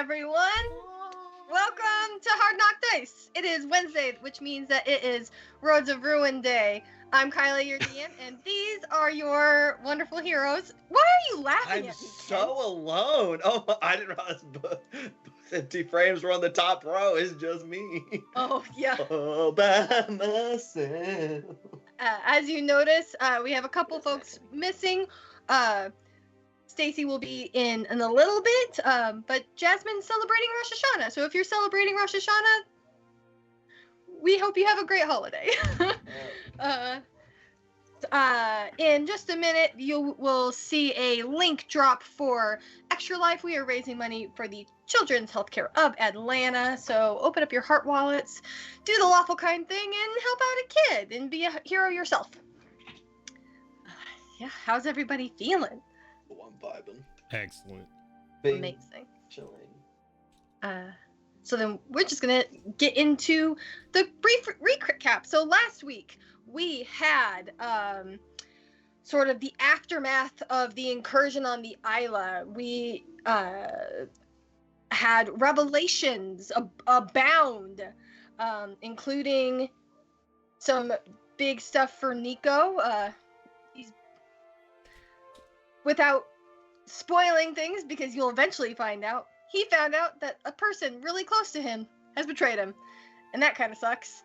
everyone. Welcome to Hard Knock Dice. It is Wednesday, which means that it is Roads of Ruin Day. I'm Kyla, your DM, and these are your wonderful heroes. Why are you laughing I'm at me, so Ken? alone. Oh, I didn't realize both empty frames were on the top row. It's just me. Oh, yeah. All by myself. As you notice, we have a couple folks missing. Stacy will be in a little bit, but Jasmine's celebrating Rosh Hashanah. So if you're celebrating Rosh Hashanah, we hope you have a great holiday. In just a minute, you will see a link drop for Extra Life. We are raising money for the Children's Healthcare of Atlanta. So open up your heart wallets, do the lawful kind thing, and help out a kid and be a hero yourself. Yeah, how's everybody feeling? Oh, I'm vibing. Excellent. Amazing. Chilling. So then we're just gonna get into the brief recap. So last week we had sort of the aftermath of the incursion on the Isla. We had revelations abound, including some big stuff for Nico. He's without spoiling things, because you'll eventually find out. He found out that a person really close to him has betrayed him, and that kind of sucks.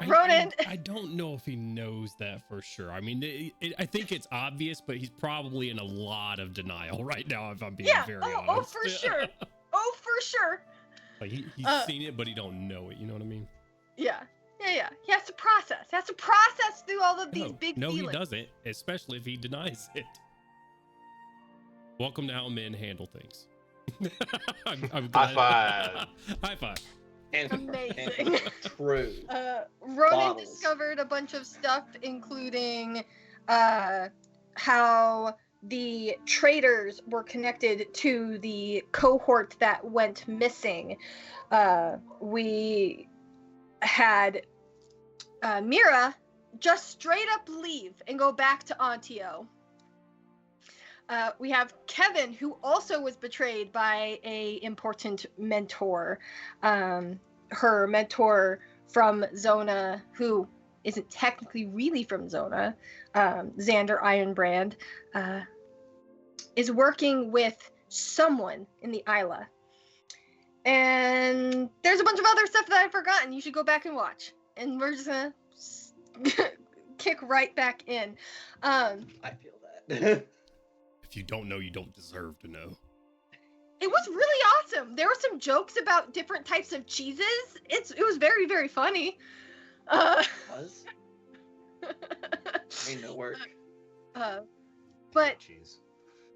Ronan. I don't know if he knows that for sure. I mean, I think it's obvious, but he's probably in a lot of denial right now, if I'm being very honest. Oh, for sure. Oh, for sure. Like he's seen it, but he don't know it. You know what I mean? Yeah. He has to process. He has to process through all of these big feelings. No, he doesn't, especially if he denies it. Welcome to how men handle things. I'm glad. High five. High five. Amazing. True. Ronan Bottles. discovered a bunch of stuff, including how the traitors were connected to the cohort that went missing. We had Mira just straight up leave and go back to Antio. We have Kevin, who also was betrayed by a important mentor. Her mentor from Zona, who isn't technically really from Zona, Xander Ironbrand, is working with someone in the Isla. And there's a bunch of other stuff that I've forgotten. You should go back and watch. And we're just gonna kick right back in. I feel that. If you don't know, you don't deserve to know. It was really awesome. There were some jokes about different types of cheeses. It was very, very funny. Was? Ain't no work. But Jeez.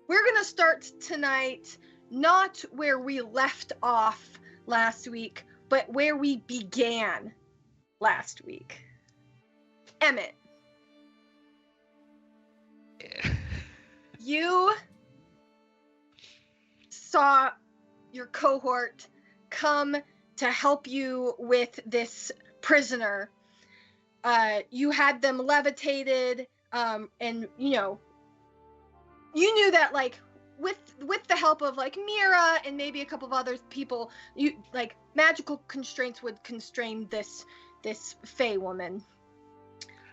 we're gonna start tonight not where we left off last week, but where we began last week. Emmett. Yeah. You saw your cohort come to help you with this prisoner. You had them levitated, and you knew that, like, with the help of, like, Mira and maybe a couple of other people, magical constraints would constrain this Fey woman.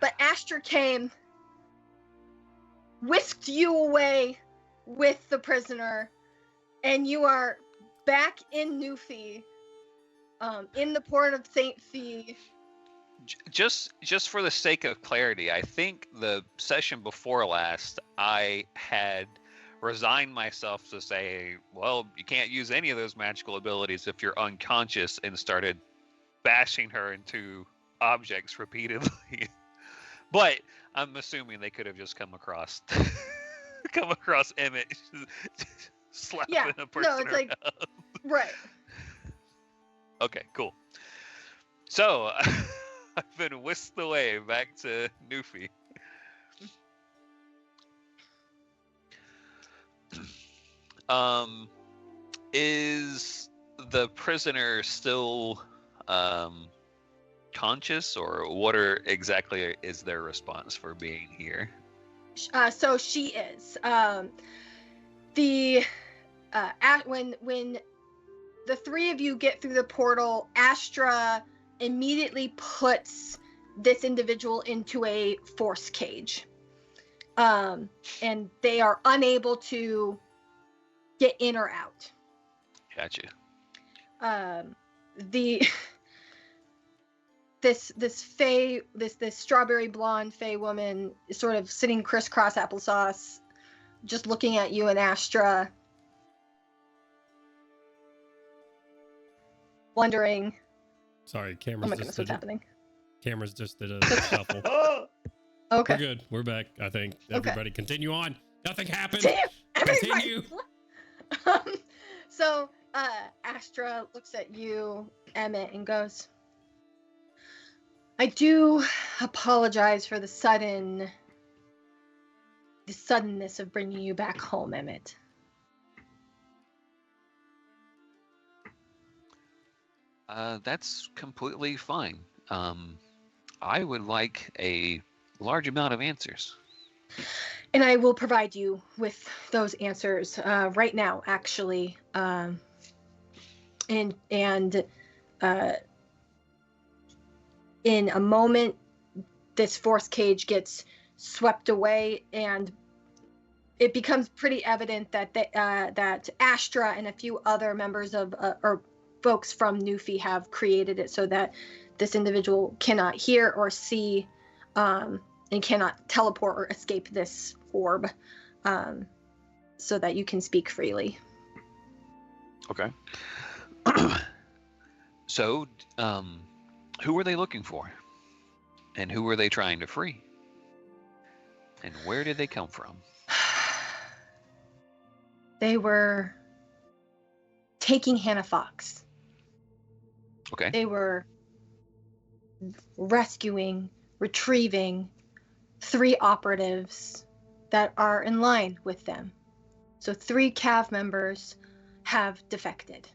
But Astra came, whisked you away with the prisoner, and you are back in Newfie, in the port of St. Fee. Just for the sake of clarity, I think the session before last, I had resigned myself to say, well, you can't use any of those magical abilities if you're unconscious, and started bashing her into objects repeatedly. But I'm assuming they could have just come across Emmett slapping a person. No, it's like, right. Okay, cool. So I've been whisked away back to Newfie. Is the prisoner still conscious, or what exactly is their response for being here? So she is. The when the three of you get through the portal, Astra immediately puts this individual into a force cage. And they are unable to get in or out. Gotcha. This strawberry blonde Fey woman is sort of sitting crisscross applesauce, just looking at you and Astra, wondering. Sorry, cameras. Oh my goodness, what's happening? Cameras just did a shuffle. Okay. We're good. We're back. I think. Everybody, continue on. Nothing happened. Damn, Continue. So Astra looks at you, Emmett, and goes, I do apologize for the suddenness of bringing you back home, Emmett. That's completely fine. I would like a large amount of answers. And I will provide you with those answers right now, actually. In a moment, this force cage gets swept away, and it becomes pretty evident that that Astra and a few other members of or folks from Newfie have created it so that this individual cannot hear or see and cannot teleport or escape this orb, so that you can speak freely. Okay. So, who were they looking for? And who were they trying to free? And where did they come from? They were taking Hannah Fox. Okay. They were retrieving 3 operatives that are in line with them. So 3 CAV members have defected.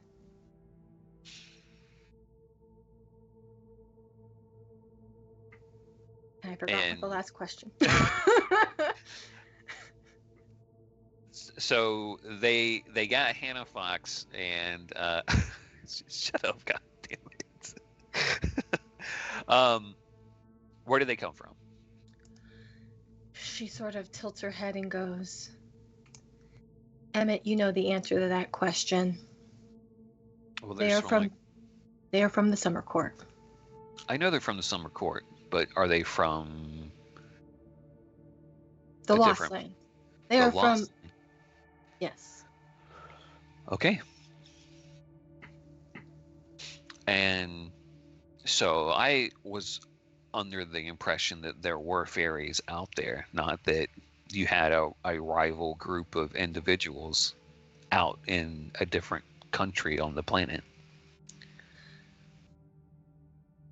And I forgot what the last question. So they got Hannah Fox and shut up, god damn it. Where did they come from? She sort of tilts her head and goes, Emmett, you know the answer to that question. Well, they are from the Summer Court. I know they're from the Summer Court, but are they from the Lost Land? They are from. Yes. Okay. And so I was under the impression that there were fairies out there, not that you had a rival group of individuals out in a different country on the planet.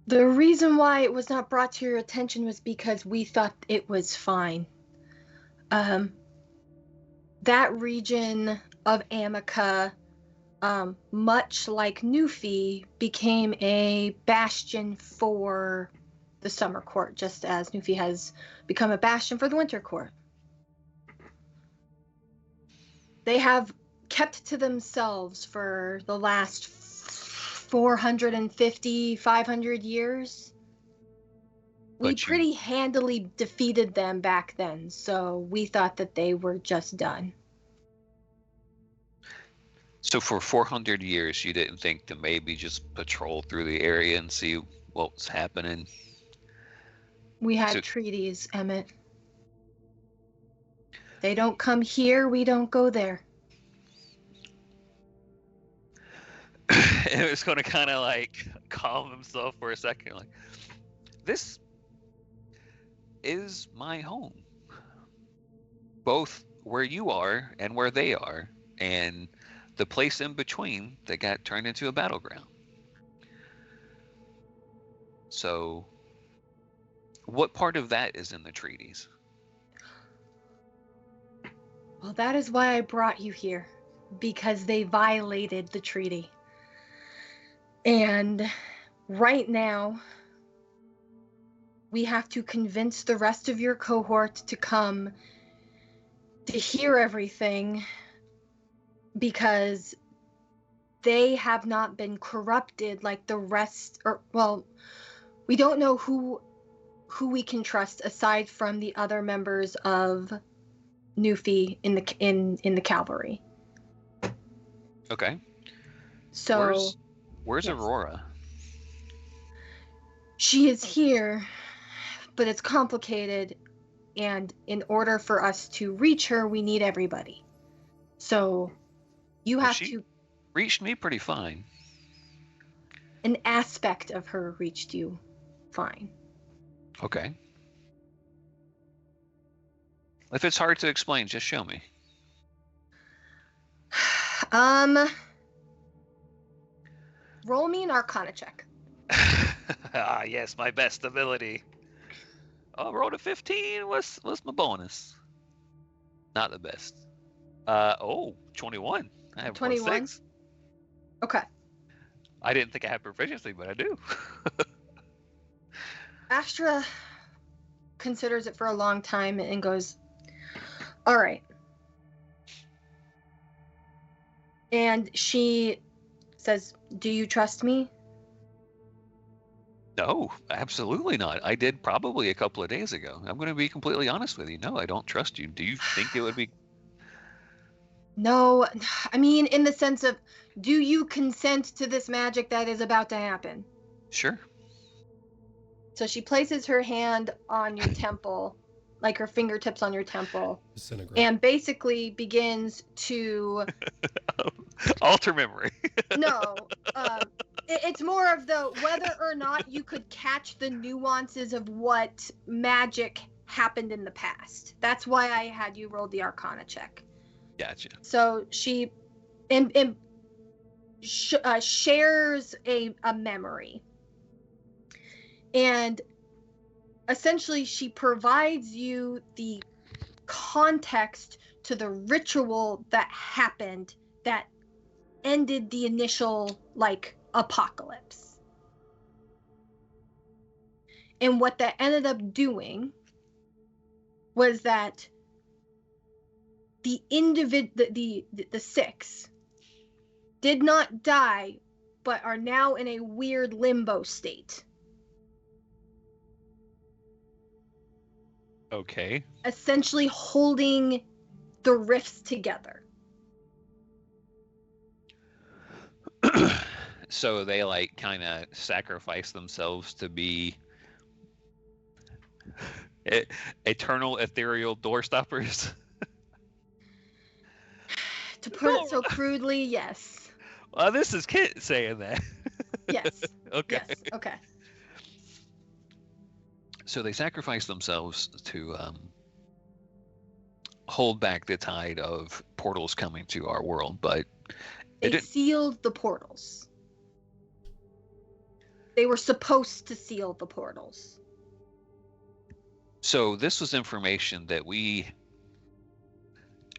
The reason why it was not brought to your attention was because we thought it was fine. That region of Amica, much like Newfie, became a bastion for the Summer Court, just as Newfie has become a bastion for the Winter Court. They have kept to themselves for the last 450, 500 years. We pretty handily defeated them back then, so we thought that they were just done. So for 400 years, you didn't think to maybe just patrol through the area and see what was happening? We had treaties, Emmett. They don't come here, we don't go there. It was going to kind of like calm himself for a second. Like, this is my home. Both where you are and where they are. And the place in between that got turned into a battleground. So, what part of that is in the treaties? Well, that is why I brought you here. Because they violated the treaty. And right now, we have to convince the rest of your cohort to come to hear everything because they have not been corrupted like the rest, or well, we don't know who we can trust aside from the other members of Nufi in the cavalry. Okay. So where's yes. Aurora? She is here, but it's complicated, and in order for us to reach her, we need everybody. So you have She to. reached me pretty fine. An aspect of her reached you fine. Okay. If it's hard to explain, just show me. Roll me an Arcana check. Ah, yes, my best ability. Oh, rolled a 15. What's my bonus? Not the best. 21. I have 21? +6. Okay. I didn't think I had proficiency, but I do. Astra considers it for a long time and goes, all right. And she says, do you trust me? No, absolutely not. I did probably a couple of days ago. I'm going to be completely honest with you. No, I don't trust you. Do you think it would be... No, I mean, in the sense of, do you consent to this magic that is about to happen? Sure. So she places her hand on your temple, like her fingertips on your temple, and basically begins to... Alter memory. No, it's more of the whether or not you could catch the nuances of what magic happened in the past. That's why I had you roll the Arcana check. Gotcha. So she shares a memory. And essentially she provides you the context to the ritual that happened that ended the initial, apocalypse. And what that ended up doing was that the six did not die, but are now in a weird limbo state. Okay. Essentially holding the rifts together. So they kind of sacrifice themselves to be eternal ethereal door stoppers. To put it so crudely, yes. Well, this is Kit saying that. Yes. Okay. Yes. Okay. So they sacrifice themselves to hold back the tide of portals coming to our world, but they sealed the portals. They were supposed to seal the portals. So this was information that we,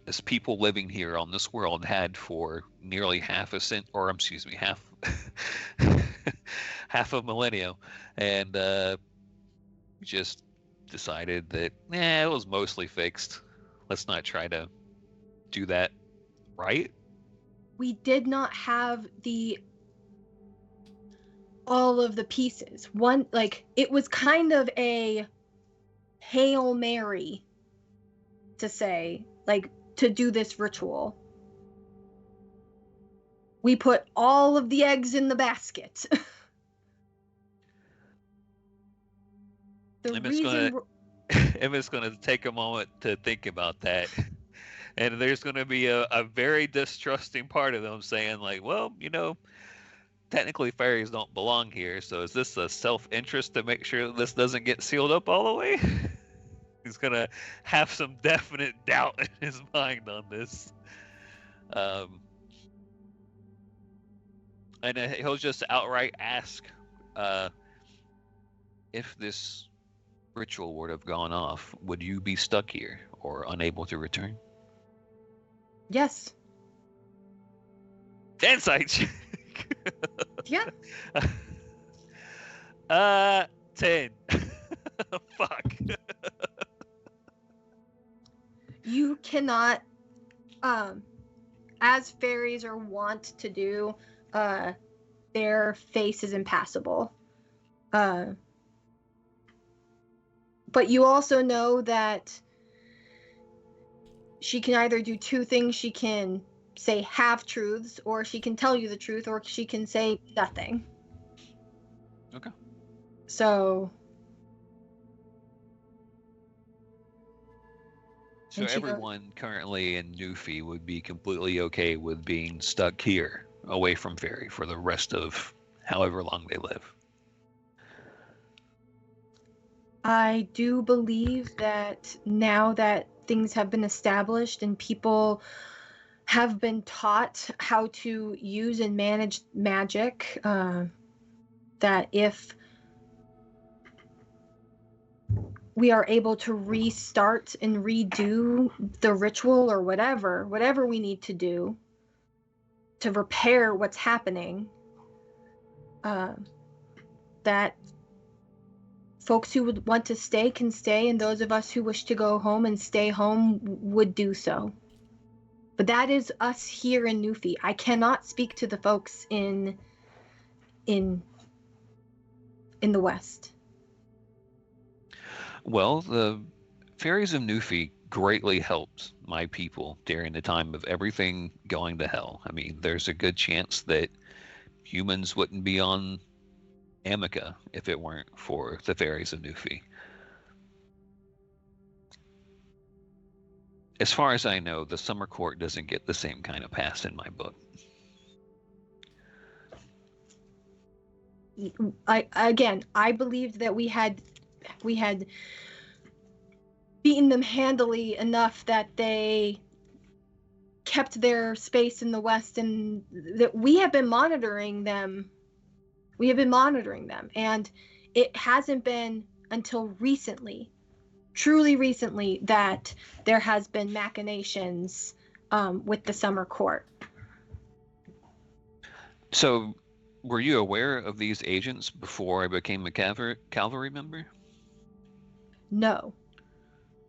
as people living here on this world, had for nearly half a millennium, and just decided that it was mostly fixed. Let's not try to do that, right? We did not have all of the pieces. One, it was kind of a Hail Mary to say, to do this ritual. We put all of the eggs in the basket. Emma's going to take a moment to think about that. And there's going to be a very distrusting part of them saying, well, technically fairies don't belong here, so is this a self-interest to make sure this doesn't get sealed up all the way? He's going to have some definite doubt in his mind on this. And he'll just outright ask if this ritual would have gone off, would you be stuck here or unable to return? Yes. Insight check. Yeah. 10. Fuck. You cannot as fairies are wont to do, their face is impassable. But you also know that she can either do two things. She can say half-truths, or she can tell you the truth, or she can say nothing. Okay. So Everyone currently in Newfie would be completely okay with being stuck here, away from Fairy, for the rest of however long they live. I do believe that now that things have been established and people have been taught how to use and manage magic, that if we are able to restart and redo the ritual or whatever we need to do to repair what's happening, that folks who would want to stay can stay, and those of us who wish to go home and stay home would do so. But that is us here in Newfie. I cannot speak to the folks in the West. Well, the Fairies of Newfie greatly helped my people during the time of everything going to hell. I mean, there's a good chance that humans wouldn't be on Amica if it weren't for the Fairies of Newfie. As far as I know, the Summer Court doesn't get the same kind of pass in my book. I believed that we had beaten them handily enough that they kept their space in the West, and that we have been monitoring them. And it hasn't been until recently, truly recently, that there has been machinations with the Summer Court. So, were you aware of these agents before I became a cavalry member? No.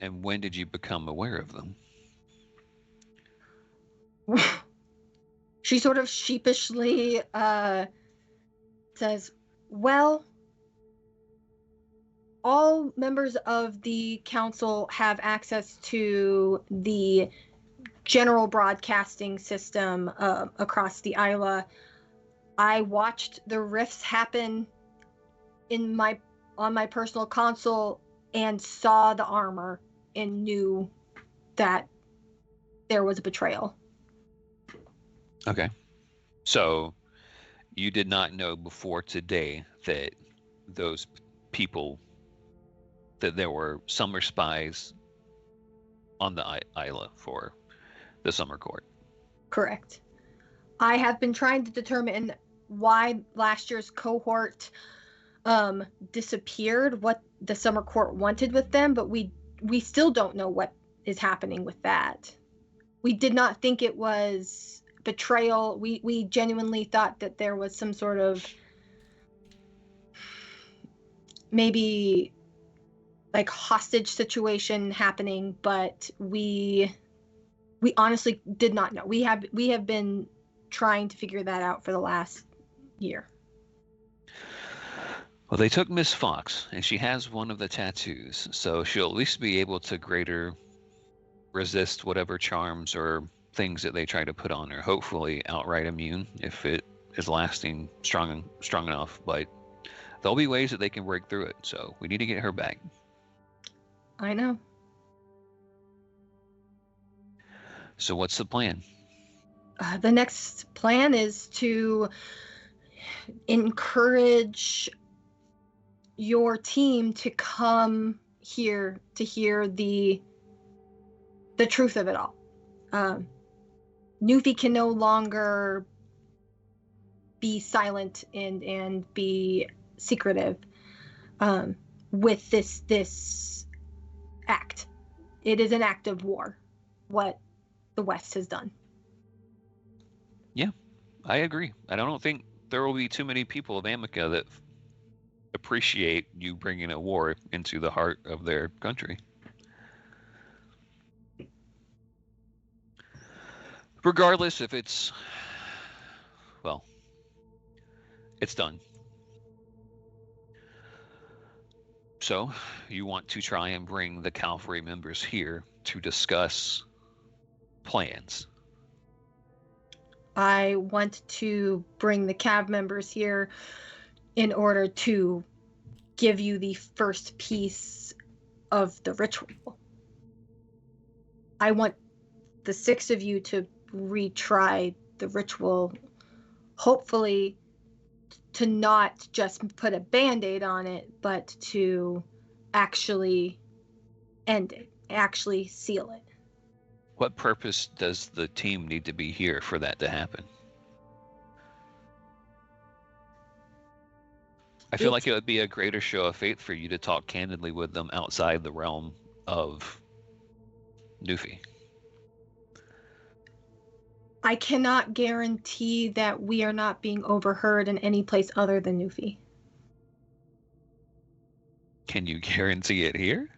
And when did you become aware of them? She sort of sheepishly says, well, all members of the council have access to the general broadcasting system across the Isla. I watched the rifts happen on my personal console and saw the armor and knew that there was a betrayal. Okay. So you did not know before today that those people, that there were summer spies on the Isla for the Summer Court? Correct. I have been trying to determine why last year's cohort disappeared, what the Summer Court wanted with them, but we still don't know what is happening with that. We did not think it was betrayal. We genuinely thought that there was some sort of maybe like hostage situation happening, but we honestly did not know. We have been trying to figure that out for the last year. Well, they took Miss Fox, and she has one of the tattoos, so she'll at least be able to greater resist whatever charms or things that they try to put on her. Hopefully outright immune if it is lasting strong enough, but there'll be ways that they can break through it, so we need to get her back. I know. So what's the plan? The next plan is to encourage your team to come here to hear the truth of it all. Newfie can no longer be silent and be secretive with this act. It is an act of war, what the West has done. Yeah, I agree. I don't think there will be too many people of Amica that appreciate you bringing a war into the heart of their country. Regardless if it's, well, it's done. So, you want to try and bring the cavalry members here to discuss plans. I want to bring the cav members here in order to give you the first piece of the ritual. I want the 6 of you to retry the ritual, hopefully to not just put a band-aid on it, but to actually end it, actually seal it. What purpose does the team need to be here for that to happen? I feel like it would be a greater show of faith for you to talk candidly with them outside the realm of Newfie. I cannot guarantee that we are not being overheard in any place other than Newfie. Can you guarantee it here?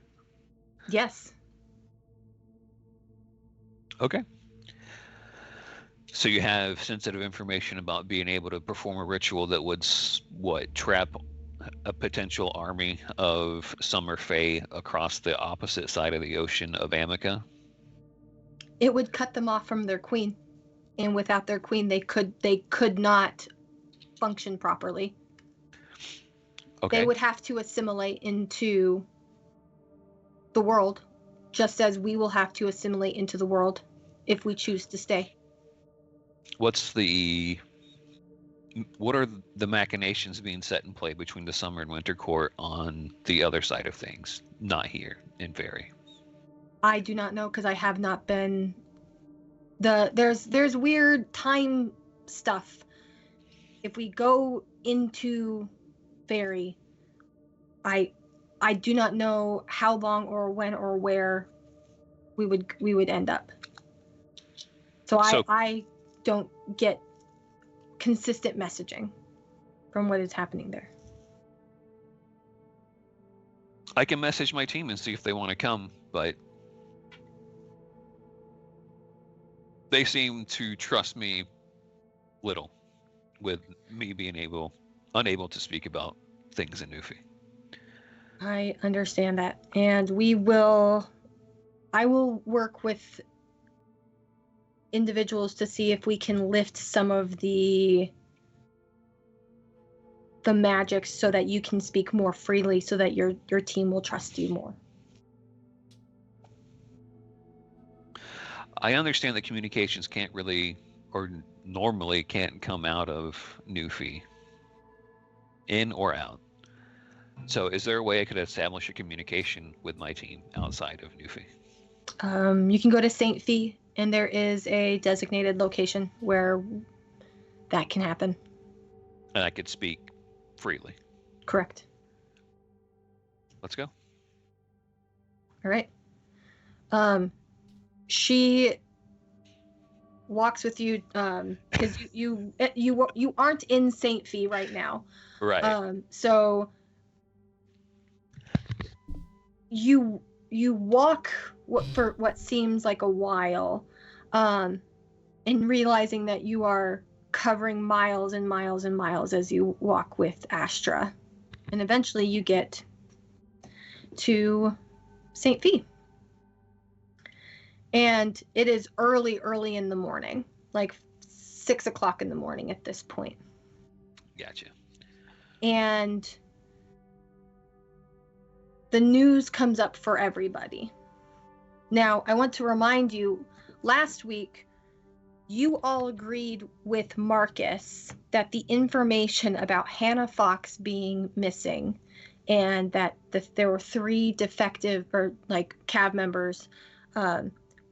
Yes. Okay. So you have sensitive information about being able to perform a ritual that would, trap a potential army of Summer Fae across the opposite side of the ocean of Amica? It would cut them off from their queen. And without their queen, they could not function properly. Okay. They would have to assimilate into the world, just as we will have to assimilate into the world if we choose to stay. What are the machinations being set in play between the Summer and Winter Court on the other side of things, not here in Fairy? I do not know, because I have not been. There's weird time stuff. If we go into Fairy, I do not know how long or when or where we would end up. So I don't get consistent messaging from what is happening there. I can message my team and see if they want to come, but they seem to trust me little, with me being unable to speak about things in Newfie. I understand that, and I will work with individuals to see if we can lift some of the magic so that you can speak more freely, so that your team will trust you more. I understand that communications can't really, or normally can't come out of Newfie, in or out. So is there a way I could establish a communication with my team outside of Newfie? You can go to St. Fee, and there is a designated location where that can happen. And I could speak freely. Correct. Let's go. All right. She walks with you because you aren't in St. Fee right now. Right. So you walk for what seems like a while, and realizing that you are covering miles and miles and miles as you walk with Astra, and eventually you get to St. Fee. And it is early in the morning, like 6 o'clock in the morning at this point. Gotcha. And the news comes up for everybody. Now, I want to remind you, last week, you all agreed with Marcus that the information about Hannah Fox being missing, and that there were 3 defective or like cab members,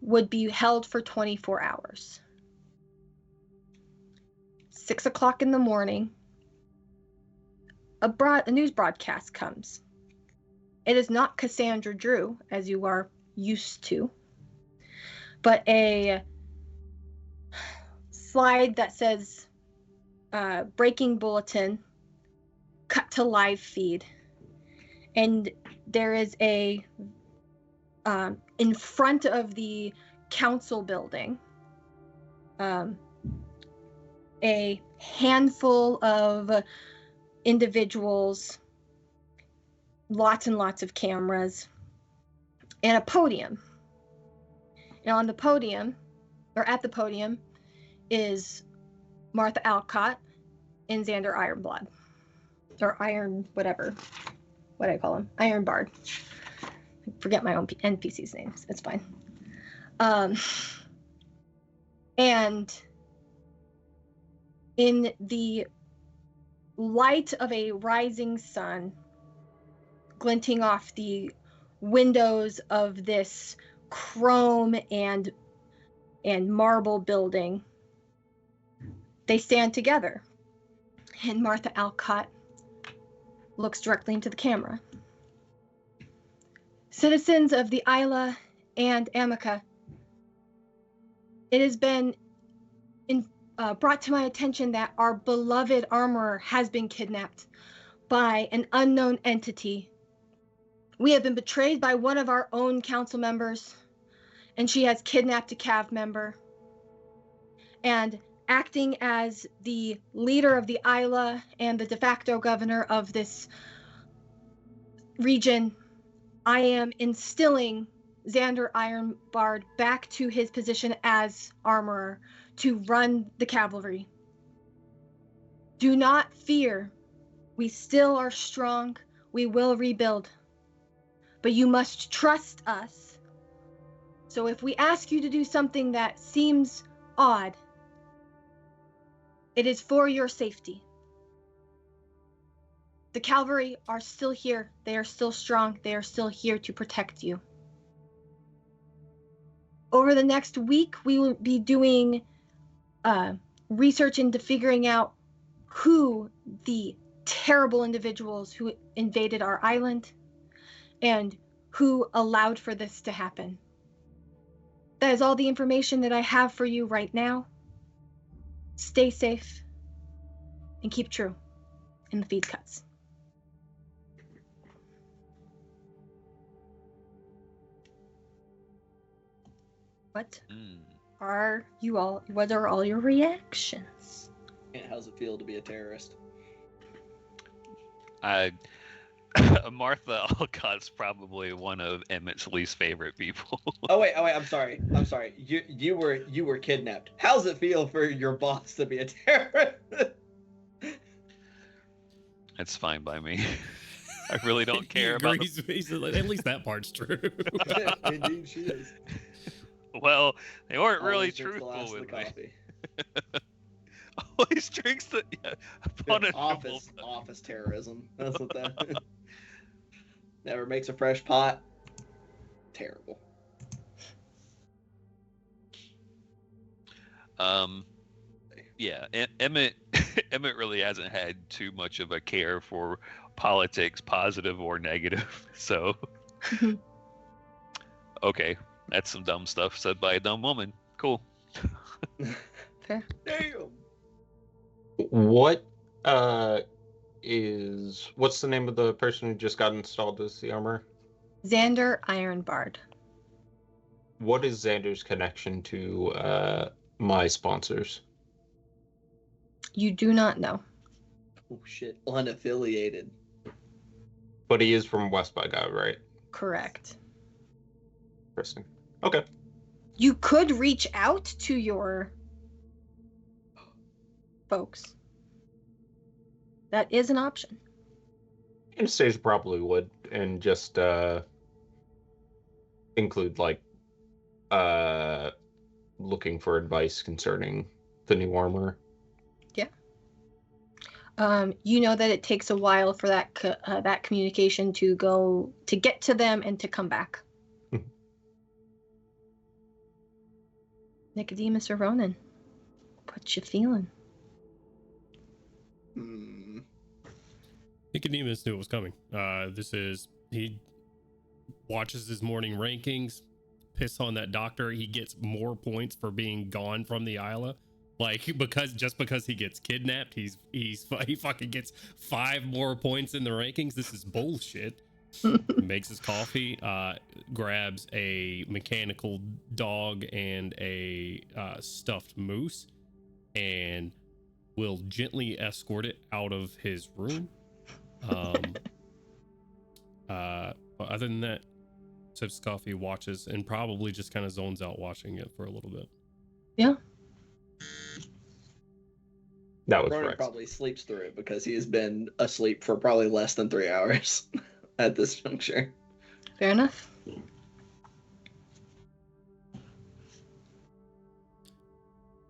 would be held for 24 hours. 6 o'clock in the morning, a news broadcast comes. It is not Cassandra Drew, as you are used to, but a slide that says breaking bulletin, cut to live feed. And there is a in front of the council building, a handful of individuals, lots and lots of cameras, and a podium. And on the podium, or at the podium, is Martha Alcott and Xander Ironblood. Or Iron, whatever. What do I call him? Iron Bard. I forget my own NPC's names. It's fine. And in the light of a rising sun, glinting off the windows of this chrome and marble building, they stand together. And Martha Alcott looks directly into the camera. Citizens of the Isla and Amica, it has been brought to my attention that our beloved armorer has been kidnapped by an unknown entity. We have been betrayed by one of our own council members, and she has kidnapped a CAV member. And acting as the leader of the Isla and the de facto governor of this region, I am instilling Xander Ironbard back to his position as armorer to run the cavalry. Do not fear. We still are strong. We will rebuild. But you must trust us. So if we ask you to do something that seems odd, it is for your safety. The cavalry are still here. They are still strong. They are still here to protect you. Over the next week, we will be doing research into figuring out who the terrible individuals who invaded our island and who allowed for this to happen. That is all the information that I have for you right now. Stay safe and keep true in the feed cuts. What are all your reactions? How's it feel to be a terrorist? Martha Alcott's probably one of Emmett's least favorite people. Oh wait, I'm sorry. You were kidnapped. How's it feel for your boss to be a terrorist? It's fine by me. I really don't care about. At least that part's true. Indeed, she is. Well, they weren't really Always drinks the truthful last of with the me. coffee. Always drinks the Office terrorism. That's what that. Never makes a fresh pot. Terrible. Yeah, Emmett really hasn't had too much of a care for politics, positive or negative. So, okay, that's some dumb stuff said by a dumb woman. Cool. Fair. Damn. What's the name of the person who just got installed as the armor? Xander Ironbard. What is Xander's connection to my sponsors? You do not know. Oh shit, unaffiliated. But he is from West by God, right? Correct. Interesting. Okay. You could reach out to your folks. That is an option. Anastasia probably would, and just include looking for advice concerning the new armor. Yeah. You know that it takes a while for that communication to get to them and to come back. Nicodemus or Ronan, what you feeling? Nicodemus knew it was coming. He watches his morning rankings, piss on that doctor. He gets more points for being gone from the Isla. Because he gets kidnapped, he fucking gets 5 more points in the rankings. This is bullshit. makes his coffee, grabs a mechanical dog and a stuffed moose, and will gently escort it out of his room. But other than that, sips coffee, watches, and probably just kind of zones out watching it for a little bit. Yeah. That was Ronan Rex. probably sleeps through it because he has been asleep for probably less than 3 hours at this juncture. Fair enough.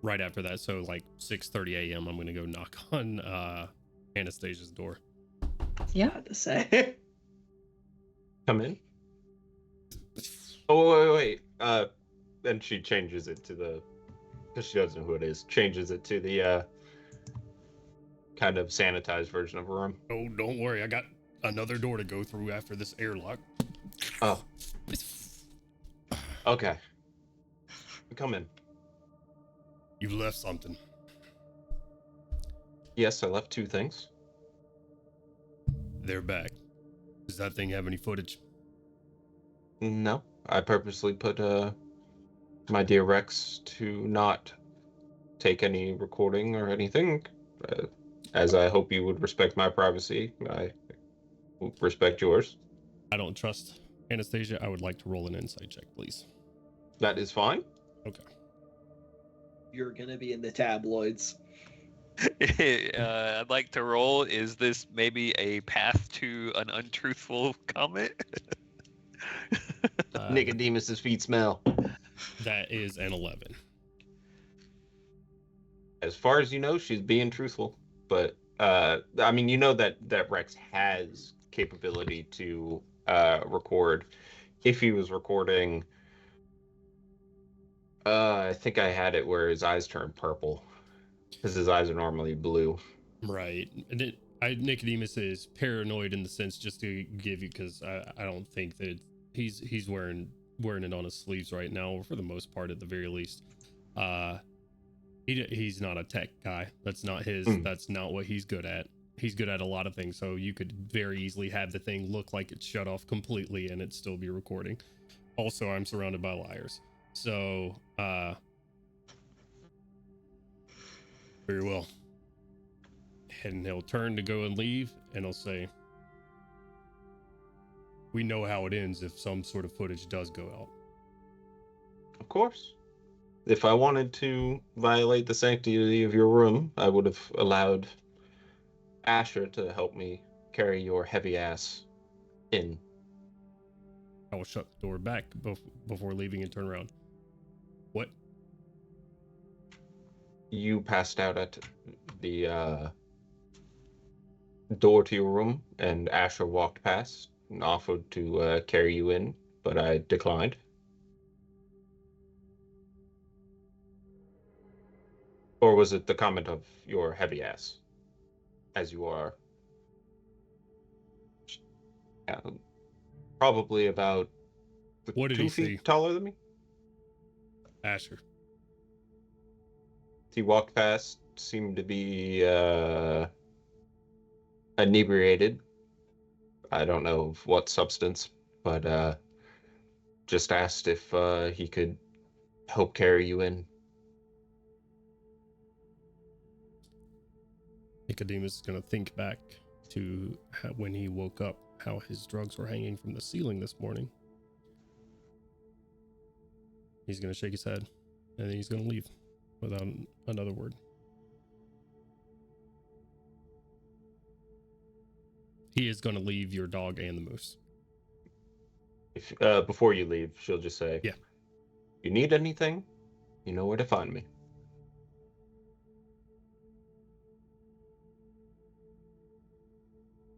Right after that, so like 6:30 a.m., I'm going to go knock on Anastasia's door. Yeah. Had to say. Come in. Oh, wait. Then she changes it to the, because she doesn't know who it is, changes it to the kind of sanitized version of her room. Oh, don't worry. I got another door to go through after this airlock. Oh. Okay. Come in. You left something. Yes, I left 2 things. They're back. Does that thing have any footage? No, I purposely put my dear Rex to not take any recording or anything, as I hope you would respect my privacy. I respect yours. I don't trust Anastasia. I would like to roll an insight check, please. That is fine. Okay. You're gonna be in the tabloids. I'd like to roll. Is this maybe a path to an untruthful comment? Nicodemus's feet smell. That is an 11. As far as you know, she's being truthful. But I mean, you know that Rex has capability to record. If he was recording, I think I had it where his eyes turn purple, because his eyes are normally blue. Right. And Nicodemus is paranoid in the sense, just to give you, because I don't think that he's wearing it on his sleeves right now, or for the most part, at the very least. He's not a tech guy. That's not his. That's not what he's good at. He's good at a lot of things. So you could very easily have the thing look like it's shut off completely and it still be recording. Also, I'm surrounded by liars. So, very well. And he'll turn to go and leave, and he'll say, "We know how it ends if some sort of footage does go out." Of course. If I wanted to violate the sanctity of your room, I would have allowed Asher to help me carry your heavy ass in. I will shut the door back before leaving and turn around. What? You passed out at the door to your room, and Asher walked past and offered to carry you in, but I declined. Or was it the comment of your heavy ass? As you are probably about What did 2 he feet see? taller than me. Asher. He walked past, seemed to be inebriated. I don't know of what substance, but just asked if he could help carry you in. Nicodemus is going to think back to when he woke up, how his drugs were hanging from the ceiling this morning. He's going to shake his head, and then he's going to leave without another word. He is going to leave your dog and the moose. If before you leave, she'll just say, "Yeah. You need anything, you know where to find me."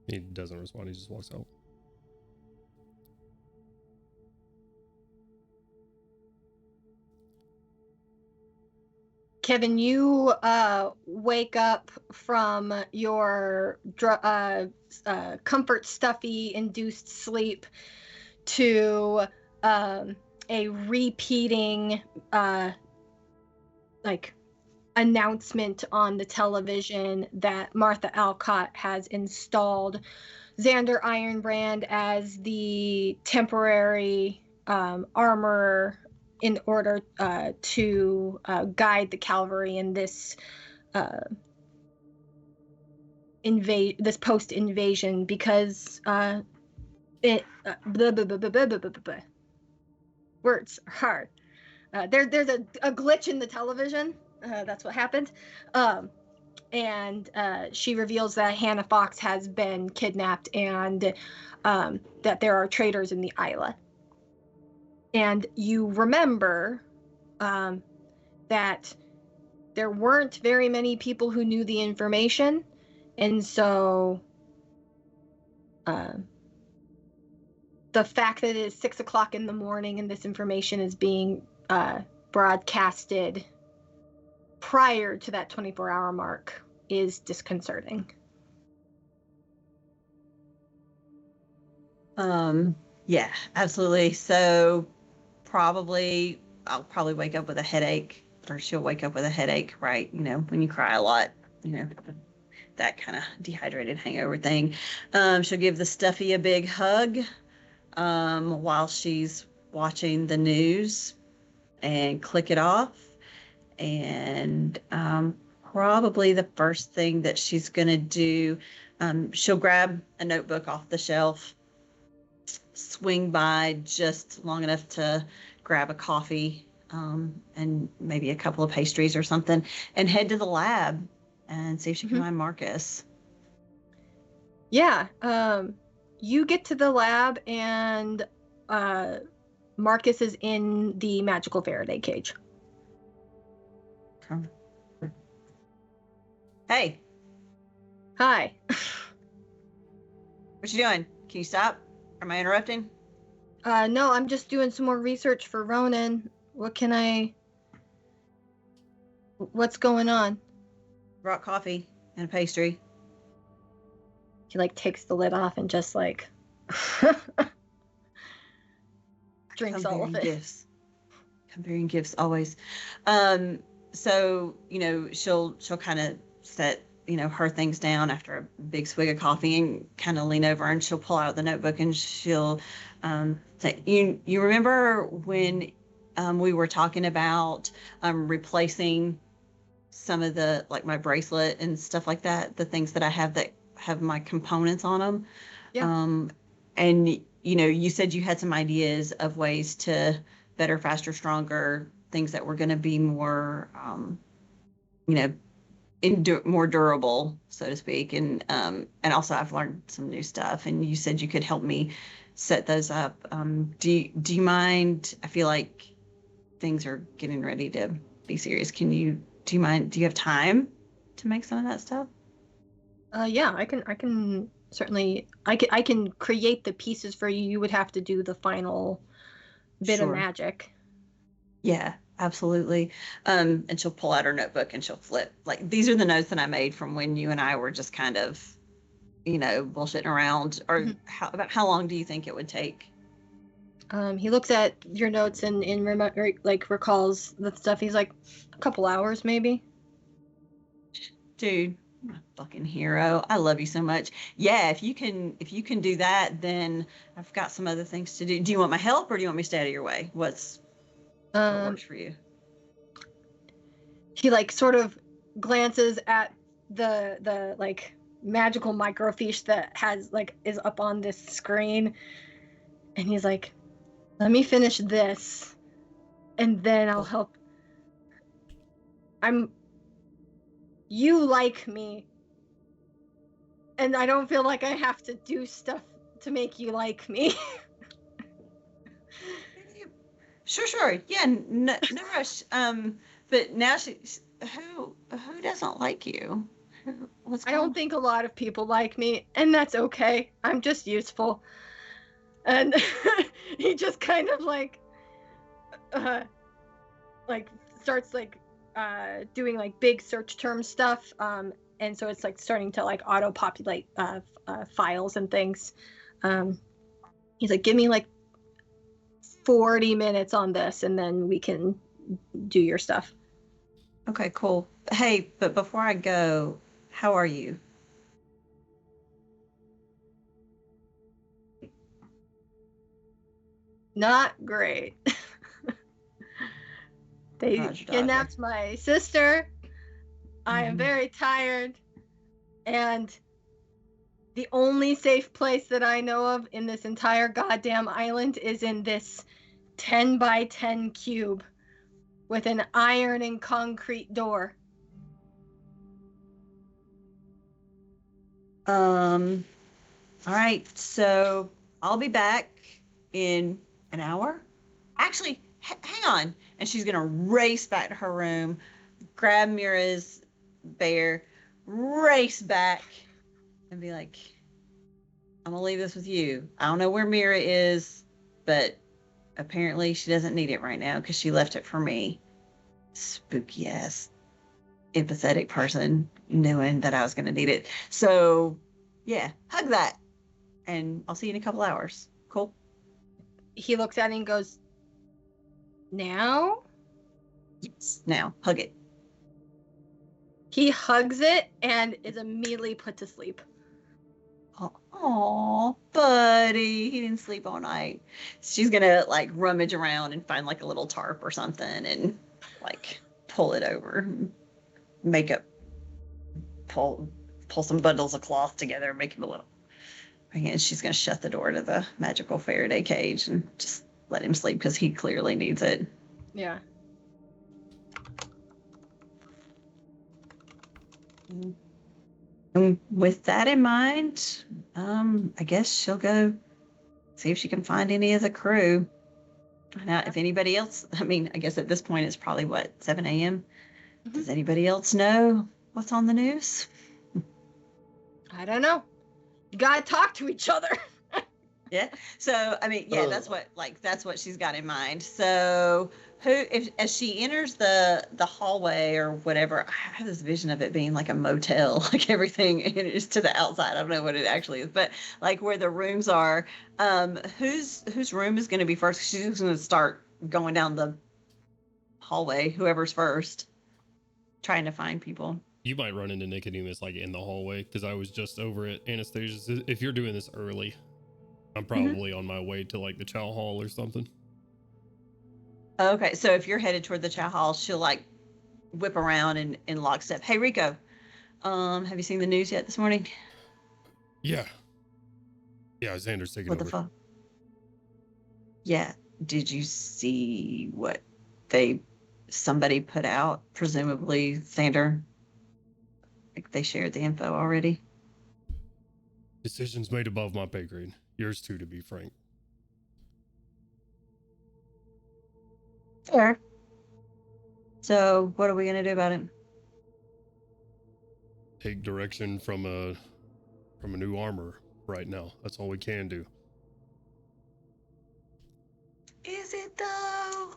He doesn't respond. He just walks out. Kevin, you wake up from your comfort stuffy induced sleep to a repeating like announcement on the television that Martha Alcott has installed Xander Ironbrand as the temporary armorer in order to guide the cavalry in this this post-invasion, because words are hard. There's a glitch in the television. That's what happened. And she reveals that Hannah Fox has been kidnapped, and that there are traitors in the Isla. And you remember that there weren't very many people who knew the information, and so the fact that it is 6 o'clock in the morning and this information is being broadcasted prior to that 24-hour mark is disconcerting. Yeah, absolutely. So I'll probably wake up with a headache, or she'll wake up with a headache, right? You know, when you cry a lot, you know, that kind of dehydrated hangover thing. She'll give the stuffy a big hug while she's watching the news and click it off. And probably the first thing that she's going to do, she'll grab a notebook off the shelf, swing by just long enough to grab a coffee and maybe a couple of pastries or something, and head to the lab and see if she can find Marcus. Yeah, you get to the lab, and Marcus is in the magical Faraday cage. Hey. Hi. What you doing? Can you stop? Am I interrupting? No, I'm just doing some more research for Ronan. What's going on? Brought coffee and a pastry. He takes the lid off and just drinks all of it. Gifts. Comparing gifts always. So, you know, she'll kind of set, you know, her things down after a big swig of coffee and kind of lean over, and she'll pull out the notebook and she'll say, you remember when we were talking about replacing some of the, my bracelet and stuff like that, the things that I have that have my components on them? Yeah. And, you know, you said you had some ideas of ways to better, faster, stronger, things that were going to be more, you know, more durable, so to speak. And also I've learned some new stuff, and you said you could help me set those up. Do you mind? I feel like things are getting ready to be serious. Do you mind? Do you have time to make some of that stuff? Yeah, I can certainly, I can create the pieces for you. You would have to do the final bit of magic. Yeah, absolutely. And she'll pull out her notebook and she'll flip. These are the notes that I made from when you and I were just kind of, you know, bullshitting around. Or about how long do you think it would take? He looks at your notes and recalls the stuff. He's like, a couple hours maybe. Dude, you're a fucking hero. I love you so much. Yeah, if you can do that, then I've got some other things to do. Do you want my help, or do you want me to stay out of your way? What works for you? He sort of glances at the magical microfiche that is up on this screen, and he's like, let me finish this and then I'll help. You like me, and I don't feel like I have to do stuff to make you like me. Sure. Yeah, no rush. But now who doesn't like you? I don't think a lot of people like me, and that's okay. I'm just useful. And he just kind of starts doing big search term stuff. And so it's starting to auto populate files and things. He's like, give me 40 minutes on this, and then we can do your stuff. Okay, cool. Hey, but before I go, how are you? Not great. They Roger, kidnapped my sister. I am Mhm. very tired. And the only safe place that I know of in this entire goddamn island is in this 10 by 10 cube with an iron and concrete door. All right, so I'll be back in an hour. Actually, hang on. And she's gonna race back to her room, grab Mira's bear, race back, and be like, I'm gonna leave this with you. I don't know where Mira is, but apparently she doesn't need it right now because she left it for me. Spooky ass, empathetic person knowing that I was gonna need it. So, yeah, hug that. And I'll see you in a couple hours. Cool. He looks at it and goes, now? Yes. Now, hug it. He hugs it and is immediately put to sleep. Oh, buddy, he didn't sleep all night. She's gonna like rummage around and find like a little tarp or something and like pull it over, make up, pull some bundles of cloth together, make him a little. And she's gonna shut the door to the magical Faraday cage and just let him sleep because he clearly needs it. Yeah. And with that in mind, I guess she'll go see if she can find any of the crew. Find out if anybody else. I mean, I guess at this point it's probably what 7 a.m. Mhm. Does anybody else know what's on the news? I don't know. You gotta talk to each other. Yeah. So I mean, yeah, that's what she's got in mind. So if as she enters the hallway or whatever, I have this vision of it being like a motel, like everything is to the outside. I don't know what it actually is, but like where the rooms are. Whose room is going to be first? She's going to start going down the hallway. Whoever's first, trying to find people. You might run into Nicodemus like in the hallway because I was just over at Anastasia's. If you're doing this early, I'm probably on my way to like the chow hall or something. Okay, so if you're headed toward the chow hall, she'll like whip around and in lockstep. Hey Rico, have you seen the news yet this morning? Yeah. Yeah, Xander's taking What over. the fuck? Yeah. Did you see what somebody put out? Presumably Xander. Like they shared the info already. Decisions made above my pay grade. Yours too, to be frank. Fair. So what are we gonna do about it? Take direction from a new armor right now. That's all we can do. Is it though?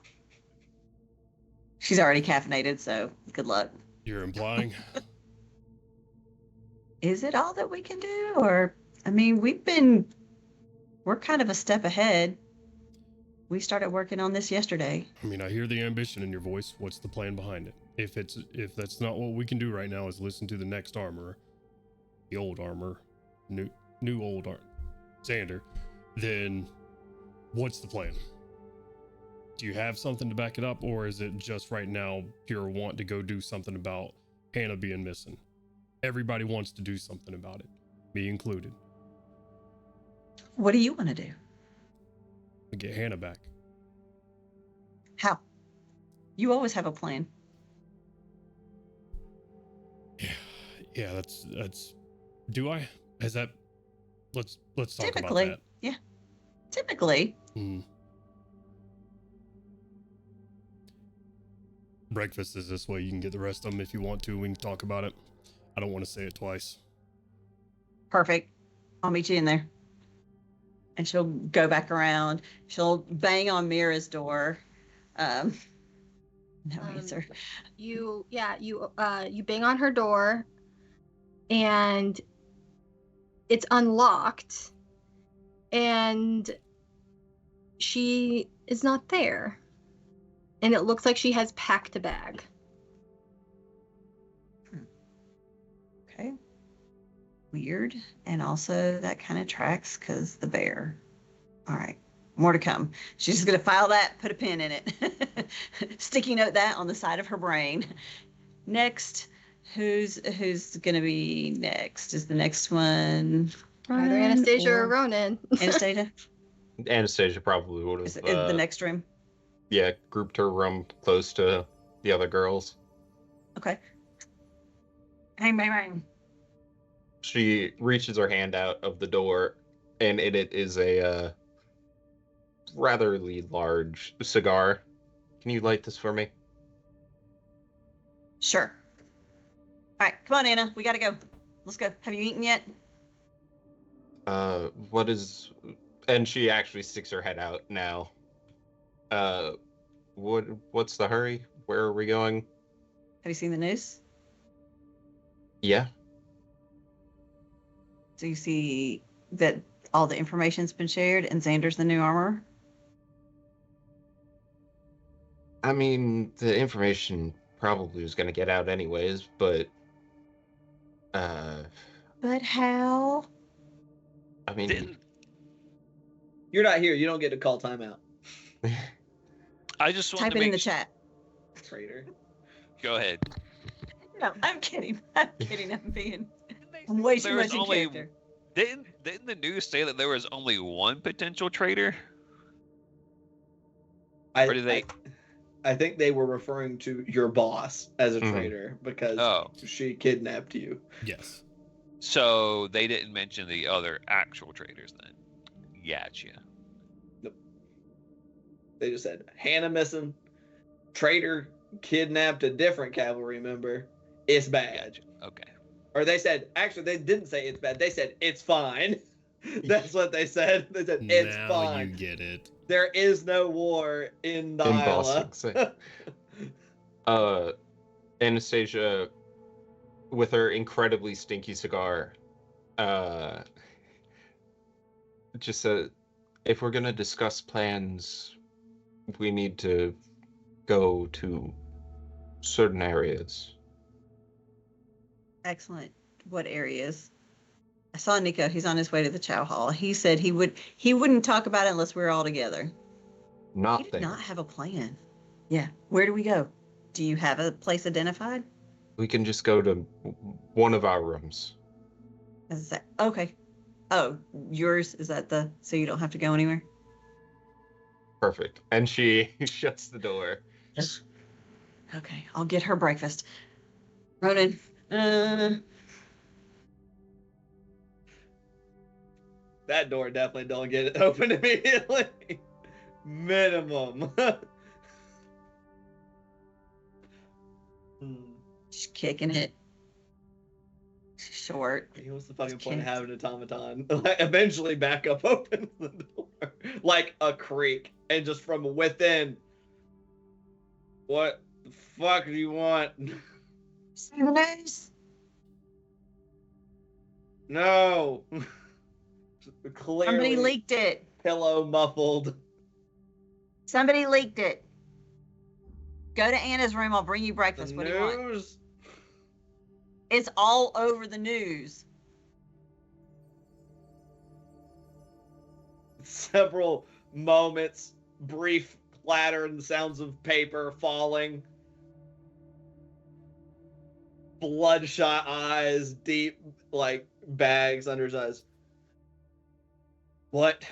She's already caffeinated, so good luck. You're implying? Is it all that we can do? Or, I mean, we're kind of a step ahead. We started working on this yesterday. I mean, I hear the ambition in your voice. What's the plan behind it? If that's not what we can do right now, is listen to the next armor, the old armor, new old Xander, then what's the plan? Do you have something to back it up, or is it just right now pure want to go do something about Hannah being missing? Everybody wants to do something about it, me included. What do you want to do? To get Hannah back. How? You always have a plan. Yeah, that's. Do I? Has that? Let's talk Typically, about that. yeah. Typically. Breakfast is this way. You can get the rest of them if you want to. We can talk about it. I don't want to say it twice. Perfect. I'll meet you in there. And she'll go back around. She'll bang on Mira's door. No answer. You bang on her door, and it's unlocked, and she is not there. And it looks like she has packed a bag. Weird. And also that kind of tracks because the bear. All right. More to come. She's just going to file that, put a pin in it. Sticky note that on the side of her brain. Next, who's going to be next? Is the next one Either Anastasia or Ronan. Anastasia? Anastasia probably would Is have. the next room? Yeah, grouped her room close to the other girls. Okay. Bang, bang, bang. She reaches her hand out of the door, and in it is a rather large cigar. Can you light this for me? Sure. All right, come on, Anna. We gotta go. Let's go. Have you eaten yet? What is... And she actually sticks her head out now. What's the hurry? Where are we going? Have you seen the news? Yeah. So you see that all the information's been shared and Xander's the new armor? I mean, the information probably was going to get out anyways, but... But how? I mean... You're not here. You don't get to call timeout. I just want Type to it in make the chat. Traitor. Go ahead. No, I'm kidding. I'm kidding. I'm way too much in character. Didn't the news say that there was only one potential traitor? Or did they? I think they were referring to your boss as a traitor because she kidnapped you. Yes. So they didn't mention the other actual traitors then. Gotcha. Nope. They just said Hannah missing, traitor kidnapped a different cavalry member. It's bad. Gotcha. Okay. Or they said, actually, they didn't say it's bad. They said it's fine. That's what they said. They said it's now fine. You get it. There is no war in the Isla. Anastasia, with her incredibly stinky cigar, just said, if we're gonna discuss plans, we need to go to certain areas. Excellent. What areas? I saw Nico. He's on his way to the chow hall. He said he wouldn't talk about it unless we were all together. Not He did there. not have a plan. Yeah. Where do we go? Do you have a place identified? We can just go to one of our rooms. Is that okay? Oh, yours is that so you don't have to go anywhere? Perfect. And she shuts the door. Okay, I'll get her breakfast. Ronan, That door definitely don't get it open immediately. Minimum. she's kicking it. She's short. What's the fucking point of having an automaton? Like, eventually back up opens the door. Like a creak. And just from within. What the fuck do you want? See the news? No. Clearly Somebody leaked it. pillow muffled. Somebody leaked it. Go to Anna's room. I'll bring you breakfast. The What do you want? news. It's all over the news. Several moments, brief clatter and sounds of paper falling. Bloodshot eyes, deep, like, bags under his eyes. What?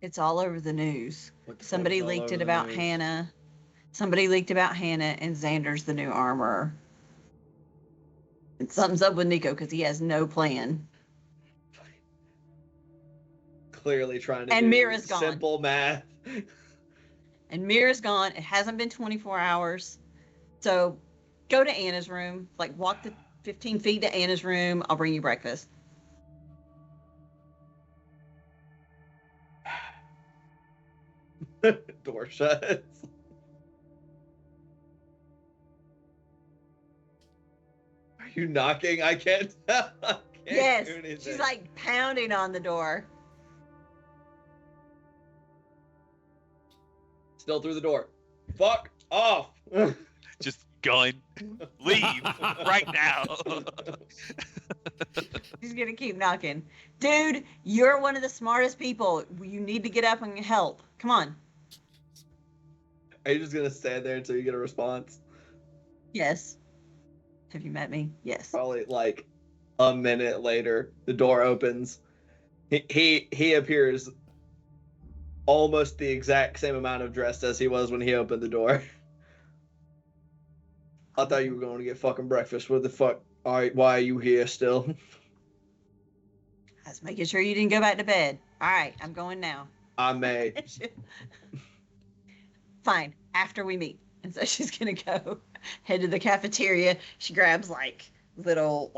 It's all over the news. What the fuck Somebody is all leaked over it the about news? Hannah. Somebody leaked about Hannah and Xander's the new armor. And something's up with Nico because he has no plan. Clearly trying to And do Mira's gone. simple math. And Mira's gone. It hasn't been 24 hours. So go to Anna's room. Like walk the 15 feet to Anna's room. I'll bring you breakfast. Door shuts. Are you knocking? I can't tell. I can't Yes. do anything. She's like pounding on the door. Still through the door. Fuck off. Just gun. Leave right now. gonna keep knocking. Dude, you're one of the smartest people. You need to get up and help. Come on. Are you just gonna stand there until you get a response? Yes. Have you met me? Yes. Probably like a minute later, the door opens. He appears almost the exact same amount of dressed as he was when he opened the door. I thought you were going to get fucking breakfast. What the fuck? Why are you here still? I was making sure you didn't go back to bed. All right, I'm going now. I may. Fine, after we meet. And so she's gonna go head to the cafeteria. She grabs the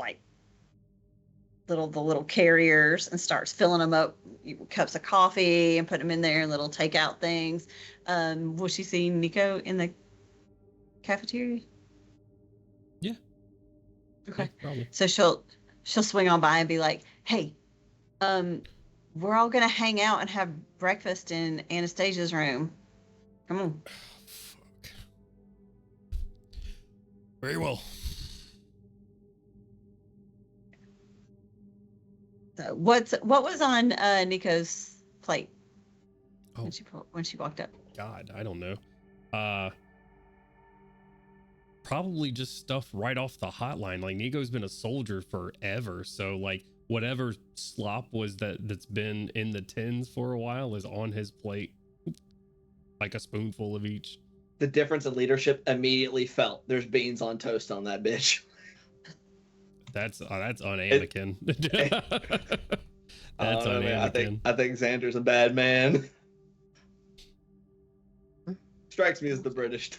little carriers and starts filling them up, cups of coffee, and putting them in there, little takeout things. Will she see Nico in the cafeteria? Yeah. Okay. Yeah, probably. So she'll swing on by and be like, "Hey, we're all gonna hang out and have breakfast in Anastasia's room. Come on." Fuck. Very well. So what was on Nico's plate Oh. when she walked up? God, I don't know. Probably just stuff right off the hotline. Like, Nico's been a soldier forever, so like whatever slop was that's been in the tins for a while is on his plate. Like a spoonful of each. The difference in leadership immediately felt. There's beans on toast on that bitch. That's on Anakin. That's on Anakin. I think Xander's a bad man. Strikes me as the British.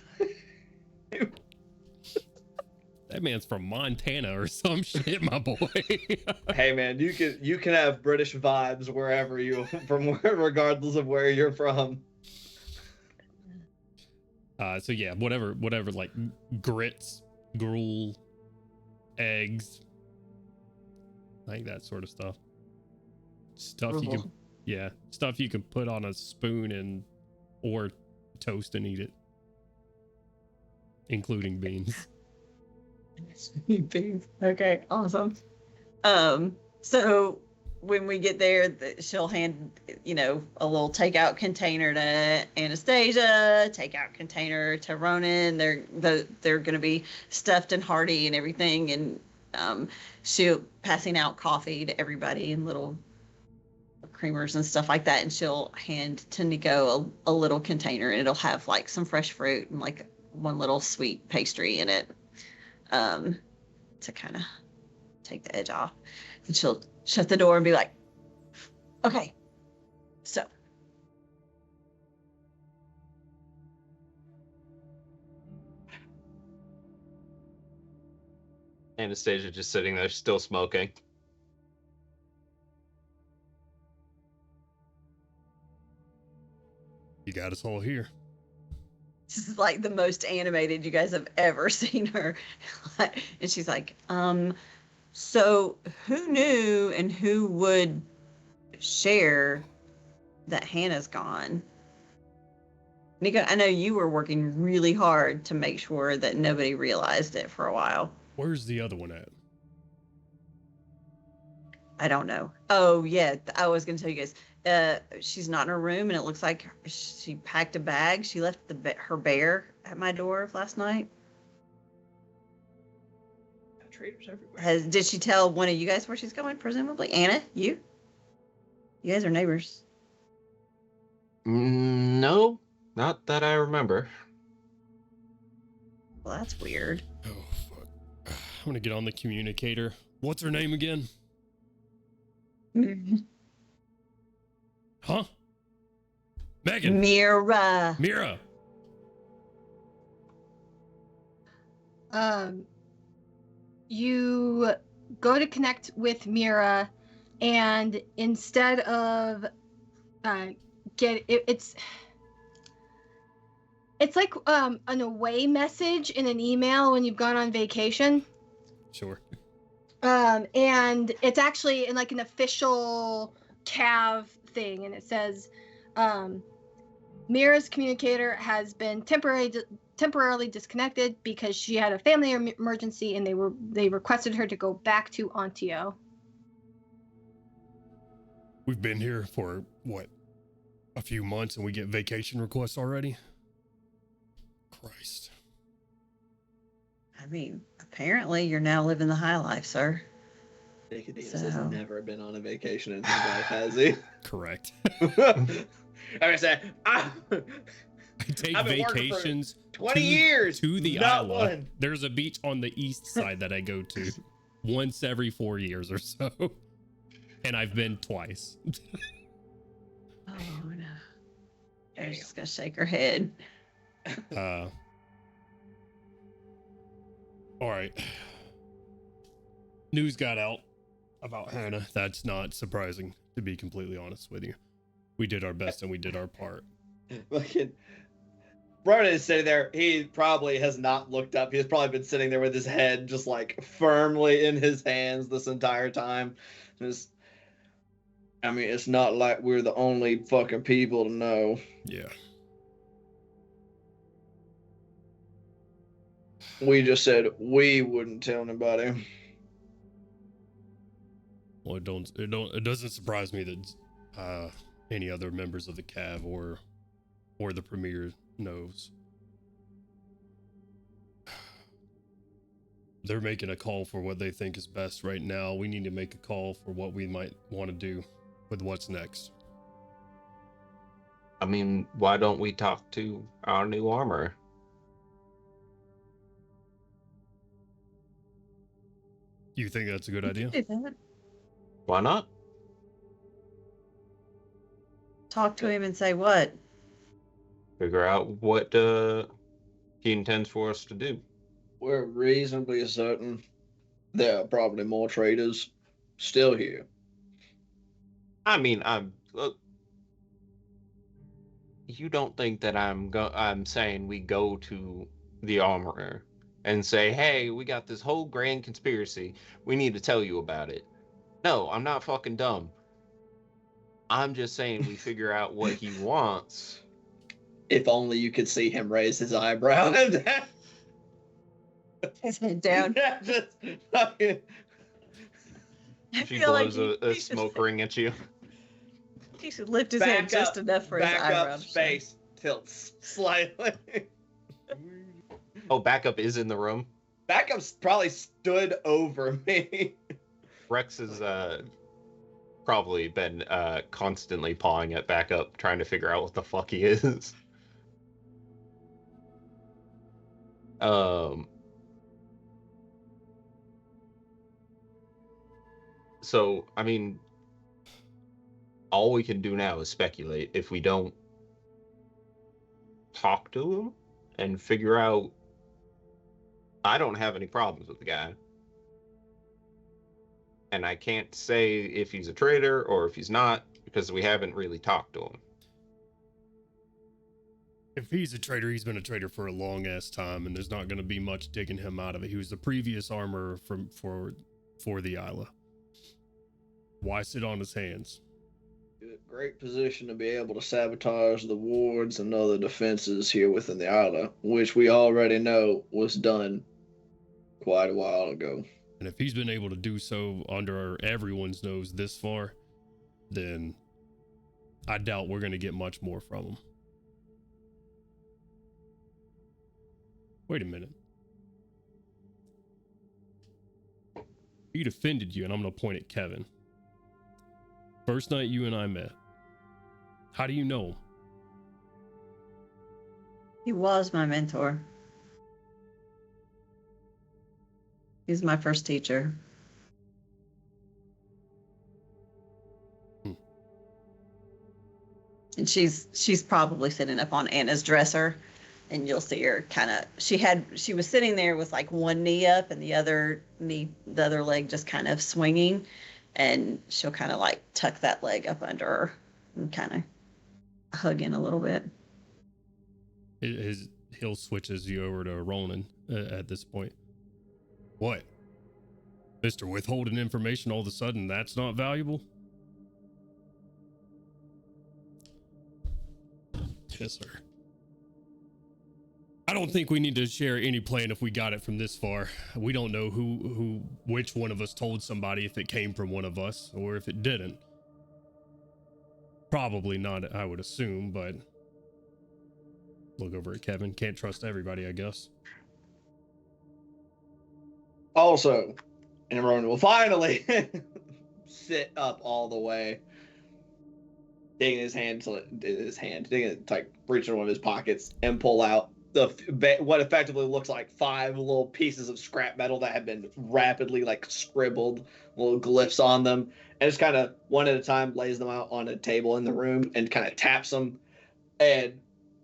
That man's from Montana or some shit, my boy. Hey man, you can have British vibes wherever regardless of where you're from. So yeah, whatever, like grits, gruel, eggs, like that sort of stuff. Stuff you can put on a spoon and or toast and eat it, including beans. Beans. Okay, awesome. So when we get there, she'll hand, a little takeout container to Anastasia, takeout container to Ronan. They're going to be stuffed and hearty and everything. And she'll passing out coffee to everybody and little creamers and stuff like that. And she'll hand to Nico a little container, and it'll have like some fresh fruit and like one little sweet pastry in it, to kind of take the edge off. And she'll shut the door and be like, "Okay, so Anastasia just sitting there, still smoking. You got us all here." this is like the most animated you guys have ever seen her." And she's like, so who knew and who would share that Hannah's gone?" Nico, I know you were working really hard to make sure that nobody realized it for a while. Where's the other one at? I don't know. Oh, yeah. I was going to tell you guys. She's not in her room, and it looks like she packed a bag. She left her bear at my door last night. Traitors everywhere. Did she tell one of you guys where she's going, presumably? Anna, you? You guys are neighbors. No, not that I remember. Well, that's weird. Oh, fuck. I'm gonna get on the communicator. What's her name again? Huh? Megan. Mira. Mira. You go to connect with Mira, and instead of it's like an away message in an email when you've gone on vacation. Sure. And it's actually in like an official CAV thing, and it says, Mira's communicator has been temporarily disconnected because she had a family emergency, and they requested her to go back to Antio. We've been here for, what, a few months and we get vacation requests already? Christ. I mean, apparently you're now living the high life, sir. Nicodemus So- has never been on a vacation in his life, has he? Correct. Like I said, I take I've been working for vacations 20 years to the not Isla. one. There's a beach on the east side that I go to once every 4 years or so. And I've been twice. Oh no. She's just gonna shake her head. All right. News got out about Hannah. That's not surprising, to be completely honest with you. We did our best and we did our part. Fucking Ronan is sitting there. He probably has not looked up. He's probably been sitting there with his head just like firmly in his hands this entire time. Just, I mean, it's not like we're the only fucking people to know. Yeah. We just said we wouldn't tell anybody. Well, it doesn't surprise me that any other members of the Cav or the Premier knows. They're making a call for what they think is best right now. We need to make a call for what we might want to do with what's next. I mean, why don't we talk to our new armor? You think that's a good idea? Do that. Why not? Talk to him and say what? Figure out what he intends for us to do. We're reasonably certain there are probably more traitors still here. I mean, you don't think that I'm saying we go to the armorer and say, hey, we got this whole grand conspiracy. We need to tell you about it. No, I'm not fucking dumb. I'm just saying we figure out what he wants. If only you could see him raise his eyebrow. His head down. Just fucking- I She feel like blows he a should- smoke ring at you. He should lift his head just enough for his back eyebrows. up, space tilts slightly. Oh, backup is in the room. Backup's probably stood over me. Rex has probably been constantly pawing at backup, trying to figure out what the fuck he is. So, I mean, all we can do now is speculate. If we don't talk to him and figure out, I don't have any problems with the guy. And I can't say if he's a traitor or if he's not, because we haven't really talked to him. If he's a traitor, he's been a traitor for a long ass time, and there's not going to be much digging him out of it. He was the previous armorer for the Isla. Why sit on his hands? Great position to be able to sabotage the wards and other defenses here within the Isla, which we already know was done quite a while ago. And if he's been able to do so under everyone's nose this far, then I doubt we're going to get much more from him. Wait a minute. He defended you, and I'm going to point at Kevin. First night you and I met. How do you know him? He was my mentor. He's my first teacher. And she's probably sitting up on Anna's dresser, and you'll see her kind of, she was sitting there with like one knee up and the other leg just kind of swinging, and she'll kind of like tuck that leg up under her and kind of hug in a little bit. He'll switches you over to Ronan at this point. What? Mr. Withholding information all of a sudden, that's not valuable? Yes, sir. I don't think we need to share any plan if we got it from this far. We don't know which one of us told somebody, if it came from one of us or if it didn't. Probably not, I would assume, but look over at Kevin. Can't trust everybody, I guess. Also, Imran will finally sit up all the way, digging like reach into one of his pockets and pull out what effectively looks like 5 little pieces of scrap metal that have been rapidly like scribbled little glyphs on them, and just kind of one at a time lays them out on a table in the room and kind of taps them. And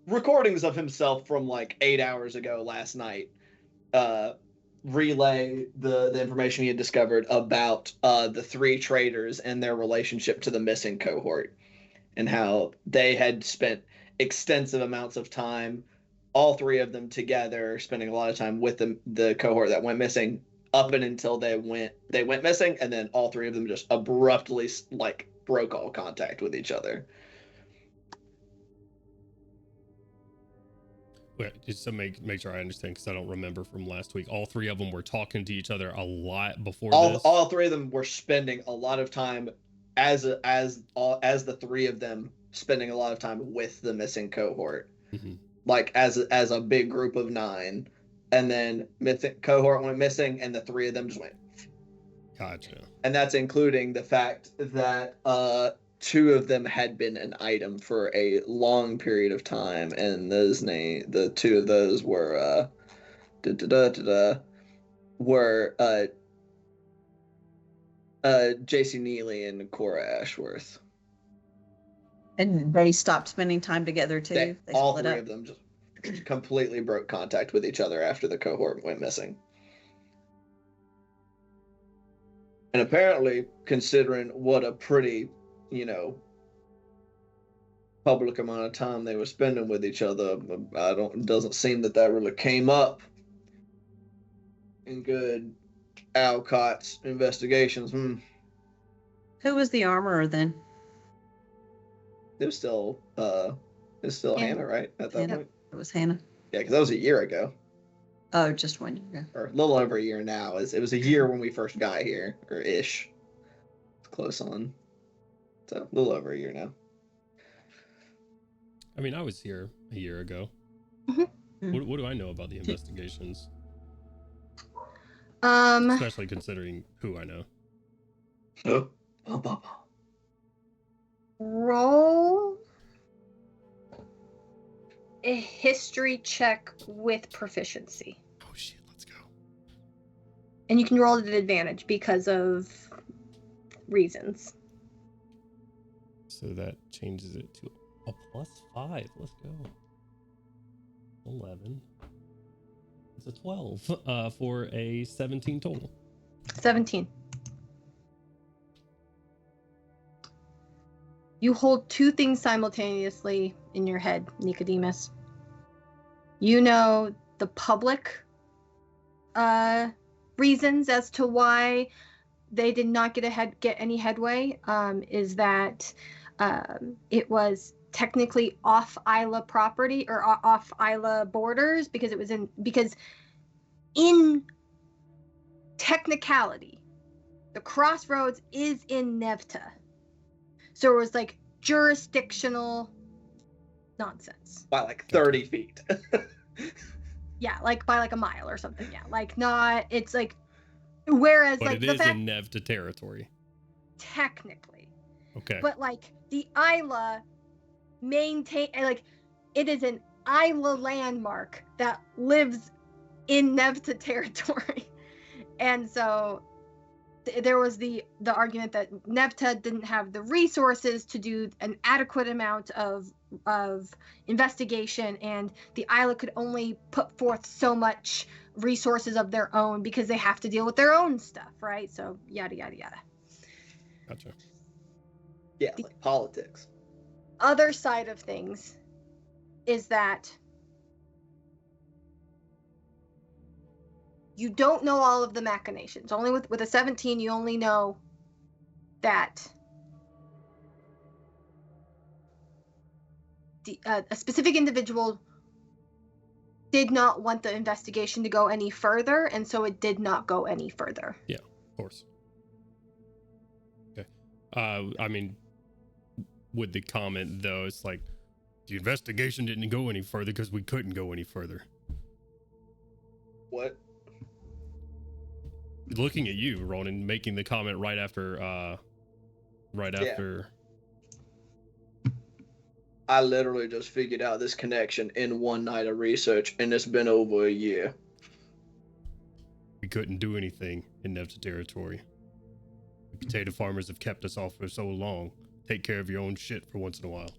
recordings of himself from like 8 hours ago last night relay the information he had discovered about the 3 traders and their relationship to the missing cohort, and how they had spent extensive amounts of time, all 3 of them together, spending a lot of time with the cohort that went missing up and until they went missing, and then all 3 of them just abruptly like broke all contact with each other. Wait, just to make sure I understand, because I don't remember from last week. All 3 of them were talking to each other a lot before this. All 3 of them were spending a lot of time as the 3 of them spending a lot of time with the missing cohort, like as a big group of 9, and then cohort went missing, and the 3 of them just went. Gotcha. And that's including the fact that 2 of them had been an item for a long period of time, and the 2 of those were J.C. Neely and Cora Ashworth. And they stopped spending time together too. They all split 3 up. of them just completely broke contact with each other after the cohort went missing. And apparently, considering what a pretty, public amount of time they were spending with each other, it doesn't seem that really came up in good Alcott's investigations. Who was the armorer then? It was still Hannah, right? At that point? It was Hannah. Yeah, because that was a year ago. Oh, just 1 year ago. Or a little over a year now. It was a year when we first got here, or ish. It's close on. So, a little over a year now. I mean, I was here a year ago. Mm-hmm. What do I know about the investigations? Um, Especially considering who I know. roll a history check with proficiency. Oh shit, let's go. And you can roll at an advantage because of reasons. So that changes it to a +5. Let's go. 11. It's a 12 for a 17 total. 17. You hold 2 things simultaneously in your head, Nicodemus. You know the public reasons as to why they did not get any headway, is that it was technically off Isla property or off Isla borders, because in technicality, the crossroads is in Nevta. So it was like jurisdictional nonsense. By like 30 feet. Yeah, like by like a mile or something. Yeah, like not. It's like, whereas But like it the is fact, in Nevta territory. technically, Okay. but like the Isla maintain, like it is an Isla landmark that lives in Nevta territory, and so there was the argument that Nevta didn't have the resources to do an adequate amount of investigation, and the Isla could only put forth so much resources of their own because they have to deal with their own stuff, right? So yada yada yada. Gotcha. Yeah, like politics. Other side of things is that you don't know all of the machinations. Only with a 17, you only know that a specific individual did not want the investigation to go any further, and so it did not go any further. Yeah, of course. Okay. I mean, with the comment though. It's like the investigation didn't go any further because we couldn't go any further. What? Looking at you, Ronan, making the comment right after. I literally just figured out this connection in one night of research, and it's been over a year. We couldn't do anything in Nev's territory. The potato farmers have kept us off for so long. Take care of your own shit for once in a while.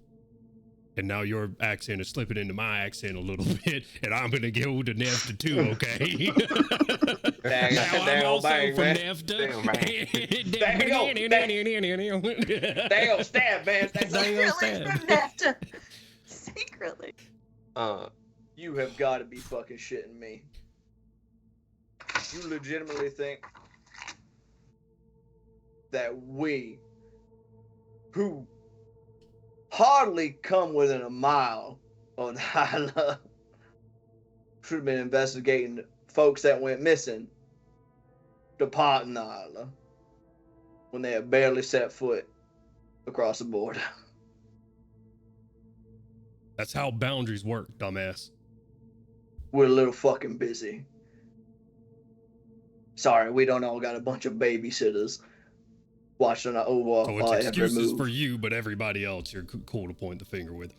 And now your accent is slipping into my accent a little bit, and I'm gonna go to Nefta too, okay? Now I'm also from Nefta. Damn, stab, man. Secretly from Nefta. Secretly. You have got to be fucking shitting me. You legitimately think that we, who hardly come within a mile of the Hyla, should have been investigating folks that went missing departing the Hyla when they had barely set foot across the border? That's how boundaries work, dumbass. We're a little fucking busy. Sorry, we don't all got a bunch of babysitters watching over So it's every excuses move. for you, but everybody else you're cool to point the finger with.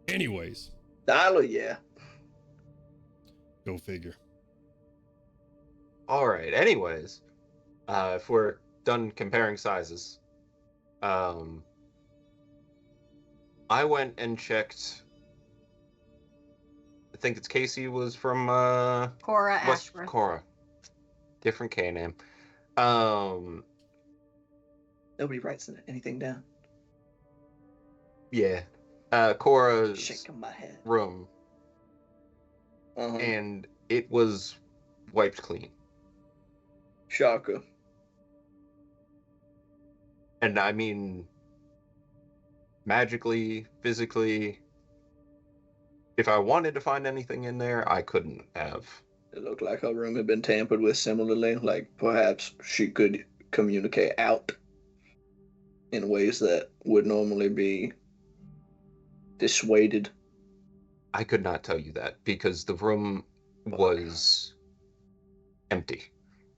Anyways, Tyler, yeah. go figure. All right. Anyways, if we're done comparing sizes, I went and checked. I think it's Casey was from Cora West Ashworth. Cora. Different K name. Nobody writes anything down. Yeah. Cora's Shaking my head. room, Uh-huh. and it was wiped clean. Shocker. And I mean, magically, physically, if I wanted to find anything in there, I couldn't have. It looked like her room had been tampered with similarly, like perhaps she could communicate out in ways that would normally be dissuaded. I could not tell you that because the room was empty.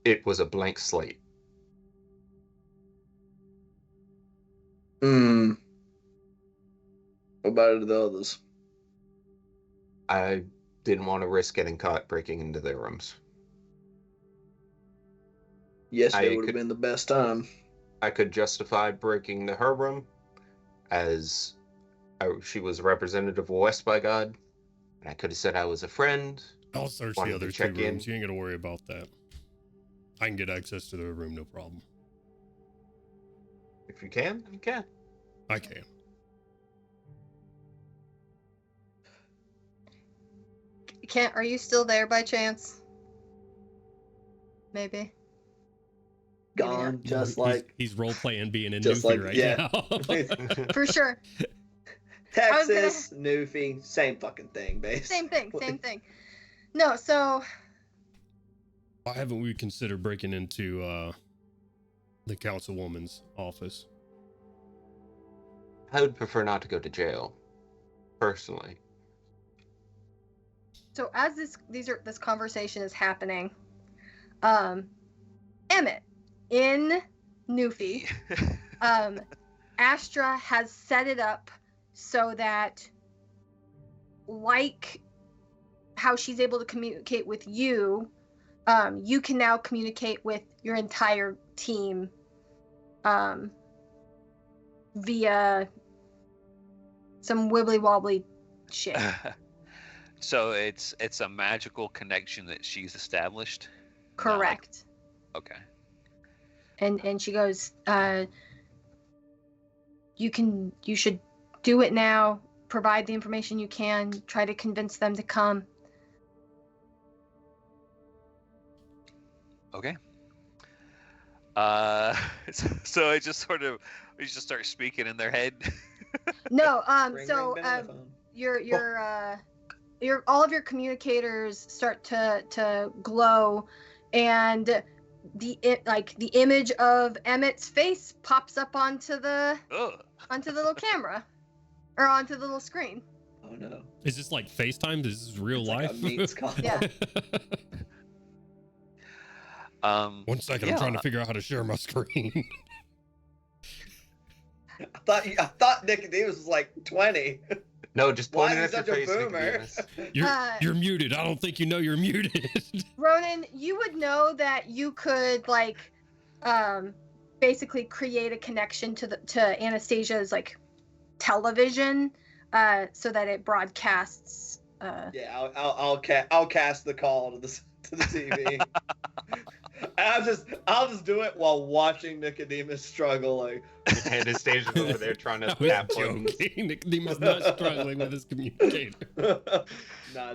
It was a blank slate. What about the others? I didn't want to risk getting caught breaking into their rooms. Yesterday would have been the best time. I could justify breaking into her room as she was a representative of West by God, and I could have said I was a friend. I'll search wanted the to other two check in. rooms. You ain't gotta worry about that. I can get access to their room, no problem. If you can, you can. I can. Kent, are you still there by chance? Maybe. Gone, just like he's role playing being in just Newfie like- right yeah. now. For sure. Texas, Newfie, same fucking thing, basically. Same thing. No, so Why haven't we considered breaking into the councilwoman's office? I would prefer not to go to jail, personally. So as this conversation is happening, Emmett in Newfie, Astra has set it up so that, like how she's able to communicate with you, you can now communicate with your entire team via some wibbly wobbly shit. So it's a magical connection that she's established. Correct. Okay. And she goes, you should do it now, provide the information you can, try to convince them to come. Okay. So I just sort of, we just start speaking in their head. No, Ring, so ring, bell, phone. your all of your communicators start to glow, and the image of Emmett's face pops up onto the Ugh. little camera, or onto the little screen. Oh no. Is this like FaceTime? This is real It's life. like a meets call. Yeah. 1 second, I'm trying to figure out how to share my screen. I thought Nicodemus was like 20. No, just Why point it is he at your such a face, boomer? Nicodemus. You're muted. I don't think you know you're muted. Ronan, you would know that you could basically create a connection to Anastasia's television, so that it broadcasts. Yeah, I'll cast the call to the TV. I'll just do it while watching Nicodemus struggle. Like, Anastasia's over there trying to I was tap buttons. joking. Nicodemus not struggling with his communicator. nah,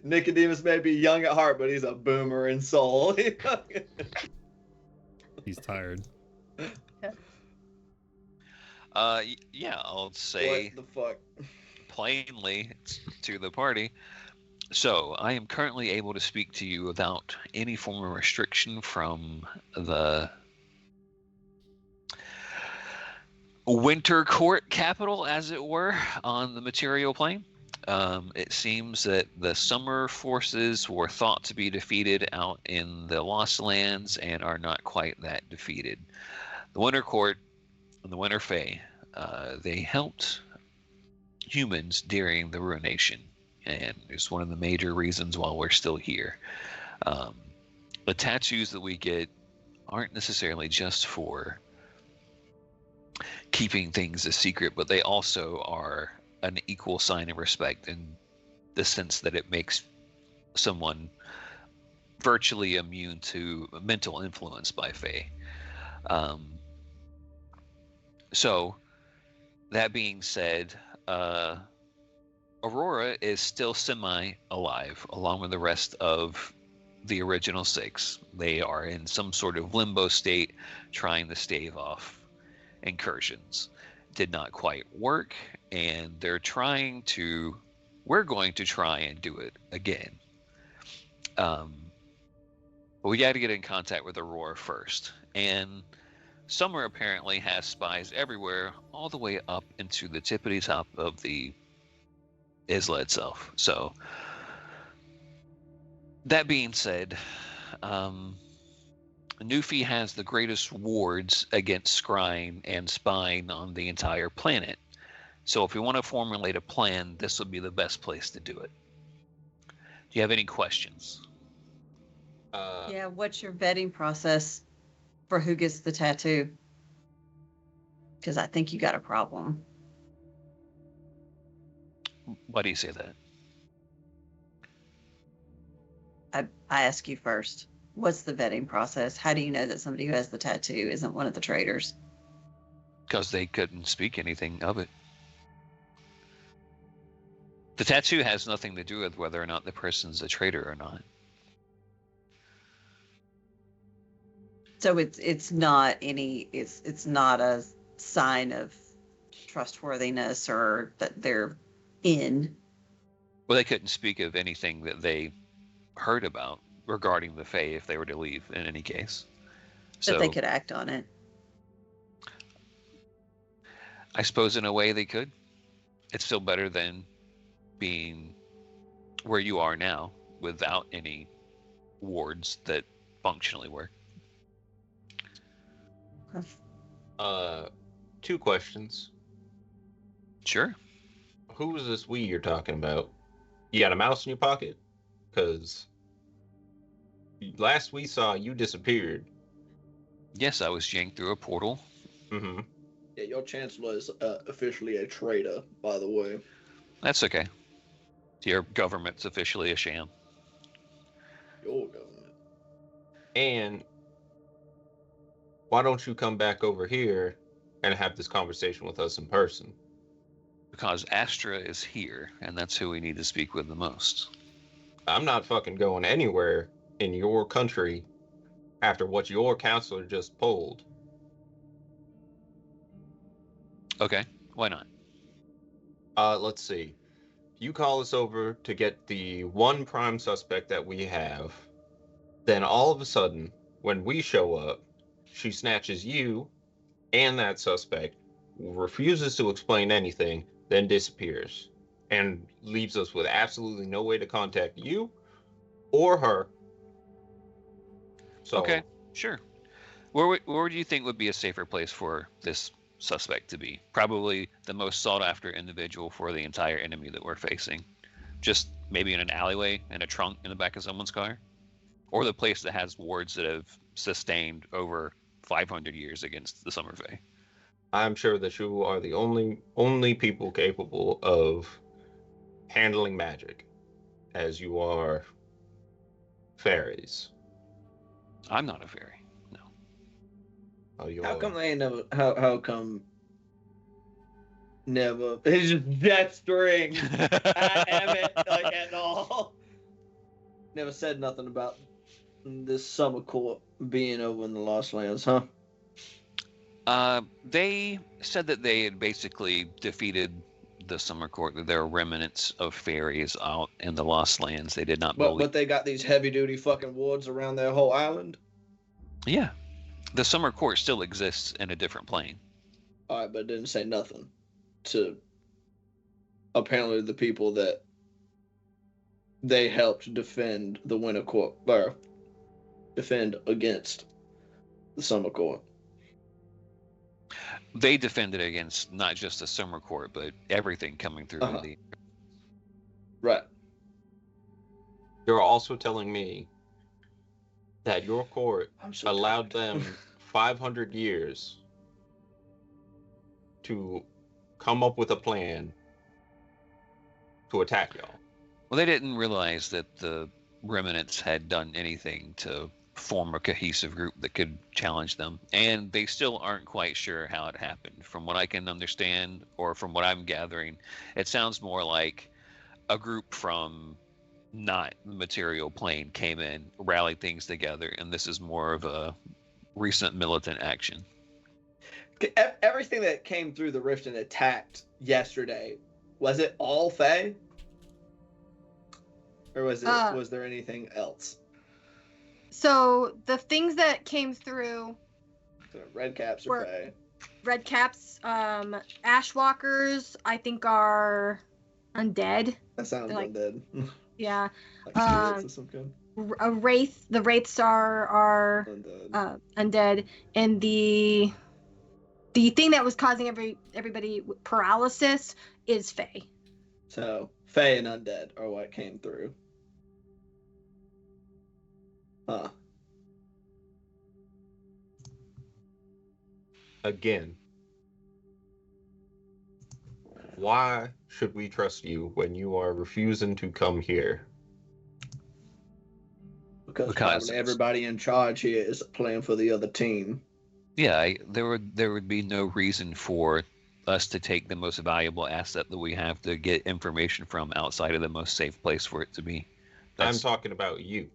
Nicodemus may be young at heart, but he's a boomer in soul. He's tired. Yeah, I'll say What the fuck? plainly to the party. So, I am currently able to speak to you without any form of restriction from the Winter Court capital, as it were, on the material plane. It seems that the summer forces were thought to be defeated out in the Lost Lands and are not quite that defeated. The Winter Court and the Winter Fae, they helped humans during the Ruination. And it's one of the major reasons why we're still here. The tattoos that we get aren't necessarily just for keeping things a secret, but they also are an equal sign of respect in the sense that it makes someone virtually immune to mental influence by Fae. So, that being said, Aurora is still semi-alive, along with the rest of the original 6. They are in some sort of limbo state, trying to stave off incursions. Did not quite work, and we're going to try and do it again. But we got to get in contact with Aurora first. And Summer apparently has spies everywhere, all the way up into the tippity top of the Isla itself. So, that being said, Newfie has the greatest wards against scrying and spying on the entire planet. So if we want to formulate a plan, this would be the best place to do it. Do you have any questions? Yeah, what's your vetting process for who gets the tattoo? Because I think you got a problem. Why do you say that? I ask you first. What's the vetting process? How do you know that somebody who has the tattoo isn't one of the traitors? Because they couldn't speak anything of it. The tattoo has nothing to do with whether or not the person's a traitor or not. So it's not a sign of trustworthiness or that they're in. Well, they couldn't speak of anything that they heard about regarding the Fae if they were to leave in any case. That they could act on it. I suppose in a way they could. It's still better than being where you are now without any wards that functionally work. 2 questions. Sure. Who is this we you're talking about? You got a mouse in your pocket? Because last we saw, you disappeared. Yes, I was yanked through a portal. Mm-hmm. Yeah, your chancellor is officially a traitor, by the way. That's okay. Your government's officially a sham. Your government. And why don't you come back over here and have this conversation with us in person? Because Astra is here, and that's who we need to speak with the most. I'm not fucking going anywhere in your country after what your counselor just pulled. Okay, why not? Let's see. You call us over to get the one prime suspect that we have, then all of a sudden, when we show up, she snatches you and that suspect, refuses to explain anything, then disappears, and leaves us with absolutely no way to contact you or her. So, Okay, sure. Where do you think would be a safer place for this suspect to be? Probably the most sought after individual for the entire enemy that we're facing. Just maybe in an alleyway, in a trunk in the back of someone's car? Or the place that has wards that have sustained over 500 years against the Summer Fae. I'm sure that you are the only people capable of handling magic, as you are fairies. I'm not a fairy. No. Oh, you How are. come they ain't never? How come? Never. It's just that string. I am it like at all. Never said nothing about this summer court being over in the Lost Lands, huh? They said that they had basically defeated the Summer Court, that there are remnants of fairies out in the Lost Lands. They did not believe. But they got these heavy duty fucking wards around their whole island. Yeah. The Summer Court still exists in a different plane. Alright, but it didn't say nothing to apparently the people that they helped defend the Winter Court, or defend against the Summer Court. They defended against not just the Summer Court, but everything coming through the. Right. You're also telling me that your court allowed them 500 years to come up with a plan to attack y'all. Well, they didn't realize that the remnants had done anything to form a cohesive group that could challenge them, and they still aren't quite sure how it happened. From what I can understand, or from what I'm gathering, it sounds more like a group from not the material plane came in, rallied things together, and this is more of a recent militant action. Everything that came through the rift and attacked yesterday, was it all Fae? Or was there anything else? So the things that came through, Red caps are Fae. Red caps, Ashwalkers, I think are undead. That sounds like, undead. Yeah. Like spirits of some kind. A wraith. The wraiths are undead, and the thing that was causing everybody paralysis is Fae. So Fae and undead are what came through. Huh. Again, why should we trust you when you are refusing to come here? Because probably everybody in charge here is playing for the other team. Yeah, there would be no reason for us to take the most valuable asset that we have to get information from outside of the most safe place for it to be. I'm talking about you.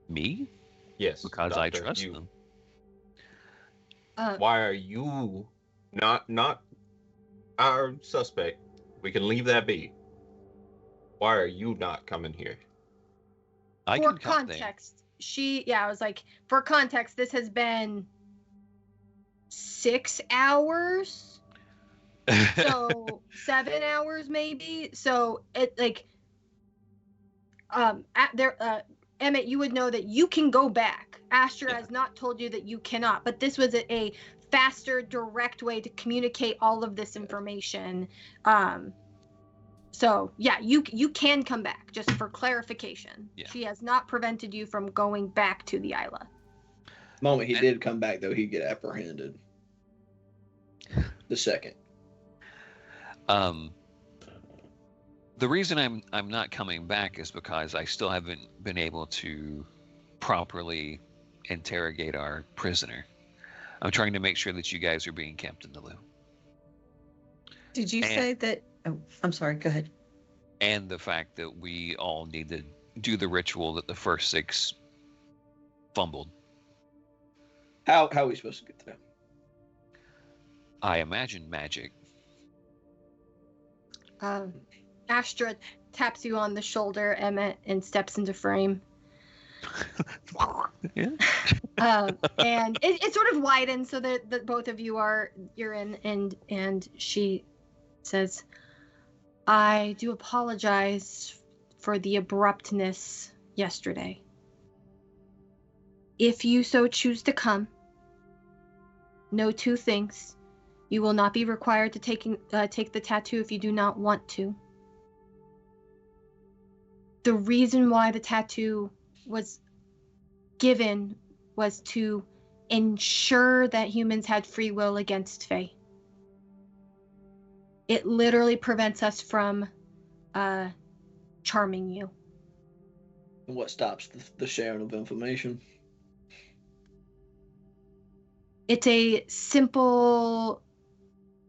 Me? Yes. Because I trust them. Why are you not our suspect? We can leave that be. Why are you not coming here? For context, I was like, for context, this has been 6 hours. So 7 hours maybe. So it like Emmett, you would know that you can go back. Astra has not told you that you cannot, but this was a faster, direct way to communicate all of this information. So yeah, you can come back, just for clarification. Yeah. She has not prevented you from going back to the Isla. The moment he did come back, though, he'd get apprehended. The second. The reason I'm not coming back is because I still haven't been able to properly interrogate our prisoner. I'm trying to make sure that you guys are being kept in the loop. Did you say that? Oh, I'm sorry. Go ahead. And the fact that we all need to do the ritual that the first 6 fumbled. How are we supposed to get there? I imagine magic. Astra taps you on the shoulder, Emmett, and steps into frame. Yeah. And it sort of widens so that both of you're in, and she says, I do apologize for the abruptness yesterday. If you so choose to come, know two things. You will not be required to take the tattoo if you do not want to. The reason why the tattoo was given was to ensure that humans had free will against Fae. It literally prevents us from charming you. And what stops the sharing of information? It's a simple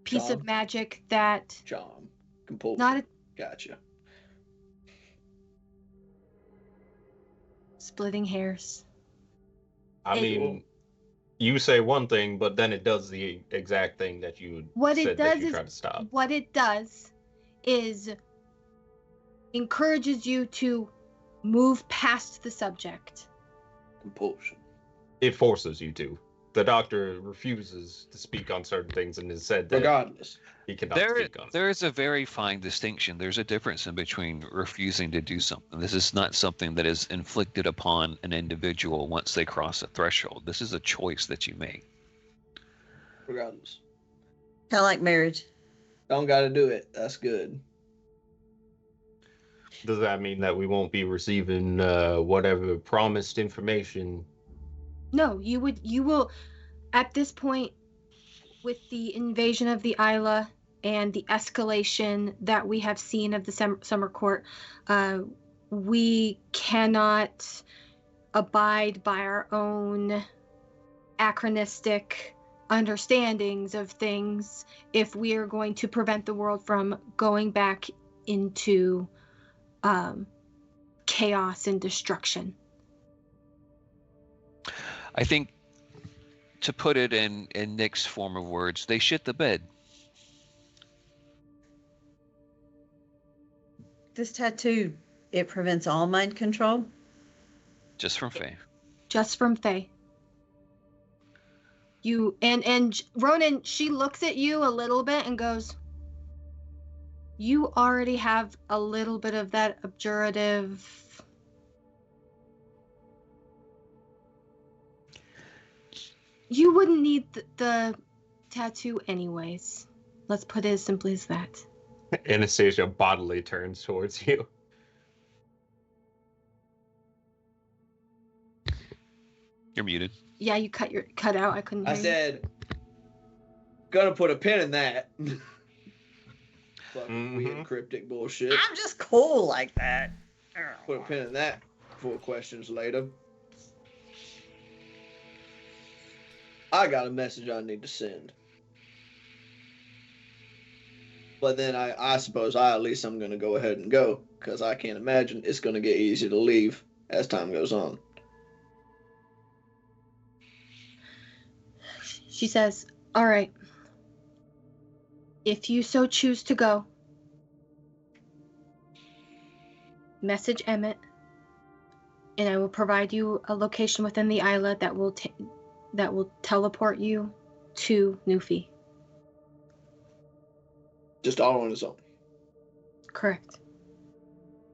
piece of Charm? magic that Charm. Compulsion. not a Gotcha. splitting hairs. I It- mean, you say one thing, but then it does the exact thing that you What it said that does you is tried to stop. what it does is encourages you to move past the subject. Compulsion. It forces you to. The doctor refuses to speak on certain things and has said that Regardless. he cannot speak on. There is a very fine distinction. There's a difference in between refusing to do something. This is not something that is inflicted upon an individual once they cross a threshold. This is a choice that you make. Regardless. Kind of like marriage. Don't gotta do it. That's good. Does that mean that we won't be receiving whatever promised information? No, you will, at this point, with the invasion of the Isla and the escalation that we have seen of the Summer Court, we cannot abide by our own anachronistic understandings of things if we are going to prevent the world from going back into chaos and destruction. I think, to put it in Nick's form of words, they shit the bed. This tattoo, it prevents all mind control. Just from Faye. Just from Faye. You and Ronan, she looks at you a little bit and goes, you already have a little bit of that abjurative. You wouldn't need the tattoo anyways. Let's put it as simply as that. Anastasia bodily turns towards you. You're muted. Yeah, you cut out. I couldn't hear I you. said, gonna put a pin in that. Fucking weird cryptic bullshit. I'm just cool like that. Put a pin in that. 4 questions later. I got a message I need to send. But then I suppose at least I'm gonna go ahead and go, because I can't imagine it's gonna get easier to leave as time goes on. She says, all right. If you so choose to go, message Emmett, and I will provide you a location within the islet that will teleport you to Newfie. Just all on its own. Correct.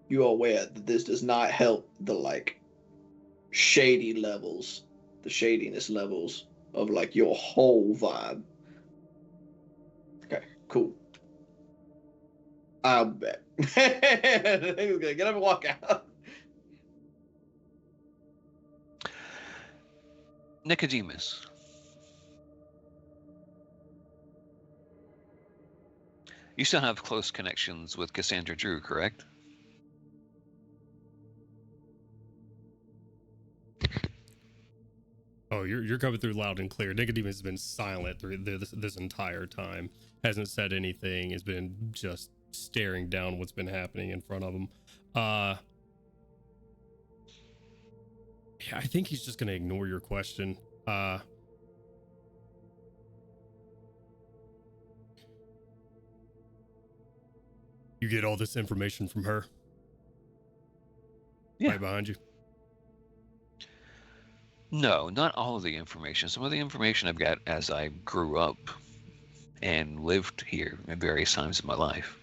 You are aware that this does not help the shady levels, the shadiness levels of your whole vibe. Okay, cool. I'll bet. He's gonna get up and walk out. Nicodemus. You still have close connections with Cassandra Drew, correct? Oh, you're coming through loud and clear. Nicodemus has been silent through this entire time. Hasn't said anything. Has been just staring down what's been happening in front of him. Yeah, I think he's just gonna ignore your question. You get all this information from her? Yeah. Right behind you. No, not all of the information. Some of the information I've got as I grew up and lived here at various times in my life.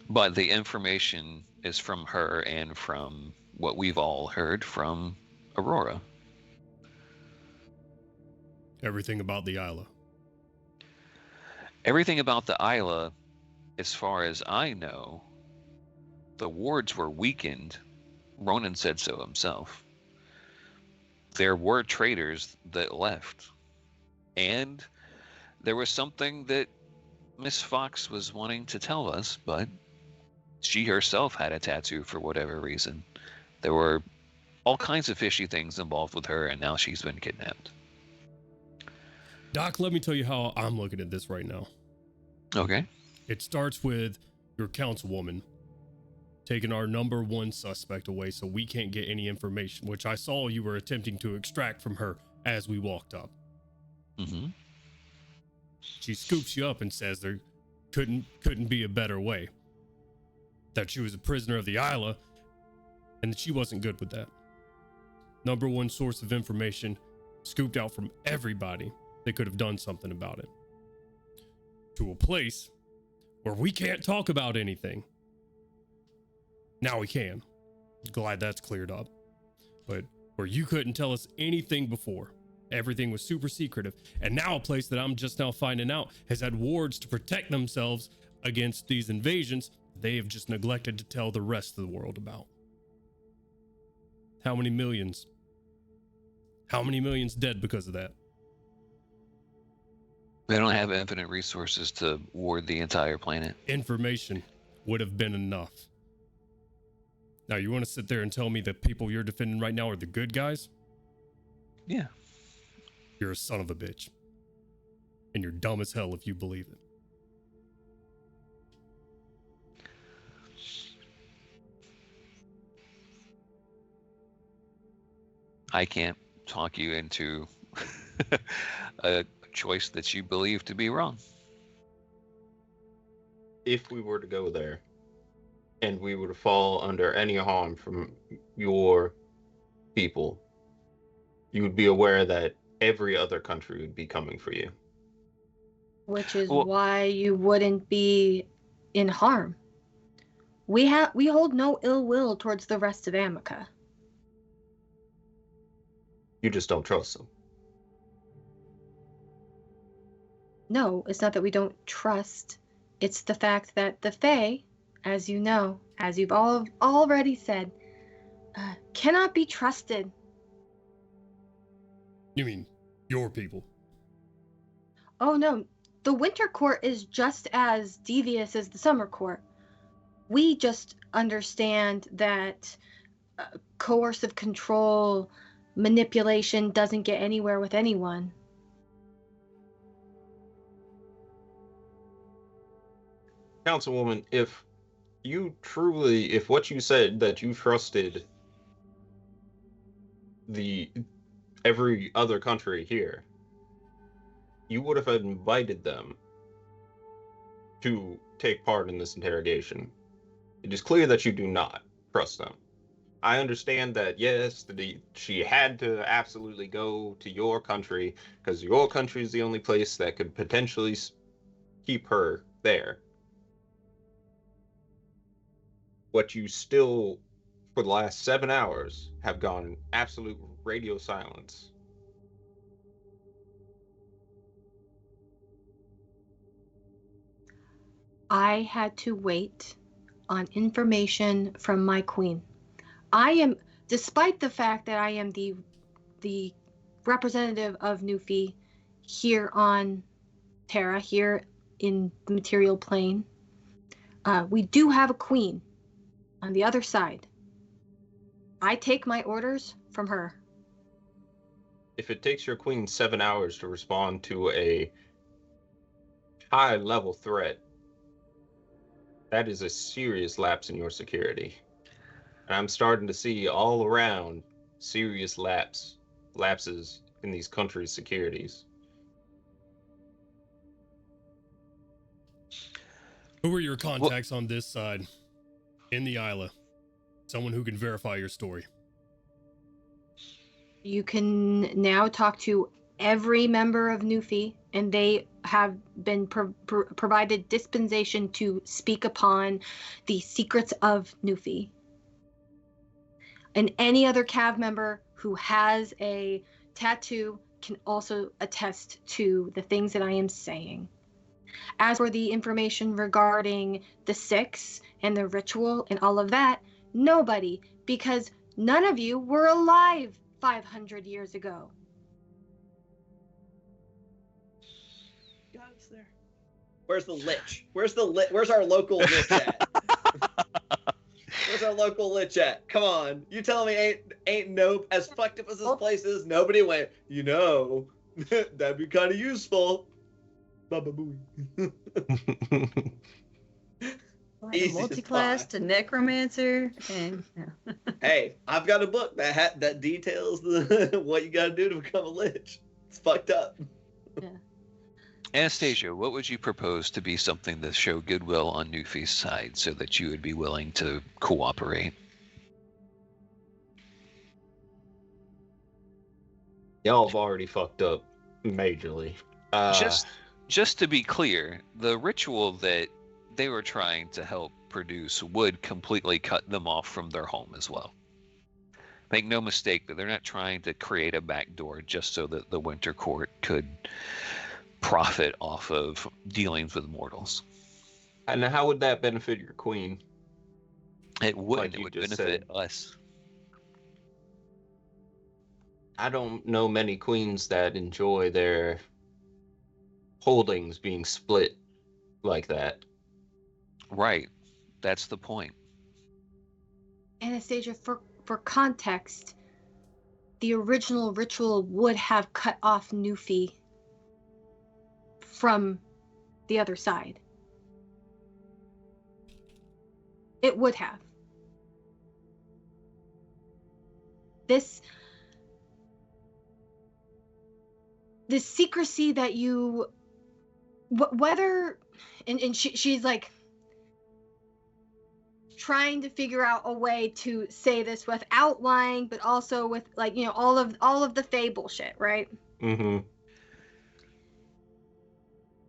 But the information is from her and from what we've all heard from Aurora. Everything about the Isla. Everything about the Isla, as far as I know, the wards were weakened. Ronan said so himself. There were traitors that left. And there was something that Miss Fox was wanting to tell us, but she herself had a tattoo for whatever reason. There were all kinds of fishy things involved with her, and now she's been kidnapped. Doc, let me tell you how I'm looking at this right now. Okay. It starts with your councilwoman taking our number one suspect away so we can't get any information, which I saw you were attempting to extract from her as we walked up. Mm-hmm. She scoops you up and says there couldn't be a better way. That she was a prisoner of the Isla, and that she wasn't good with that. Number one source of information scooped out from everybody that could have done something about it. To a place where we can't talk about anything. Now we can. Glad that's cleared up. But where you couldn't tell us anything before. Everything was super secretive. And now a place that I'm just now finding out has had wards to protect themselves against these invasions they have just neglected to tell the rest of the world about. How many millions? How many millions dead because of that? They don't have infinite resources to ward the entire planet. Information would have been enough. Now, you want to sit there and tell me the people you're defending right now are the good guys? Yeah. You're a son of a bitch. And you're dumb as hell if you believe it. I can't talk you into a choice that you believe to be wrong. If we were to go there and we were to fall under any harm from your people, you would be aware that every other country would be coming for you. Which is Well- why you wouldn't be in harm. We hold no ill will towards the rest of Amica. You just don't trust them. No, it's not that we don't trust. It's the fact that the Fae, as you know, as you've all already said, cannot be trusted. You mean your people? Oh no, the Winter Court is just as devious as the Summer Court. We just understand that coercive control, manipulation doesn't get anywhere with anyone. Councilwoman, if what you said that you trusted every other country here, you would have invited them to take part in this interrogation. It is clear that you do not trust them. I understand that, yes, she had to absolutely go to your country because your country is the only place that could potentially keep her there. But you still, for the last 7 hours, have gone absolute radio silence. I had to wait on information from my queen. Despite the fact that I am the representative of Nufi here on Terra, here in the material plane, we do have a queen on the other side. I take my orders from her. If it takes your queen 7 hours to respond to a high-level threat, that is a serious lapse in your security. And I'm starting to see all around serious lapses in these countries' securities. Who are your contacts on this side in the Isla? Someone who can verify your story. You can now talk to every member of Newfie, and they have been provided dispensation to speak upon the secrets of Newfie. And any other Cav member who has a tattoo can also attest to the things that I am saying. As for the information regarding the Six and the ritual and all of that, nobody, because none of you were alive 500 years ago. God, it's there. Where's the lich? Where's our local lich at? Where's our local lich at? Come on. You tell me ain't nope, as fucked up as this place is, nobody went, that'd be kind of useful. Baba booey. Like multi-class to necromancer, and Hey, I've got a book that details what you gotta do to become a lich. It's fucked up. Yeah. Anastasia, what would you propose to be something to show goodwill on Newfie's side so that you would be willing to cooperate? Y'all have already fucked up majorly. Just to be clear, the ritual that they were trying to help produce would completely cut them off from their home as well. Make no mistake that they're not trying to create a backdoor just so that the Winter Court could profit off of dealings with mortals. And how would that benefit your queen? It wouldn't. Like It you would just benefit said. us. I don't know many queens that enjoy their holdings being split like that. Right. That's the point. Anastasia, for context, the original ritual would have cut off Newfie from the other side. It would have. This secrecy that you, whether, and she's like trying to figure out a way to say this without lying, but also with like, all of the Fae bullshit, right? Mm-hmm.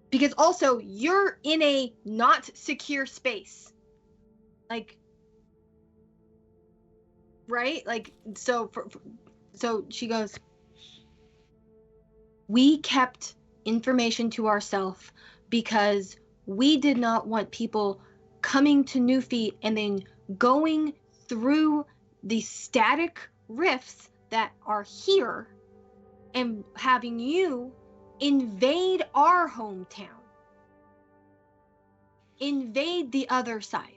Because also you're in a not secure space, like, right? Like, so she goes, we kept information to ourselves because we did not want people coming to Newfie and then going through the static rifts that are here and having you invade our hometown. Invade the other side.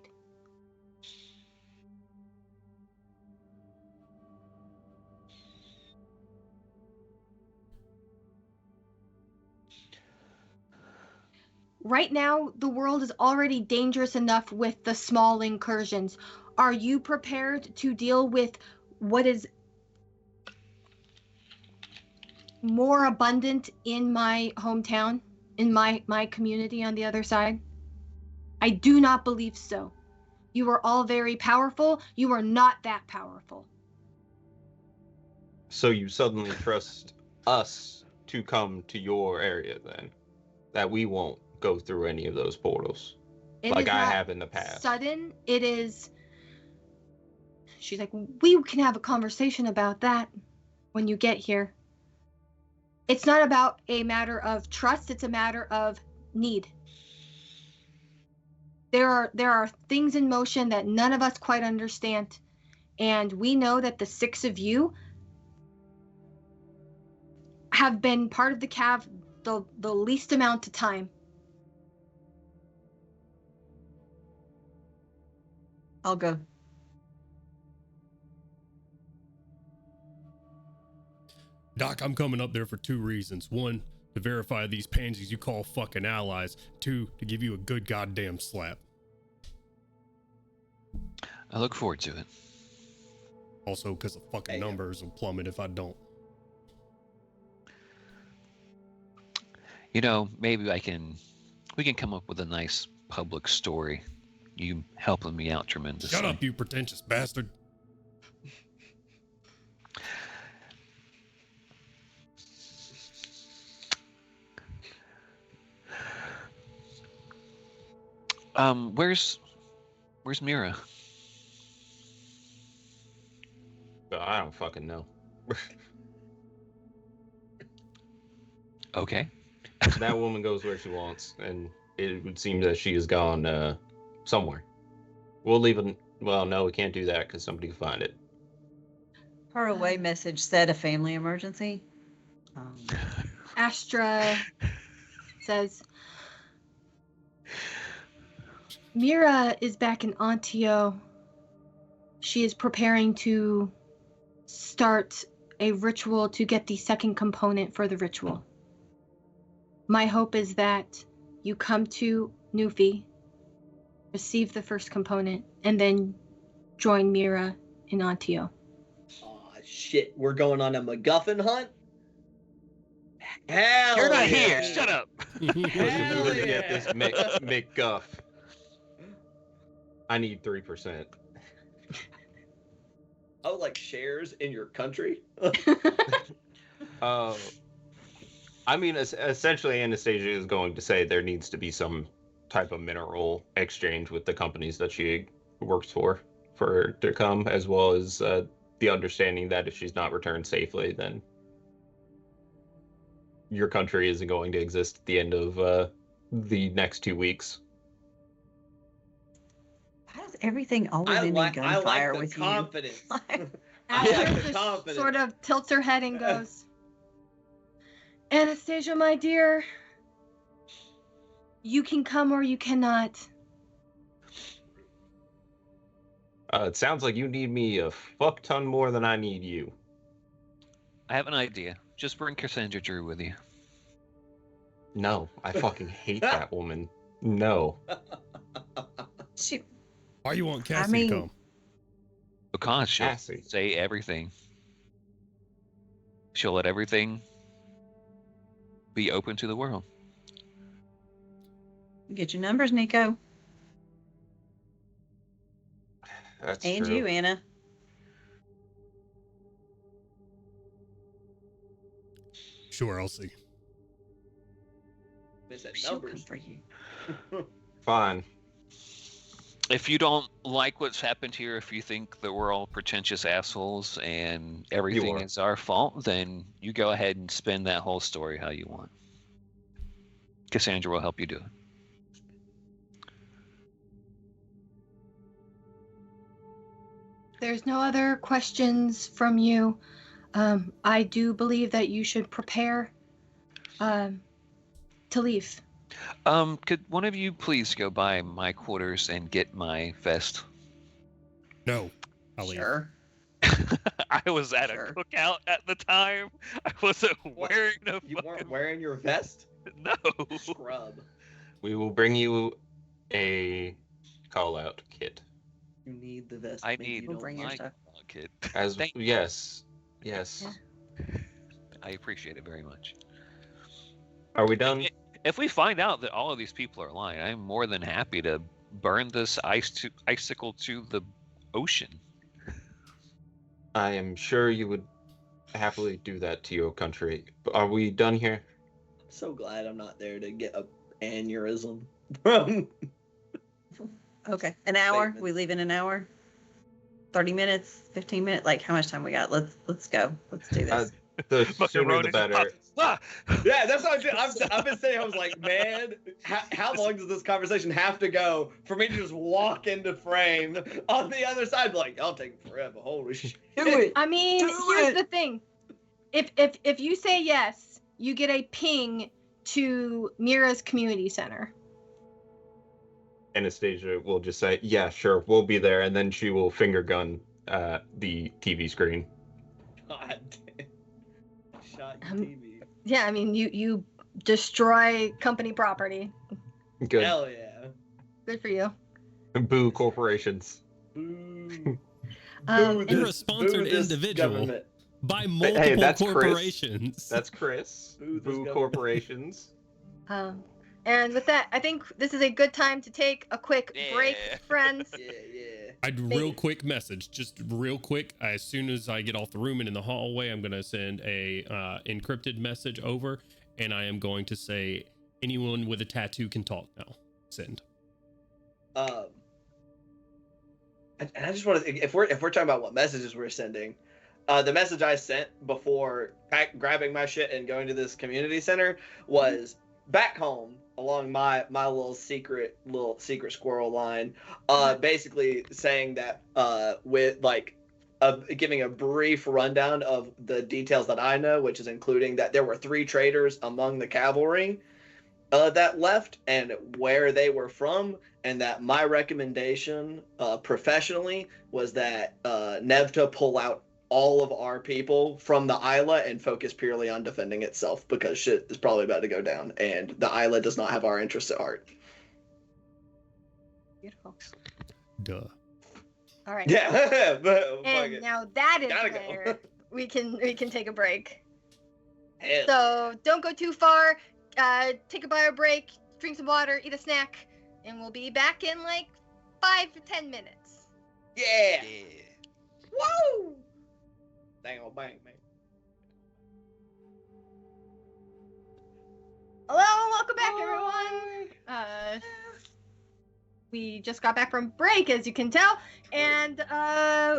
Right now, the world is already dangerous enough with the small incursions. Are you prepared to deal with what is more abundant in my hometown, in my community on the other side? I do not believe so. You are all very powerful. You are not that powerful. So you suddenly trust us to come to your area then? That we won't go through any of those portals like I have in the past. Sudden, it is. She's like, we can have a conversation about that when you get here. It's not about a matter of trust, it's a matter of need. There are things in motion that none of us quite understand, and we know that the six of you have been part of the Cav the least amount of time. I'll go. Doc, I'm coming up there for two reasons. One, to verify these pansies you call fucking allies. Two, to give you a good goddamn slap. I look forward to it. Also, because the fucking numbers will plummet if I don't. Maybe we can come up with a nice public story. You helping me out tremendously. Shut up, you pretentious bastard. Where's Mira? I don't fucking know. Okay. That woman goes where she wants, and it would seem that she has gone somewhere. We'll leave it. Well, no, we can't do that because somebody can find it. Her away message said a family emergency. Astra says, Mira is back in Antio. She is preparing to start a ritual to get the second component for the ritual. My hope is that you come to Nufi, receive the first component, and then join Mira in Antio. Oh shit, we're going on a MacGuffin hunt? Hell You're not yeah. here. Shut up. Listen, Hell where to get this yeah. McGuff? I need 3%. Oh, like shares in your country? I mean, essentially, Anastasia is going to say there needs to be some type of mineral exchange with the companies that she works for her to come, as well as the understanding that if she's not returned safely, then your country isn't going to exist at the end of the next 2 weeks. Why does everything always I end in like gunfire the with confidence. you? I like Astra the just confidence. sort of tilts her head and goes, Anastasia, my dear, you can come or you cannot. It sounds like you need me a fuck ton more than I need you. I have an idea. Just bring Cassandra Drew with you. No, I fucking hate that woman. No. She, Why you want Cassie mean- to come? Because she'll Cassie. say everything. She'll let everything be open to the world. get your numbers, Nico. That's And true. you, Anna. Sure, I'll see. They said She'll come numbers. for you. Fine. If you don't like what's happened here, if you think that we're all pretentious assholes and everything are. is our fault, then you go ahead and spin that whole story how you want. Cassandra will help you do it. There's no other questions from you. I do believe that you should prepare to leave. Could one of you please go by my quarters and get my vest? No, I'll leave. Sure. I was at Sure. a cookout at the time. I wasn't What? wearing a You weren't fucking... wearing your vest? No. Scrub. We will bring you a call-out kit. You need the vest. I Maybe need you We'll don't bring your like stuff. Kid. As Thank you. yes. I appreciate it very much. Are we done? If we find out that all of these people are lying, I'm more than happy to burn this icicle to the ocean. I am sure you would happily do that to your country. But are we done here? I'm so glad I'm not there to get a aneurysm from. Okay. An hour? Statement. We leave in an hour? 30 minutes? 15 minutes? Like, how much time we got? Let's go. Let's do this. The sooner Macaroni the better. Ah! Yeah, that's what I've been saying. I was like, man, how long does this conversation have to go for me to just walk into frame on the other side? Like, I'll take forever. Holy shit. Do it. I mean, Do here's it. the thing. If you say yes, you get a ping to Mira's community center. Anastasia will just say, "Yeah, sure, we'll be there," and then she will finger gun the TV screen. God damn. Shot your TV. Yeah, I mean, you destroy company property. Good. Hell yeah. Good for you. Boo corporations. Boo. And- You're a sponsored Boo this individual government. by multiple that's Chris. corporations. That's Chris. Boo this Boo government. corporations. And with that, I think this is a good time to take a quick break, Yeah. friends. Yeah, yeah. I'd real quick message, just real quick. As soon as I get off the room and in the hallway, I'm gonna send a encrypted message over, and I am going to say anyone with a tattoo can talk now. Send. Um, and I just want to, if we're talking about what messages we're sending, the message I sent before grabbing my shit and going to this community center was back home along my little secret squirrel line, basically saying that with like giving a brief rundown of the details that I know, which is including that there were 3 traitors among the cavalry that left and where they were from, and that my recommendation professionally was that Nevta pull out all of our people from the Isla and focus purely on defending itself, because shit is probably about to go down and the Isla does not have our interests at heart. Beautiful. Duh. All right. Yeah. But, And now that is Gotta where go. we can take a break. Hell. So don't go too far. Take a bio break, drink some water, eat a snack, and we'll be back in like 5 to 10 minutes. Yeah. Woo! Dang old bang, man. Hello, welcome back, everyone. We just got back from break, as you can tell, and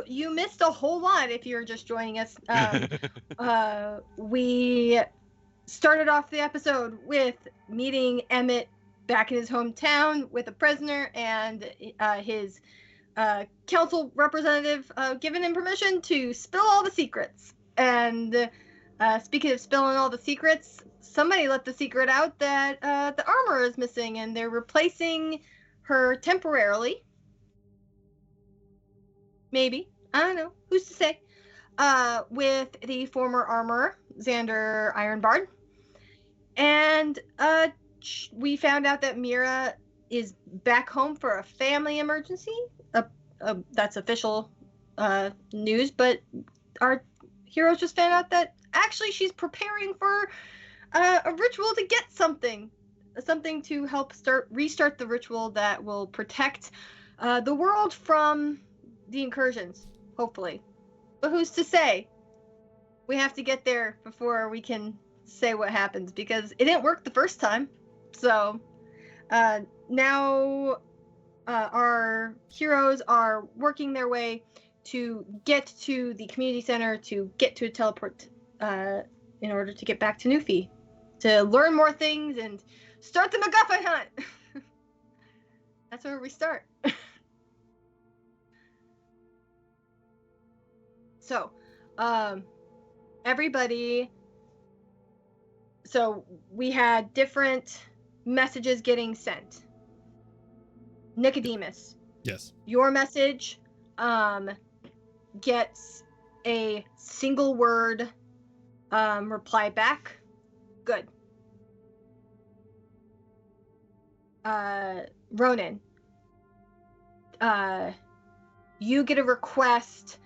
you missed a whole lot if you're just joining us. We started off the episode with meeting Emmett back in his hometown with a prisoner and his council representative giving him permission to spill all the secrets. And speaking of spilling all the secrets, somebody let the secret out that the armor is missing, and they're replacing her temporarily. Maybe. I don't know. Who's to say? With the former armorer, Xander Ironbard. And we found out that Mira is back home for a family emergency. That's official news, but our heroes just found out that actually she's preparing for a ritual to get something to help restart the ritual that will protect the world from the incursions, hopefully. But who's to say? We have to get there before we can say what happens, because it didn't work the first time. So now our heroes are working their way to get to the community center, to get to a teleport in order to get back to Newfie, to learn more things and start the MacGuffin hunt. That's where we start. So, everybody. So we had different messages getting sent. Nicodemus. Yes. Your message gets a single word reply back. Good. Ronan. You get a request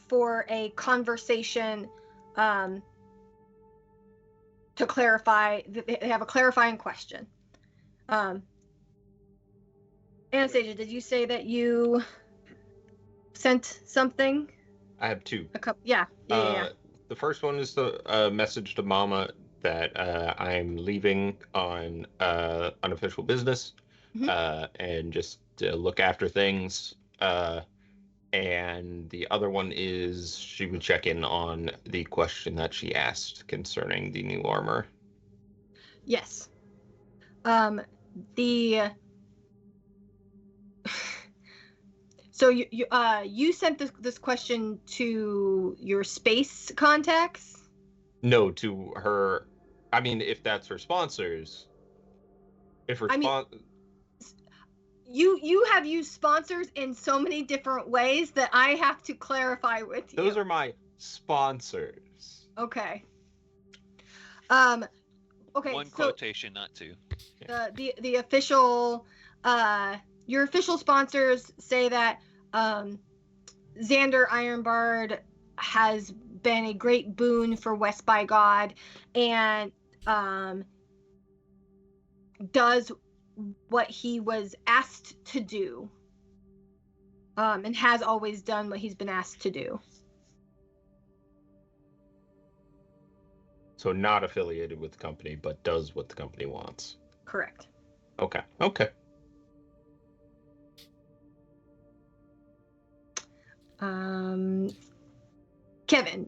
for a conversation to clarify. They have a clarifying question. Anastasia, did you say that you sent something? I have 2. A couple. Yeah. The first one is the message to Mama that I'm leaving on unofficial business, and just to look after things. And the other one is she would check in on the question that she asked concerning the new armor. Yes. So you sent this question to your space contacts? No, to her. I mean, if that's her sponsors. If her You have used sponsors in so many different ways that I have to clarify with you. Those are my sponsors. Okay. Okay. One quotation, not 2. The official, your official sponsors say that Xander Ironbard has been a great boon for West by God, and does what he was asked to do, and has always done what he's been asked to do. So not affiliated with the company, but does what the company wants. Correct. Okay. Kevin,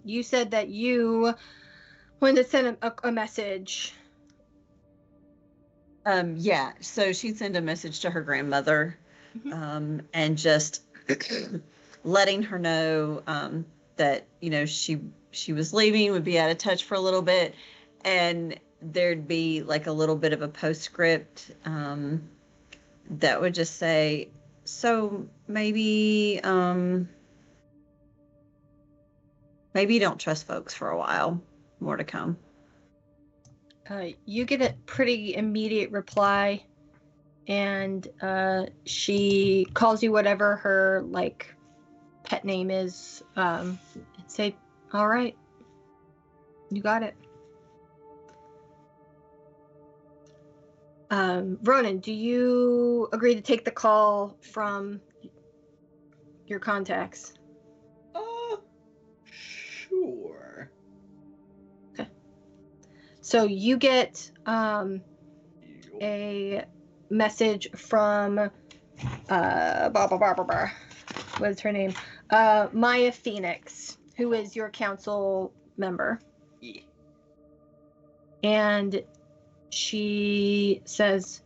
you said that you wanted to send a message. Yeah, so she'd send a message to her grandmother, and just letting her know that, you know, she was leaving, would be out of touch for a little bit, and there'd be like a little bit of a postscript that would just say, so maybe maybe you don't trust folks for a while. More to come. You get a pretty immediate reply, and she calls you whatever her like pet name is, and say, all right, you got it. Ronan, do you agree to take the call from your contacts? Sure. Okay. So you get a message from what is her name? Maya Phoenix, who is your council member. Yeah. And she says,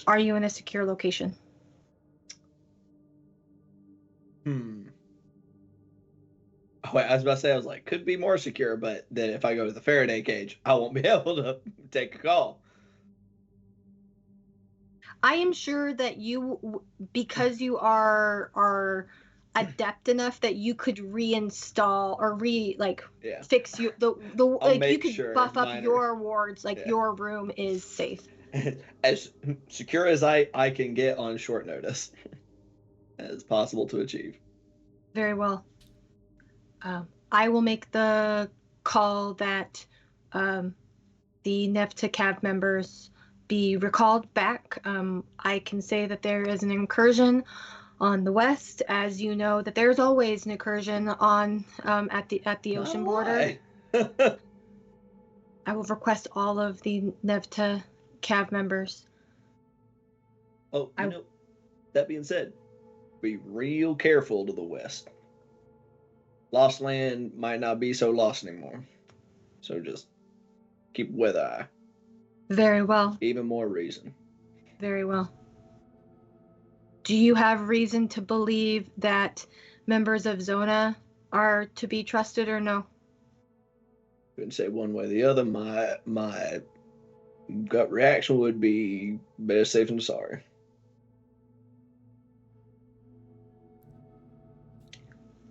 are you in a secure location? Oh, wait, I was about to say, I was like, could be more secure, but then if I go to the Faraday cage, I won't be able to take a call. I am sure that you, because you are adept enough that you could reinstall or fix you you could buff up your wards, your room is safe. As secure as I can get on short notice as possible to achieve. Very well. I will make the call that the Nevta Cav members be recalled back. I can say that there is an incursion on the west, as you know that there's always an incursion on at the ocean border. I will request all of the Nevta Cav members. Oh, that being said, be real careful to the west. Lost Land might not be so lost anymore. So just keep weather eye. Very well. Even more reason. Very well. Do you have reason to believe that members of Zona are to be trusted or no? Couldn't say one way or the other. My gut reaction would be better safe than sorry.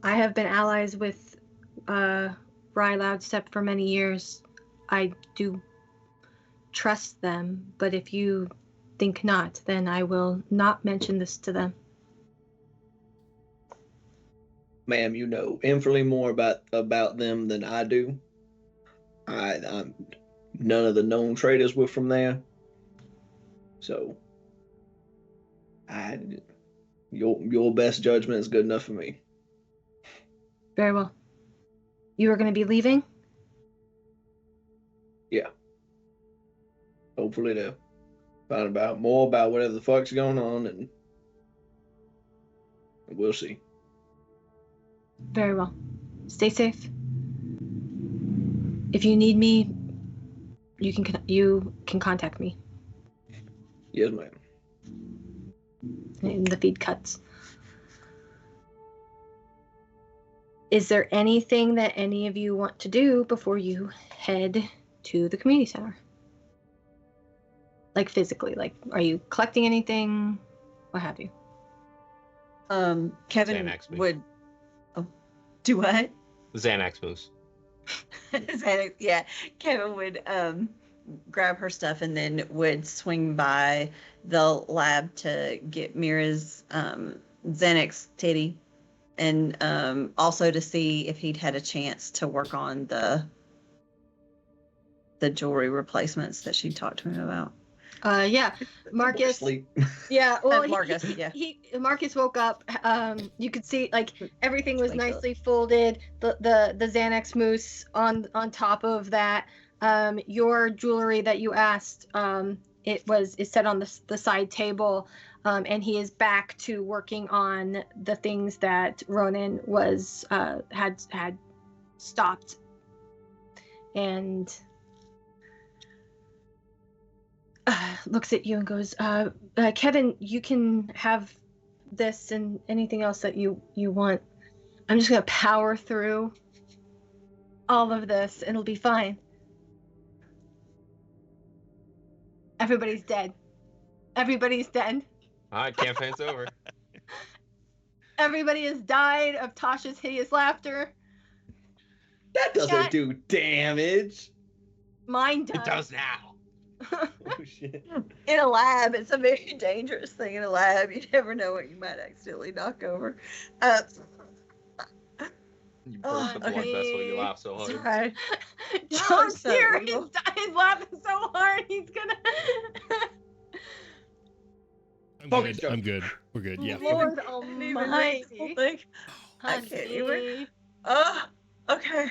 I have been allies with Rye Loudstep for many years. I do trust them, but if you think not, then I will not mention this to them. Ma'am, you know infinitely more about them than I do. I'm none of the known traders were from there. So your best judgment is good enough for me. Very well. You are going to be leaving? Yeah. Hopefully to find out more about whatever the fuck's going on, and we'll see. Very well. Stay safe. If you need me, you can contact me. Yes, ma'am. And the feed cuts. Is there anything that any of you want to do before you head to the community center? Like physically, are you collecting anything? What have you? Kevin Xanax would. Oh, do what? Xanax moves. Xanax, yeah. Kevin would grab her stuff and then would swing by the lab to get Mira's Xanax titty, and also to see if he'd had a chance to work on the jewelry replacements that she talked to him about. Yeah, Marcus. Yeah, well, Marcus. Marcus woke up. You could see everything was nicely folded. The Xanax mousse on top of that. Your jewelry that you asked is set on the side table, and he is back to working on the things that Ronan was had stopped. And looks at you and goes, Kevin, you can have this and anything else that you want. I'm just gonna power through all of this and it'll be fine. Everybody's dead. Everybody's dead. All right, campaign's over. Everybody has died of Tasha's hideous laughter. That doesn't do damage. Mine does. It does now. Oh shit. In a lab, it's a very dangerous thing in a lab. You never know what you might accidentally knock over. You burst the blood okay. vessel. You laugh so hard. Sorry. John so here, evil. he's laughing so hard, he's gonna. I'm good. I'm good. We're good. Yeah. Lord I didn't even almighty. read the whole thing. I can't even. Honey. Oh, okay. Okay,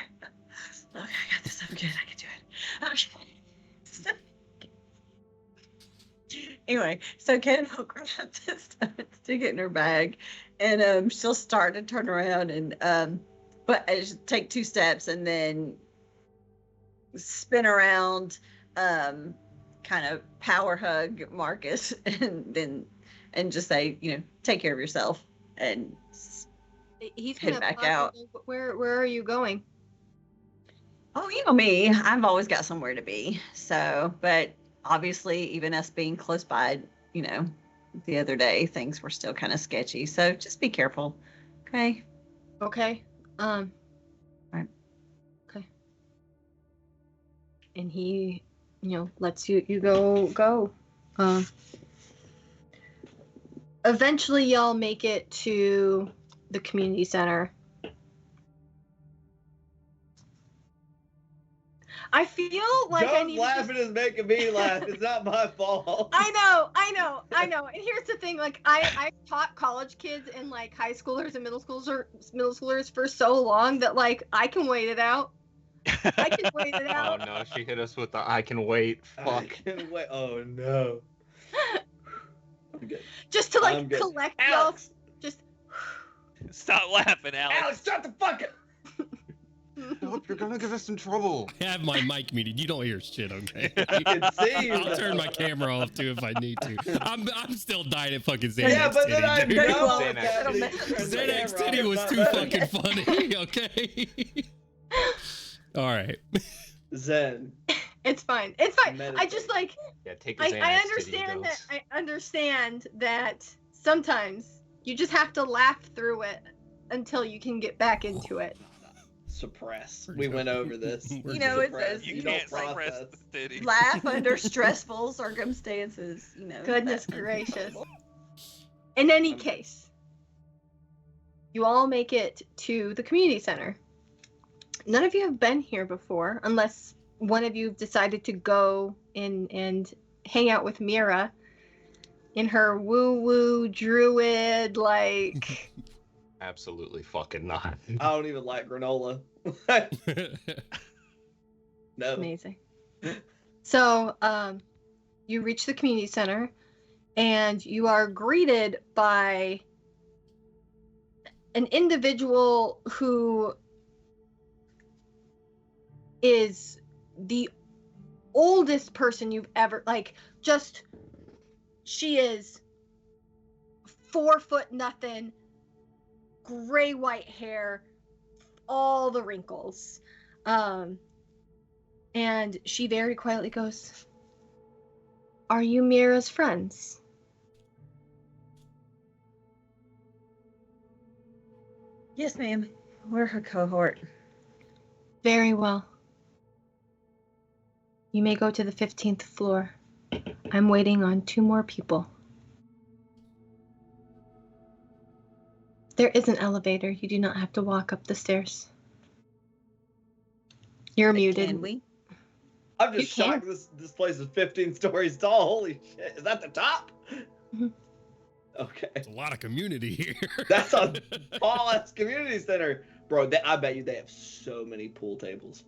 I got this. I'm good. I can do it. Okay. Anyway, so Ken will grab this stuff and stick it in her bag, and she'll start to turn around and but she'll take 2 steps and then spin around, kind of power hug Marcus, and just say, take care of yourself, and He's head gonna back pause out. and go, Where are you going? Oh, you know me. I've always got somewhere to be. So, but obviously, even us being close by, the other day, things were still kind of sketchy. So just be careful. Okay. Okay. Right. Okay. And he, lets you go. Eventually, y'all make it to the community center. I feel like I Joe's need to laughing is making me laugh. It's not my fault. I know. And here's the thing, like I taught college kids and like high schoolers and middle schoolers for so long that like I can wait it out. I can wait it Oh out. no, she hit us with the I can wait. I Fuck. can't wait. Oh no. I'm good. Just to like I'm good. collect y'all. Alex, Just Stop laughing, Alex. Alex, shut the fuck up. Nope, you're gonna get us in trouble. I have my mic muted. You don't hear shit, okay? I can see you. I'll turn now. my camera off too if I need to. I'm still dying at fucking Xanax. Yeah, but then I titty, know dude. what's Xanax happening. titty. Turn the Xanax camera titty off. was It's too not fucking funny, okay? All right. Zen. it's fine. It's fine. I Meditate. just like Yeah, take the I Xanax understand titty, that. girls. I understand that sometimes you just have to laugh through it until you can get back into it. Suppress. We went over this. We're You know, good. it says You You can't don't suppress process. the titty. laugh under stressful circumstances. Goodness that's gracious. In any case, you all make it to the community center. None of you have been here before, unless one of you decided to go in and hang out with Mira in her woo-woo druid, like... Absolutely fucking not. I don't even like granola. No. Amazing. So, you reach the community center, and you are greeted by an individual who is the oldest person you've ever, she is 4 foot nothing, gray white hair, all the wrinkles. And she very quietly goes, "Are you Mira's friends?" Yes, ma'am. We're her cohort. Very well. You may go to the 15th floor. I'm waiting on 2 more people. There is an elevator. You do not have to walk up the stairs. You're muted. Can we? I'm just You can. shocked this place is 15 stories tall. Holy shit. Is that the top? Mhm. Okay. There's a lot of community here. That's a tall ass community center. Bro, I bet you they have so many pool tables.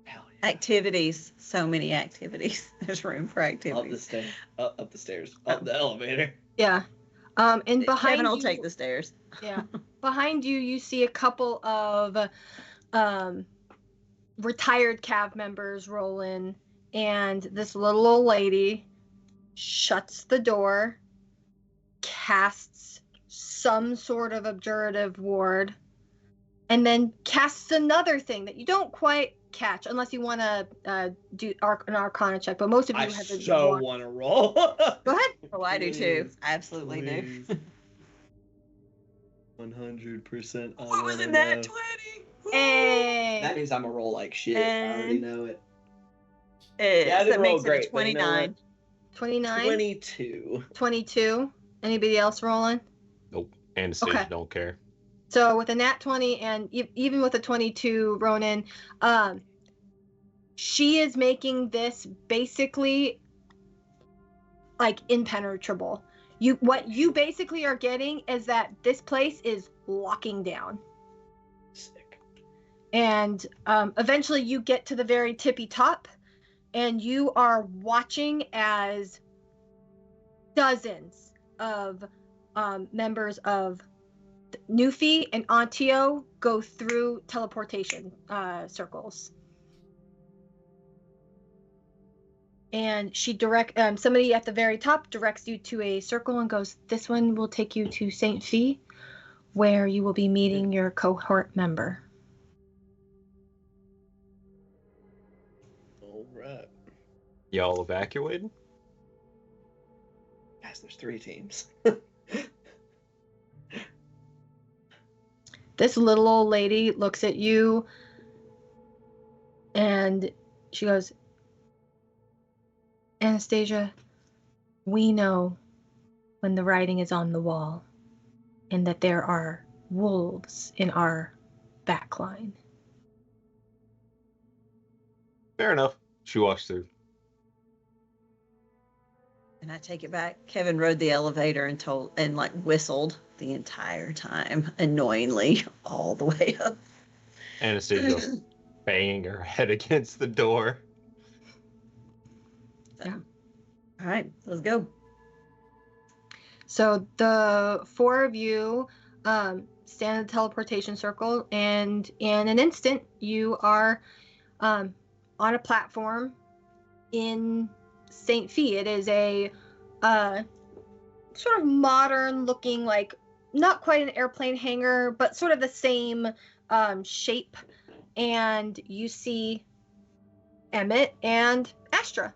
Hell Activities. So many activities. There's room for Up the activities. stairs. Up the stairs. Up the elevator. Yeah. And behind Kevin will you, take the stairs. yeah, behind you, you see a couple of retired Cav members roll in, and this little old lady shuts the door, casts some sort of abjurative ward, and then casts another thing that you don't quite catch unless you want to do an Arcana check. But most of you I have been so want to roll. Go ahead. Oh, I do too. Please, I absolutely do. 100%. What was in that 20? Hey. That means I'm gonna roll like shit. I already And- know it. Yeah, I didn't that roll makes great, it a but you know 29. 29, 22. 22. Anybody else rolling? Nope. Anastasia Okay. don't care. So with a nat 20 and even with a 22, Ronan, she is making this basically like impenetrable. What you basically are getting is that this place is locking down. Sick. And eventually you get to the very tippy top, and you are watching as dozens of members of Newfie and Antio go through teleportation circles. And she somebody at the very top directs you to a circle and goes, "This one will take you to St. Fee, where you will be meeting your cohort member." All right. Y'all evacuated? Guys, there's 3 teams. This little old lady looks at you and she goes, "Anastasia, we know when the writing is on the wall and that there are wolves in our backline." Fair enough. She walks through. And I take it back. Kevin rode the elevator and like whistled the entire time, annoyingly, all the way up. Anastasia banging her head against the door. All right, let's go. So the 4 of you stand in the teleportation circle, and in an instant, you are on a platform in St. Fee. It is a sort of modern looking, like not quite an airplane hangar, but sort of the same shape. And you see Emmett and Astra.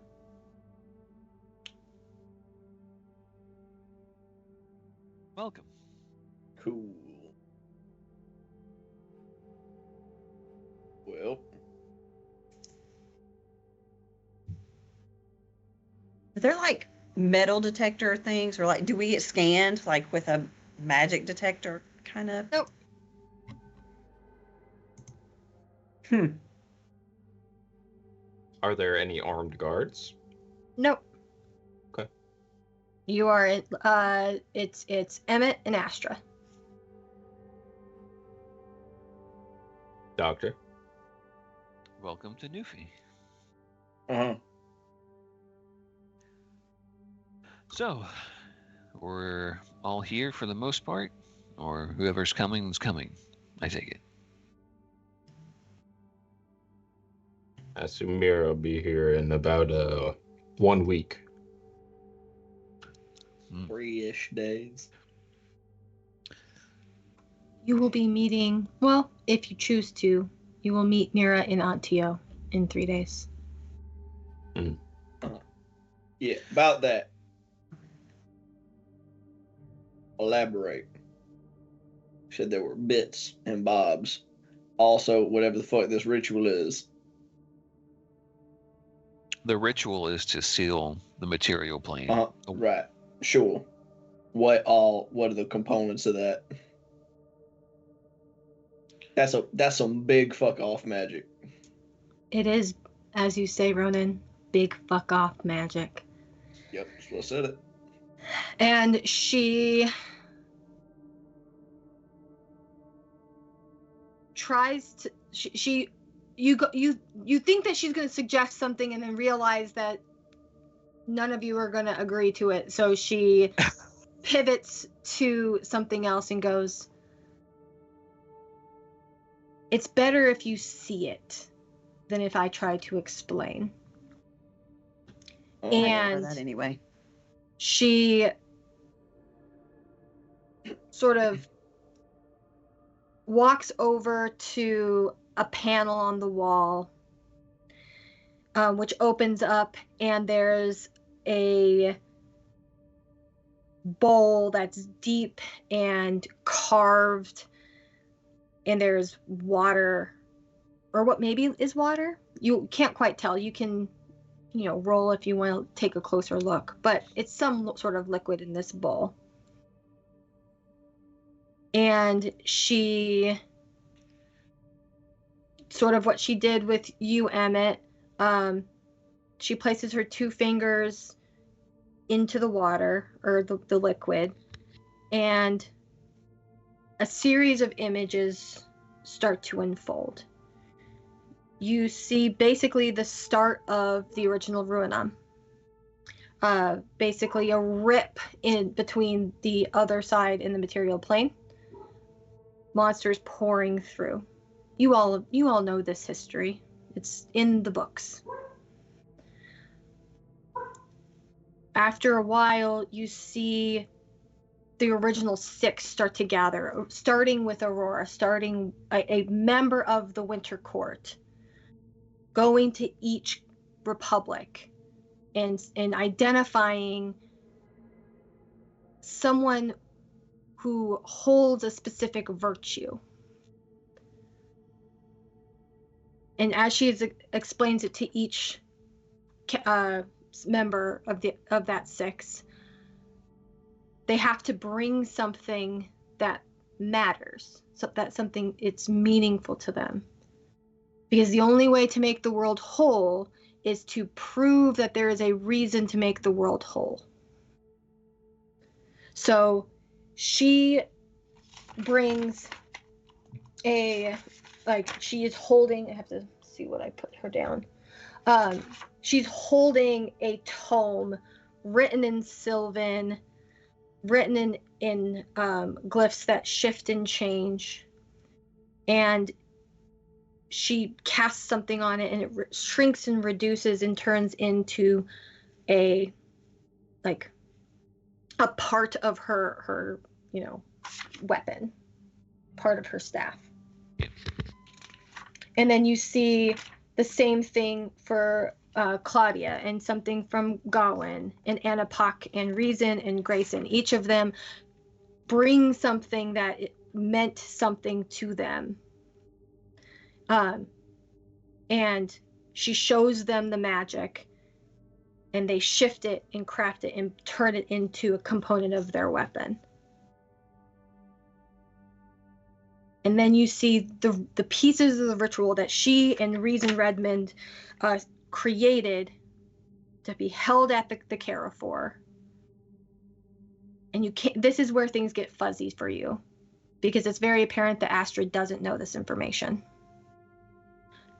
Welcome. Cool. Well, Are there like metal detector things, or like do we get scanned like with a magic detector kind of? Nope. Are there any armed guards? Nope. Okay. You are it's Emmett and Astra. Doctor? Welcome to Newfie. uh-huh. So, we're all here for the most part, or whoever's coming is coming. I take it. I assume Mira will be here in about 1 week. 3-ish days. You will be meeting, well, if you choose to, you will meet Mira in Antio in 3 days. Yeah, about that. Elaborate. Said there were bits and bobs. Also, whatever the fuck this ritual is. The ritual is to seal the material plane. Right. Sure. What are the components of that? That's some big fuck off magic. It is, as you say, Ronan, big fuck off magic. Yep, that's what I said it. And she tries to you think that she's going to suggest something and then realize that none of you are going to agree to it. So she pivots to something else and goes, "It's better if you see it than if I try to explain." Oh, And that anyway. she sort of walks over to a panel on the wall, which opens up, and there's a bowl that's deep and carved, and there's water, or what maybe is water. You can't quite tell. You can, roll if you want to take a closer look, but it's some sort of liquid in this bowl. And she, sort of what she did with you, Emmett, she places her 2 fingers into the water, or the liquid, and a series of images start to unfold. You see basically the start of the original Ruinum. Basically a rip in between the other side and the material plane. Monsters pouring through. You all know this history. It's in the books. After a while, you see the original 6 start to gather, starting with Aurora, starting a member of the Winter Court, going to each republic and identifying someone who holds a specific virtue. And as she explains it to each member of that 6, they have to bring something that matters, so that something it's meaningful to them. Because the only way to make the world whole is to prove that there is a reason to make the world whole. So she brings she is holding, I have to see what I put her down. She's holding a tome written in Sylvan, written in glyphs that shift and change. And she casts something on it, and it shrinks and reduces and turns into a part of her weapon, part of her staff. And then you see the same thing for Claudia, and something from Gawain and Anapak and Reason and Grayson. Each of them bring something that meant something to them. And she shows them the magic, and they shift it and craft it and turn it into a component of their weapon. And then you see the pieces of the ritual that she and Reason Redmond created to be held at the Carrefour. And this is where things get fuzzy for you, because it's very apparent that Astrid doesn't know this information.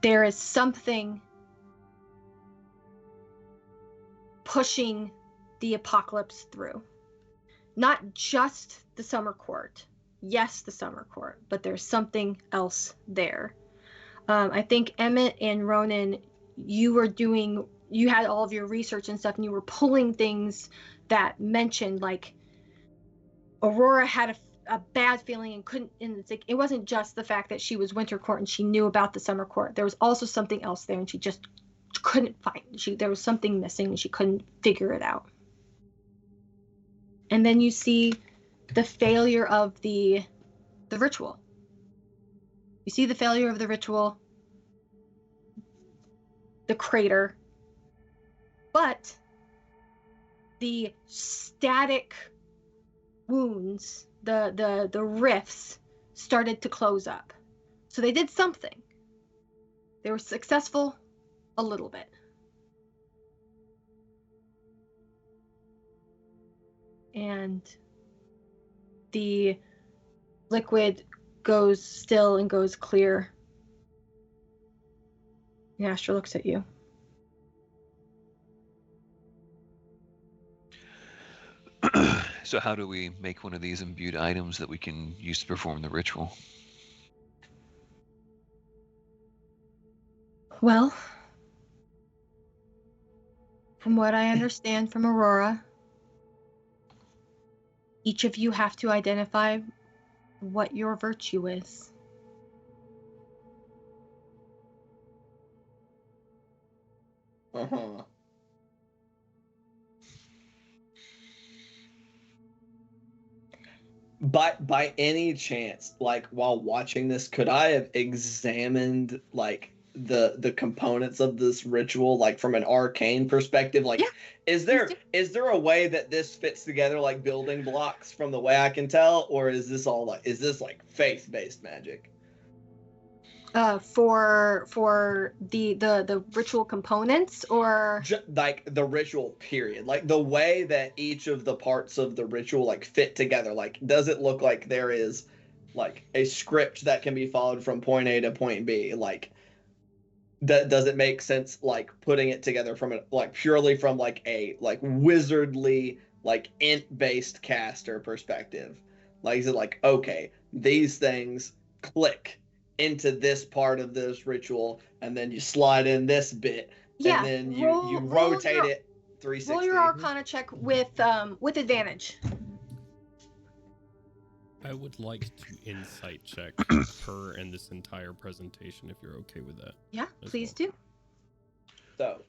There is something pushing the apocalypse through. Not just the Summer Court. Yes, the Summer Court, but there's something else there. I think Emmett and Ronan, you had all of your research and stuff, and you were pulling things that mentioned, like, Aurora had a bad feeling and couldn't, and it's like, it wasn't just the fact that she was Winter Court and she knew about the Summer Court. There was also something else there, and she just couldn't find. There was something missing, and she couldn't figure it out. And then you see the failure of the ritual. You see the failure of the ritual, the crater, but the static wounds, the rifts started to close up. So they did something. They were successful a little bit. And the liquid goes still and goes clear. And Astra looks at you. So how do we make one of these imbued items that we can use to perform the ritual? Well, from what I understand from Aurora, each of you have to identify what your virtue is. Uh-huh. By any chance, like while watching this, could I have examined like the components of this ritual, like from an arcane perspective? Like, Yeah, is there a way that this fits together like building blocks from the way I can tell, or is this like faith-based magic? For the ritual components, or Like the ritual period, like the way that each of the parts of the ritual like fit together, like does it look like there is like a script that can be followed from point A to point B? Like does it make sense like putting it together from a like purely from like a like wizardly like int based caster perspective? Like is it like, okay, these things click into this part of this ritual, and then you slide in this bit, yeah, and then you rotate it 360. Roll your Arcana check with advantage. I would like to insight check her and this entire presentation, if you're okay with that. Yeah, as please well. do. So,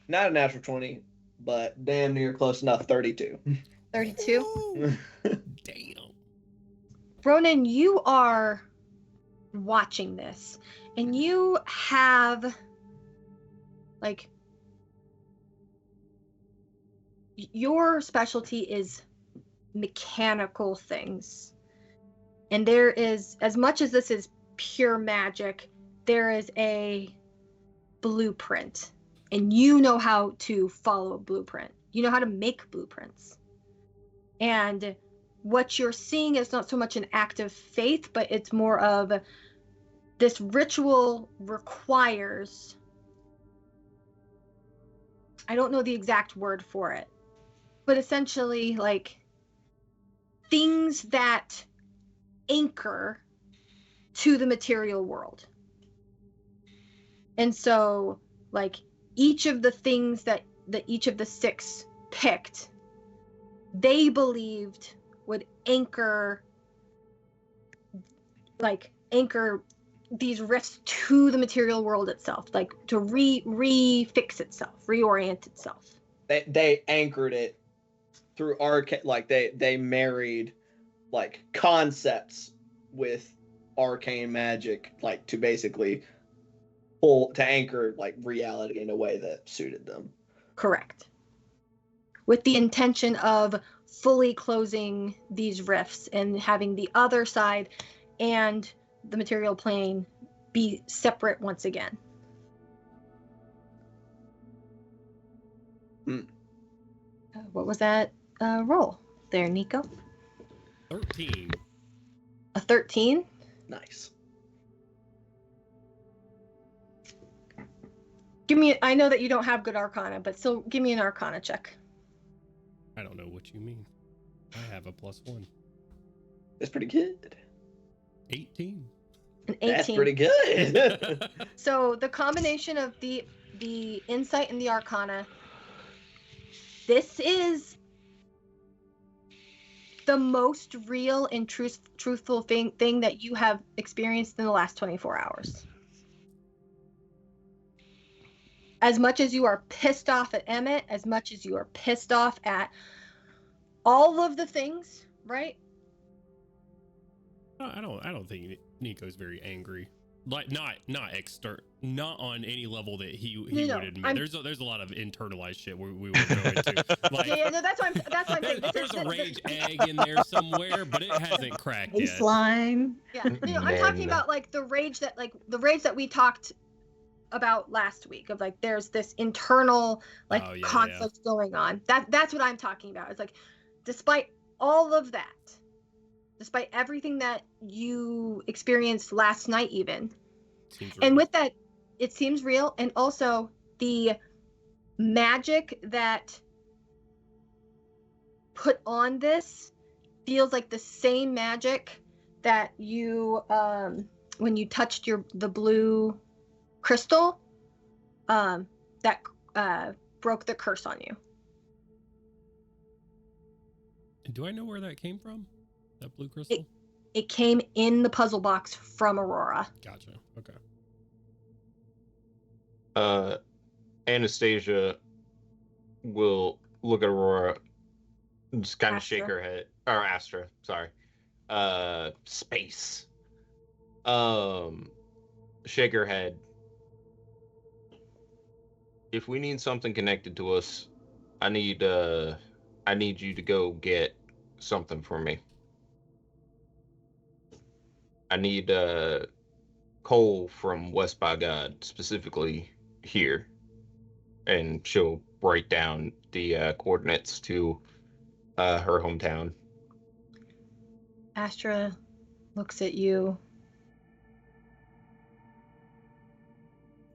not a natural 20, but damn near close enough. 32. 32. Damn. Ronan, you are watching this, and you have like your specialty is mechanical things, and there is, as much as this is pure magic, there is a blueprint, and you know how to follow a blueprint. You know how to make blueprints, and what you're seeing is not so much an act of faith, but it's more of this ritual requires, I don't know the exact word for it, but essentially like things that anchor to the material world. And so like each of the things that each of the six picked, they believed would anchor these rifts to the material world itself, like to refix itself, reorient itself. They anchored it through arcane, like they married like concepts with arcane magic, like to basically to anchor like reality in a way that suited them. Correct. With the intention of fully closing these rifts and having the other side and the material plane be separate once again. What was that roll there, Nico? 13. A 13? Nice. Give me, I know that you don't have good Arcana, but still give me an Arcana check. I don't know what you mean. I have a +1. That's pretty good. 18. An 18. That's pretty good. So the combination of the insight and the Arcana, this is the most real and truthful thing that you have experienced in the last 24 hours. As much as you are pissed off at Emmett, as much as you are pissed off at all of the things, right? I don't think Nico's very angry. Like not on any level that he No, would admit. There's a lot of internalized shit we won't go into. Like, yeah, no, that's why I'm saying there's a rage egg in there somewhere, but it hasn't cracked yet. Baseline. Yeah, no, I'm talking about like the rage that we talked about last week, of like there's this internal like conflict going on. That's what I'm talking about. It's like, despite all of that, despite everything that you experienced last night even, and with that it seems real, and also the magic that put on this feels like the same magic that you when you touched the blue crystal that broke the curse on you. Do I know where that came from? That blue crystal? It came in the puzzle box from Aurora. Gotcha. Okay. Anastasia will look at Aurora and just kind of Astra. shake her head. Or Astra, sorry. Space. Shake her head. If we need something connected to us, I need you to go get something for me. I need coal from West by God, specifically here. And she'll write down the coordinates to her hometown. Astra looks at you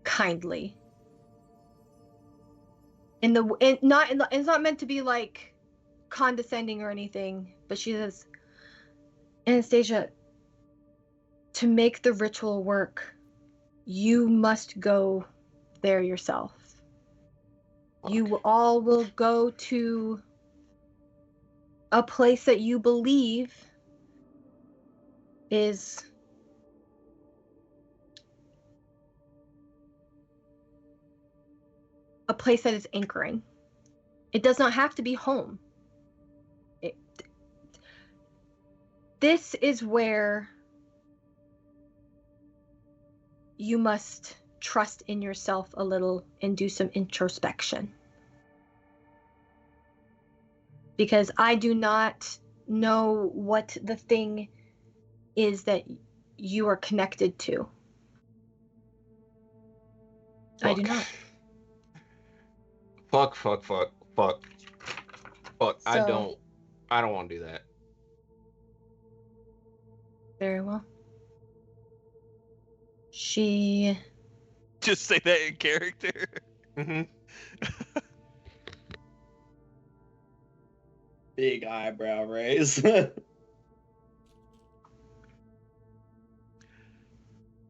kindly. It's not meant to be like condescending or anything, but she says, Anastasia, to make the ritual work, you must go there yourself. Fuck. You all will go to a place that you believe is a place that is anchoring. It does not have to be home. This is where you must trust in yourself a little and do some introspection. Because I do not know what the thing is that you are connected to. I do not. Fuck. I So- don't want to do that. Very well. She Just say that in character. Mm-hmm. Big eyebrow raise.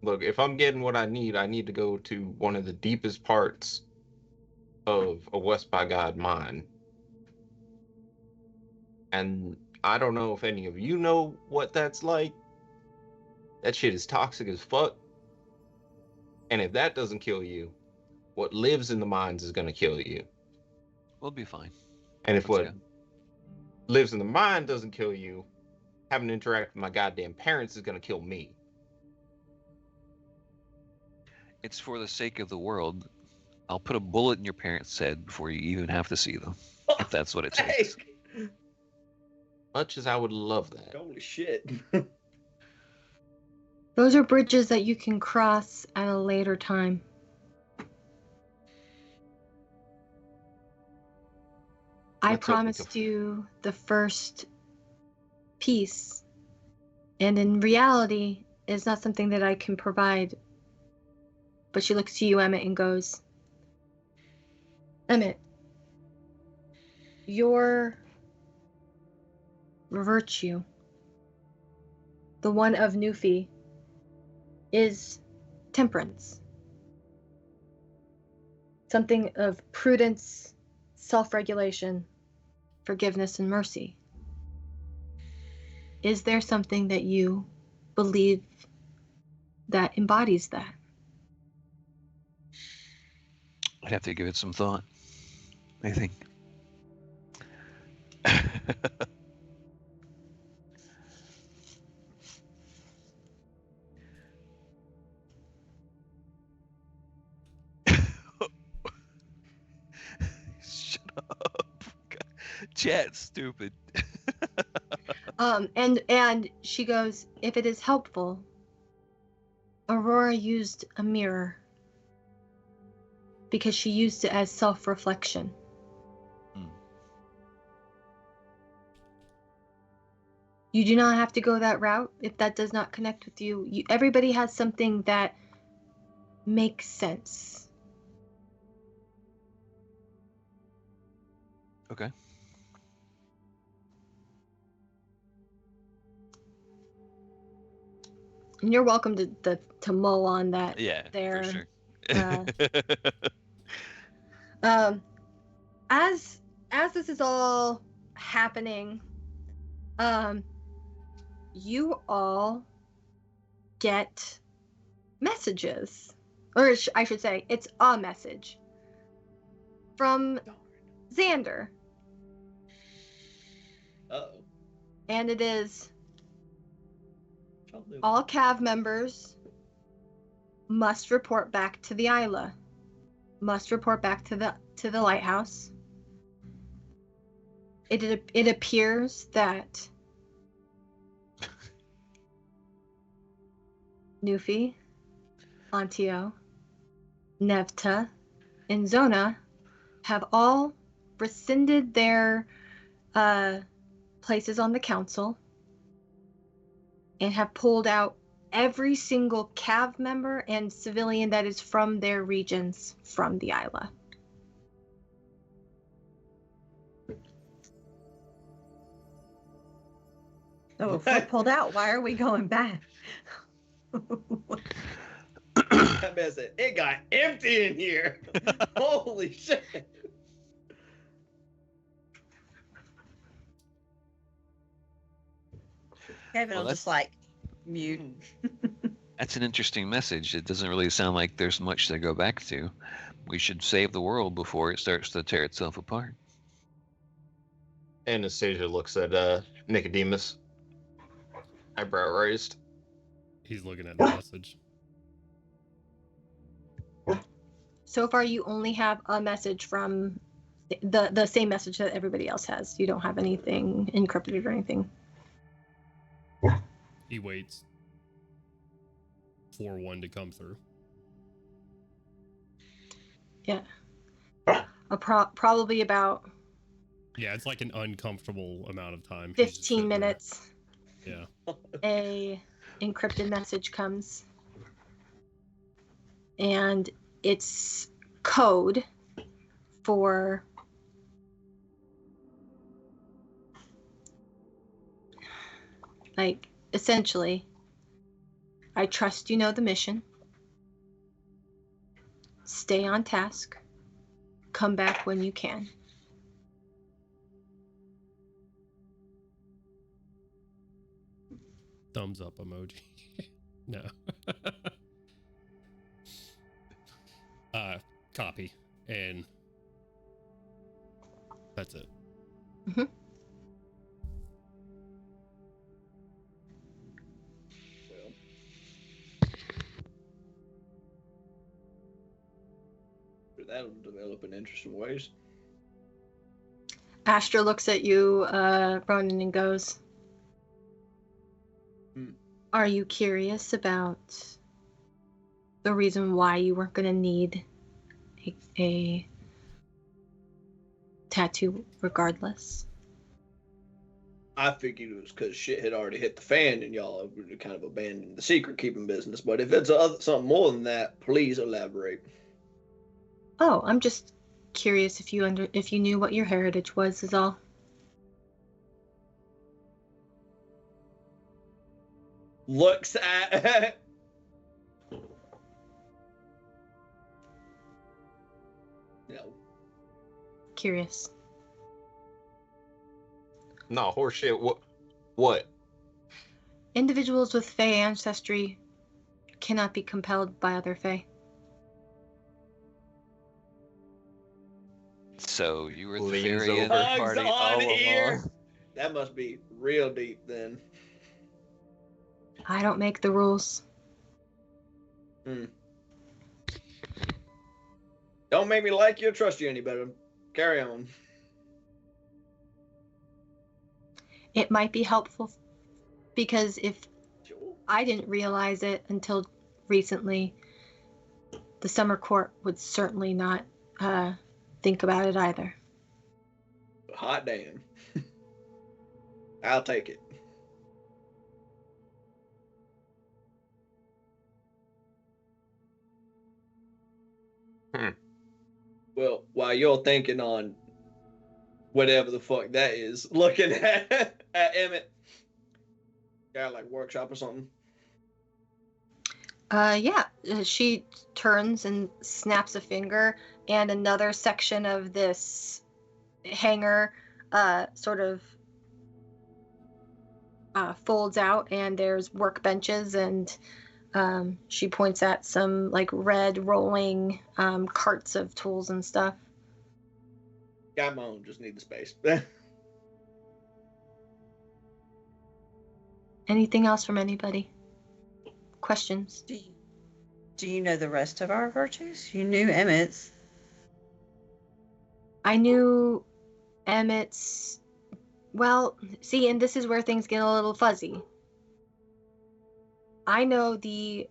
Look, if I'm getting what I need to go to one of the deepest parts of a West by God mine. And I don't know if any of you know what that's like. That shit is toxic as fuck. And if that doesn't kill you, what lives in the mines is going to kill you. We'll be fine. And if Let's what go. lives in the mine doesn't kill you, having to interact with my goddamn parents is going to kill me. It's for the sake of the world. I'll put a bullet in your parents' head before you even have to see them, if that's what it takes. Much as I would love that. Holy shit. Those are bridges that you can cross at a later time. I Let's hope we promised can- you the first piece, and in reality, it's not something that I can provide. But she looks to you, Emmett, and goes, Emmett, your virtue, the one of Newfie, is temperance. Something of prudence, self-regulation, forgiveness, and mercy. Is there something that you believe that embodies that? I'd have to give it some thought, I think. Shut up. Chat's stupid. And she goes, if it is helpful, Aurora used a mirror because she used it as self-reflection. You do not have to go that route if that does not connect with you. Everybody has something that makes sense. Okay. And you're welcome to mull on that. Yeah, there. for sure. As this is all happening, you all get messages, or I should say, it's a message from Xander, Uh-oh. and it is all Cav members must report back to the Isla, must report back to the lighthouse. It appears that Nufi, Antio, Nevta, and Zona have all rescinded their places on the council and have pulled out every single Cav member and civilian that is from their regions from the Isla. So if we're pulled out, why are we going back? That man said, it got empty in here. Holy shit. Kevin Well, will just like mute. That's an interesting message. It doesn't really sound like there's much to go back to. We should save the world before it starts to tear itself apart. Anastasia looks at Nicodemus, eyebrow raised. He's looking at the message. So far, you only have a message from the same message that everybody else has. You don't have anything encrypted or anything. He waits for one to come through. Yeah. Probably about Yeah, it's like an uncomfortable amount of time. 15 minutes. Yeah. A encrypted message comes. And it's code for like essentially, I trust you know the mission. Stay on task. Come back when you can. Thumbs up emoji. No. Copy. And that's it. Mm-hmm. That'll develop in interesting ways. Astra looks at you, Ronan, and goes, Are you curious about the reason why you weren't going to need a tattoo regardless? I figured it was because shit had already hit the fan and y'all kind of abandoned the secret keeping business. But if it's something more than that, please elaborate. Oh, I'm just curious if you knew what your heritage was, is all. Looks at no. Curious. No, horseshit. What? Individuals with Fae ancestry cannot be compelled by other Fae. So you were the Leans fairy in over. the party Hugs on all here. along. That must be real deep then. I don't make the rules. Don't make me like you or trust you any better. Carry on. It might be helpful because if Sure. I didn't realize it until recently, the Summer Court would certainly not think about it either. Hot damn. I'll take it. Well, while you're thinking on whatever the fuck that is, looking at Emmett, got like workshop or something. Yeah. She turns and snaps a finger, and another section of this hanger sort of folds out, and there's workbenches, and she points at some like red rolling carts of tools and stuff. Got my own, just need the space. Anything else from anybody? Questions? Do you know the rest of our virtues? You knew Emmett's. I knew Emmett's. Well, see, and this is where things get a little fuzzy. I know the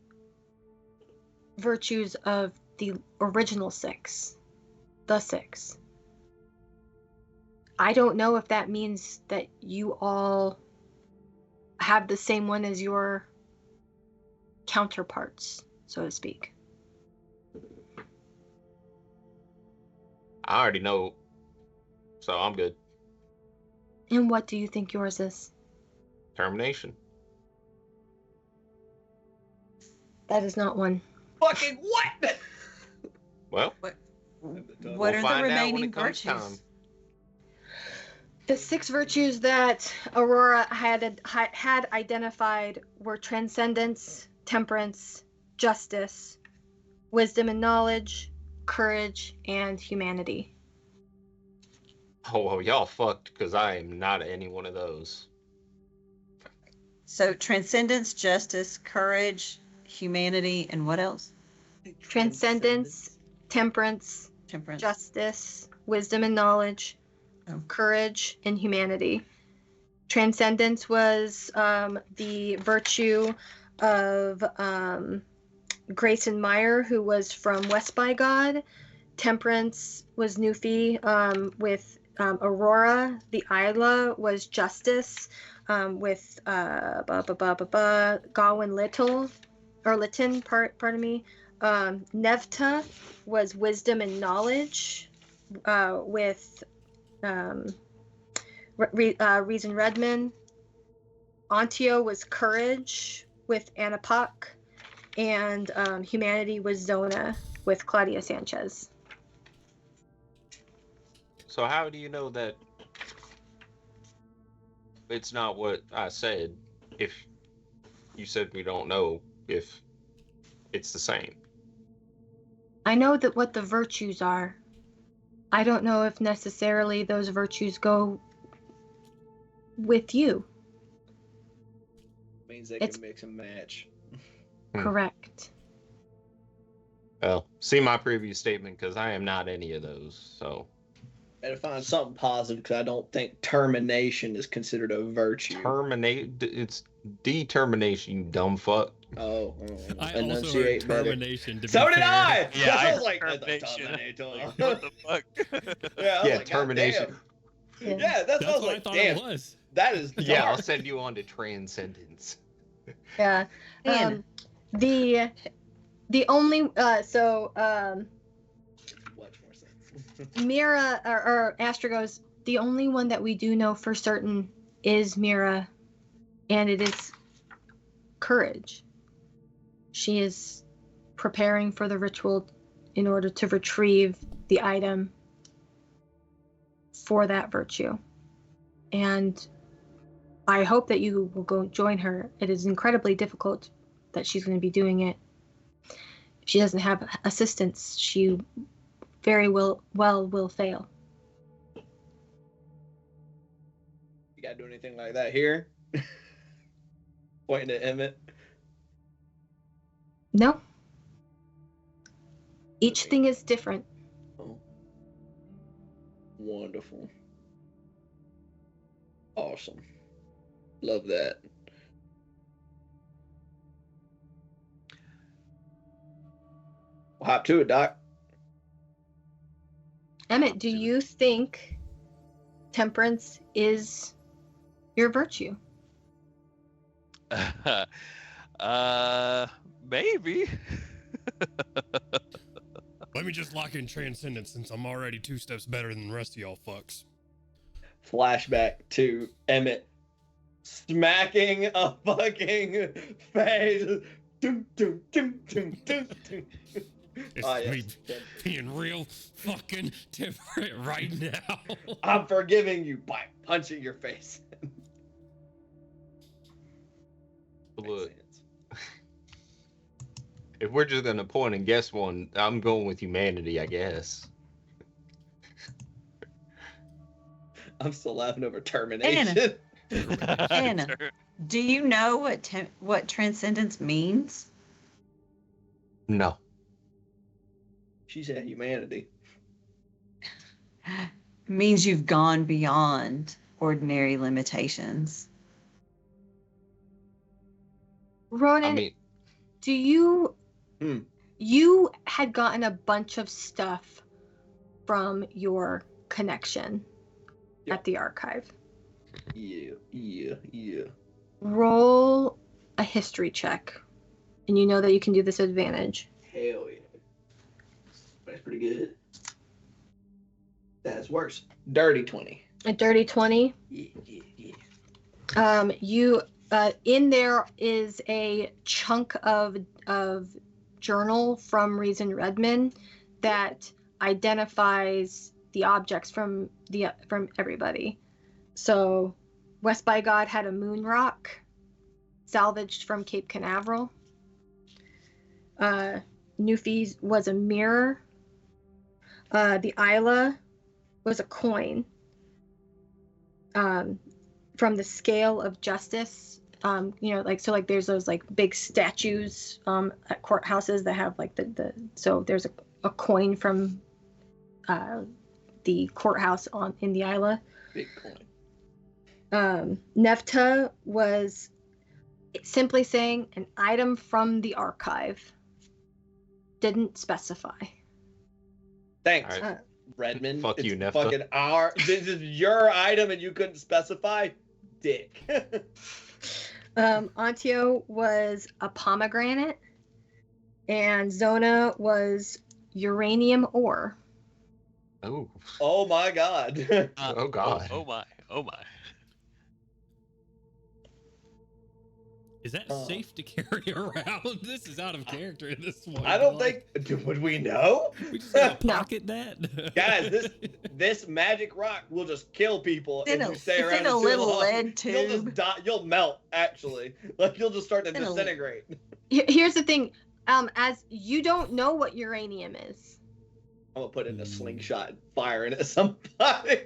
virtues of the original six. The six. I don't know if that means that you all have the same one as your counterparts, so to speak. I already know, so I'm good. And what do you think yours is? Termination. That is not one. Fucking what? Well, What we'll are the find out when remaining it comes virtues? time. The six virtues that Aurora had identified were transcendence, temperance, justice, wisdom and knowledge, courage, and humanity. Oh, well, y'all fucked, because I am not any one of those. So transcendence, justice, courage, humanity, and what else? Transcendence, temperance, Temperance. justice, wisdom and knowledge, Oh. courage, and humanity. Transcendence was the virtue of Grayson Meyer, who was from West by God. Temperance was Newfie with Aurora. The Isla was justice with Gawain Lytton, pardon me. Nevta was wisdom and knowledge with Reason Redman. Antio was courage with Anapak, and humanity was Zona with Claudia Sanchez. So how do you know that it's not what I said if you said we don't know if it's the same? I know that what the virtues are. I don't know if necessarily those virtues go with you. Means they It's- can mix and match. Correct. Well, see my previous statement, because I am not any of those, so. Better find something positive, because I don't think termination is considered a virtue. It's determination, you dumb fuck. Oh, I also heard enunciate better. termination. To be So did fair. I. Yeah, I I was like, heard termination. Like, what the fuck? Yeah, I was Yeah, like, termination. goddamn. Yeah, that's what I That's was what I like. thought Damn, it was. that is Yeah, I'll dark. send you on to transcendence. Yeah. Man. The only Much more sense. Mira or Astra goes, the only one that we do know for certain is Mira, and it is courage. She is preparing for the ritual in order to retrieve the item for that virtue. And I hope that you will go join her. It is incredibly difficult that she's going to be doing it. If she doesn't have assistance, she very will fail. You gotta do anything like that here? Pointing at Emmett. No. Each thing is different. Oh. Wonderful. Awesome. Love that. We'll hop to it, Doc. Emmett, do you think temperance is your virtue? Maybe. Let Let me just lock in Transcendence since I'm already 2 steps better than the rest of y'all fucks. Flashback to Emmett smacking a fucking face. Dum, dum, dum, dum, dum, dum. It's me being real fucking different right now. I'm forgiving you by punching your face. Look, if we're just gonna point and guess one, I'm going with humanity, I guess. I'm still laughing over termination. Anna, do you know what transcendence means? No. She said humanity. It means you've gone beyond ordinary limitations. Ronan, I mean, do you you had gotten a bunch of stuff from your connection at the archive. Yeah. Roll a history check. And you know that you can do this at advantage. Hell yeah. That's pretty good. That's worse. Dirty 20. A dirty 20. Yeah. You in there is a chunk of journal from Reason Redmond that identifies the objects from everybody. So West by God had a moon rock salvaged from Cape Canaveral. Newfie's was a mirror. The Isla was a coin from the scale of justice. Like there's those like big statues at courthouses that have like so there's a coin from the courthouse in the Isla. Big coin. Nefta was simply saying an item from the archive. Didn't specify. Thanks, All right. Redmond. Fuck It's you, Nefta. Fucking this is your item and you couldn't specify? Dick. Antio was a pomegranate, and Zona was uranium ore. Oh. Oh my god. Oh, God. Oh my. Oh my. Is that safe to carry around? This is out of character in this one. I don't Like, think. Would we know? we just gotta No. pocket that. Guys, this magic rock will just kill people if you stay around in a it too little long. lead You'll just tube. die. You'll melt. Actually, like you'll just start to In a- disintegrate. Here's the thing. As you don't know what uranium is. I'm gonna put it in a slingshot and fire it at somebody.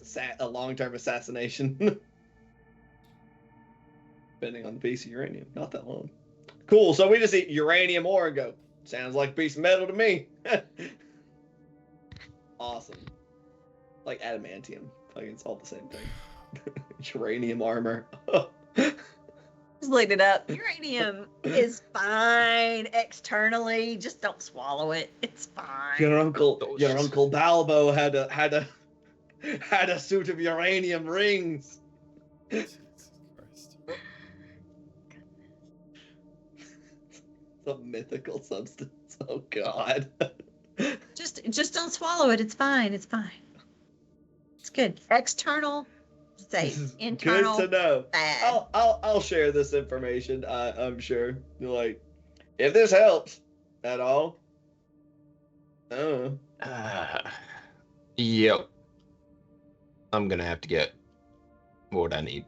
It's a long-term assassination. Depending on the piece of uranium, not that long. Cool. So we just eat uranium ore and go. Sounds like a piece of metal to me. Awesome. Like adamantium. Like it's all the same thing. Uranium armor. Just looked it up. Uranium is fine externally. Just don't swallow it. It's fine. Your uncle Balbo had a suit of uranium rings. Jesus Christ. Some mythical substance. Oh God. Just don't swallow it. It's fine. It's fine. It's good. External, This safe. is Internal, good to know. bad. I'll share this information. I'm sure. Like, if this helps at all. Yep. I'm gonna have to get what I need.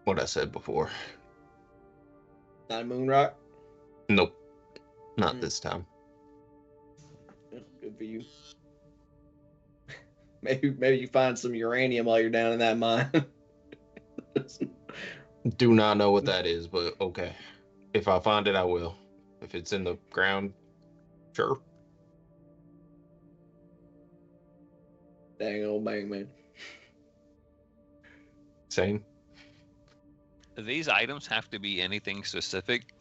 What I said before. Not a moon rock. Nope. Not Mm. this time. Yeah, good for you. Maybe you find some uranium while you're down in that mine. Do not know what that is, but okay. If I find it, I will. If it's in the ground, sure. Dang old bang man. Same. These items have to be anything specific.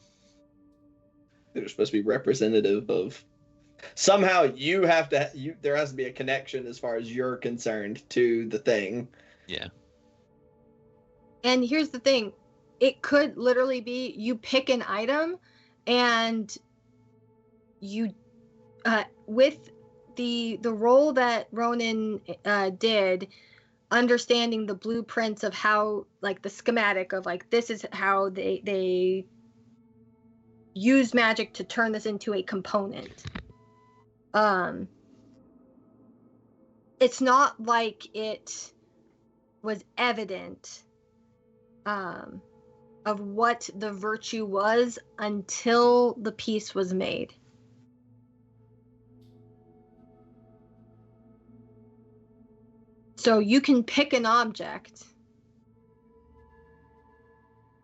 They're supposed to be representative of. Somehow you have to. There has to be a connection as far as you're concerned to the thing. Yeah. And here's the thing. It could literally be you pick an item and you with the role that Ronan did, understanding the blueprints of how, like, the schematic of, like, this is how they use magic to turn this into a component. It's not like it was evident of what the virtue was until the piece was made. So you can pick an object,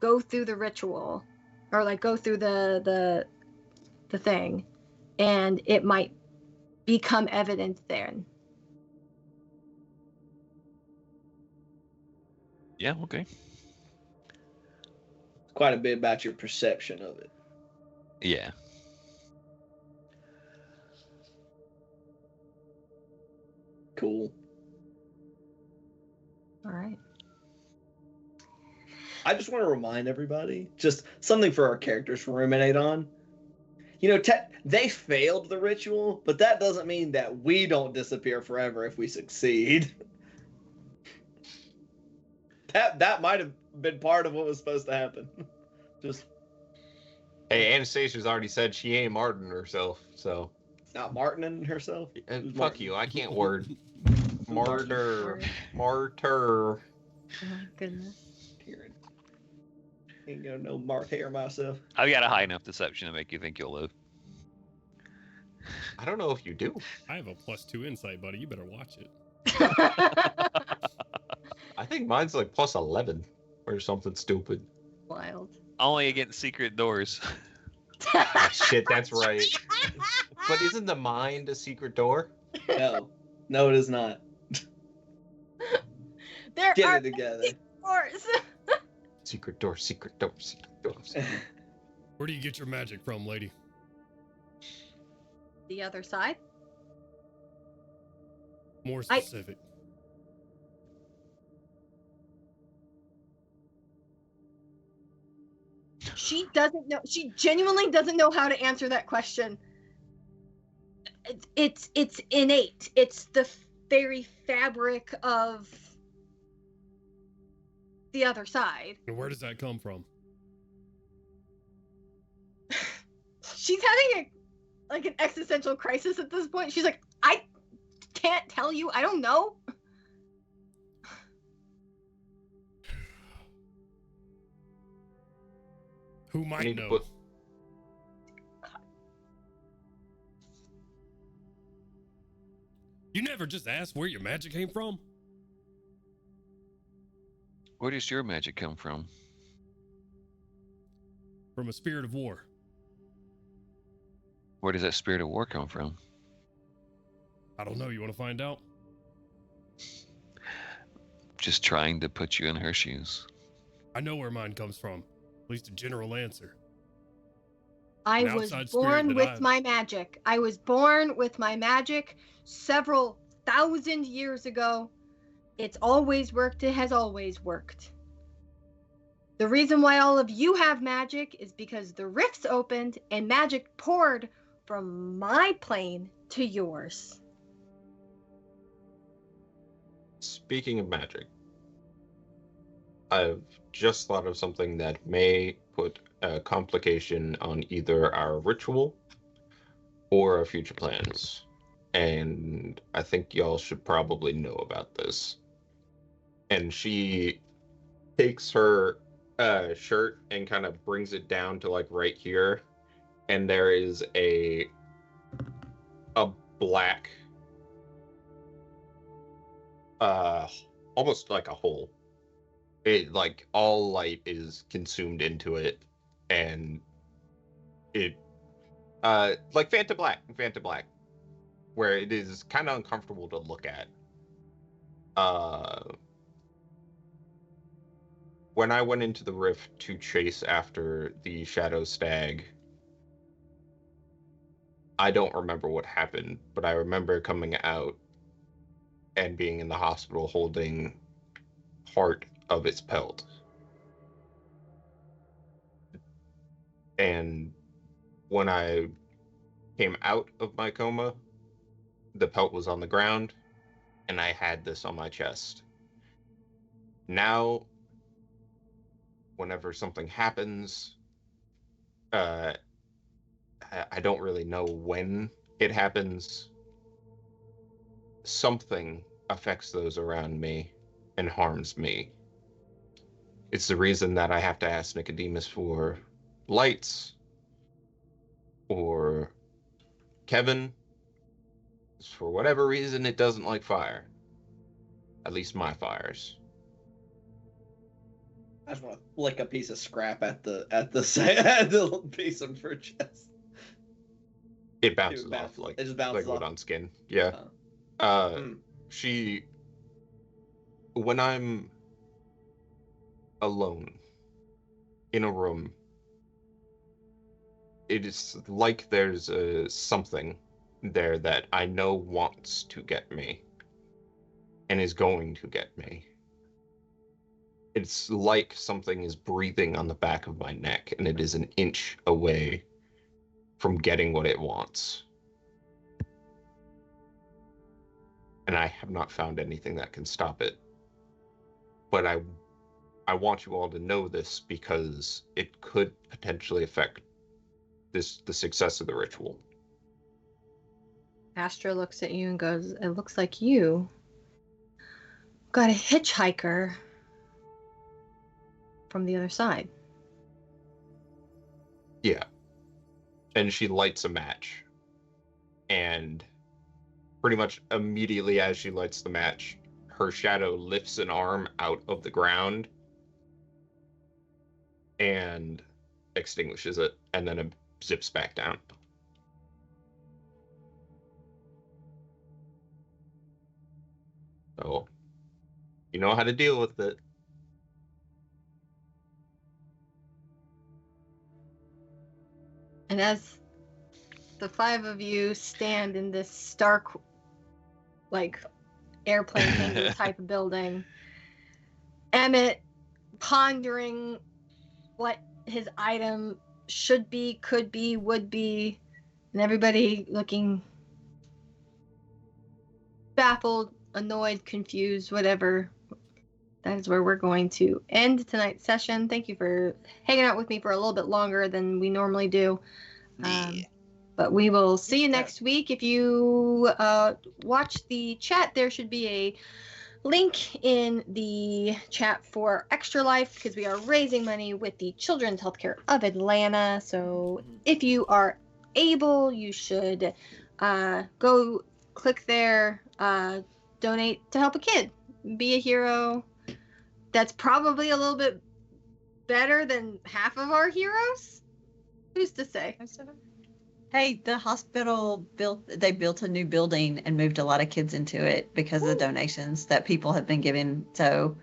go through the ritual, or like go through the thing, and it might become evident then. Yeah, okay. Quite a bit about your perception of it. Yeah. Cool. All right. I just want to remind everybody, just something for our characters to ruminate on. You know, they failed the ritual, but that doesn't mean that we don't disappear forever if we succeed. That might have been part of what was supposed to happen. Just Hey, Anastasia's already said she ain't Martin herself, so. not Martin herself. Fuck Martin. you, I can't word. Martyr. Oh my goodness. Kieran. Ain't gonna know Martyr myself. I've got a high enough deception to make you think you'll live. I don't know if you do. I have a +2 insight, buddy. You better watch it. I think mine's like +11 or something stupid. Wild. Only against secret doors. Ah, shit, that's right. But isn't the mind a secret door? No, it is not. There Get are it together. doors. Secret door, secret door, secret door. Where do you get your magic from, lady? The other side. More specific. She doesn't know. She genuinely doesn't know how to answer that question. It's innate. It's the very fabric of the other side. And where does that come from? She's having an existential crisis at this point. She's like, I can't tell you. I don't know. Who might need to know? put- You never just asked where your magic came from? Where does your magic come from? From a spirit of war. Where does that spirit of war come from? I don't know. You want to find out? Just trying to put you in her shoes. I know where mine comes from. At least a general answer. I An was outside spirit born that with I- my magic. I was born with my magic several thousand years ago. It's always worked. It has always worked. The reason why all of you have magic is because the rifts opened and magic poured from my plane to yours. Speaking of magic, I've just thought of something that may put a complication on either our ritual or our future plans. And I think y'all should probably know about this. And she takes her shirt and kind of brings it down to like right here. And there is a black almost like a hole. It like all light is consumed into it, and it like Fanta Black, where it is kind of uncomfortable to look at. When I went into the rift to chase after the Shadow Stag, I don't remember what happened, but I remember coming out and being in the hospital holding part of its pelt. And when I came out of my coma, the pelt was on the ground, and I had this on my chest. Now, whenever something happens, I don't really know when it happens. Something affects those around me and harms me. It's the reason that I have to ask Nicodemus for lights, or Kevin. For whatever reason, it doesn't like fire. At least my fires. I just want to flick a piece of scrap at the piece of her chest. It bounces off bounces. like It just bounces wood off. on skin. Yeah. She, when I'm alone in a room, it is like there's something there that I know wants to get me and is going to get me. It's like something is breathing on the back of my neck, and it is an inch away from getting what it wants. And I have not found anything that can stop it. But I want you all to know this because it could potentially affect the success of the ritual. Astra looks at you and goes, "It looks like you got a hitchhiker from the other side." Yeah. And she lights a match. And pretty much immediately as she lights the match, her shadow lifts an arm out of the ground and extinguishes it, and then it zips back down. So, you know how to deal with it. And as the five of you stand in this stark, like, airplane hangar type of building, Emmett pondering what his item should be, could be, would be, and everybody looking baffled, annoyed, confused, whatever. That is where we're going to end tonight's session. Thank you for hanging out with me for a little bit longer than we normally do. But we will see you next week. If you watch the chat, there should be a link in the chat for Extra Life, because we are raising money with the Children's Healthcare of Atlanta. So if you are able, you should go click there, donate to help a kid, be a hero. That's probably a little bit better than half of our heroes. Who's to say? Hey, the hospital built a new building and moved a lot of kids into it because of the donations that people have been giving. So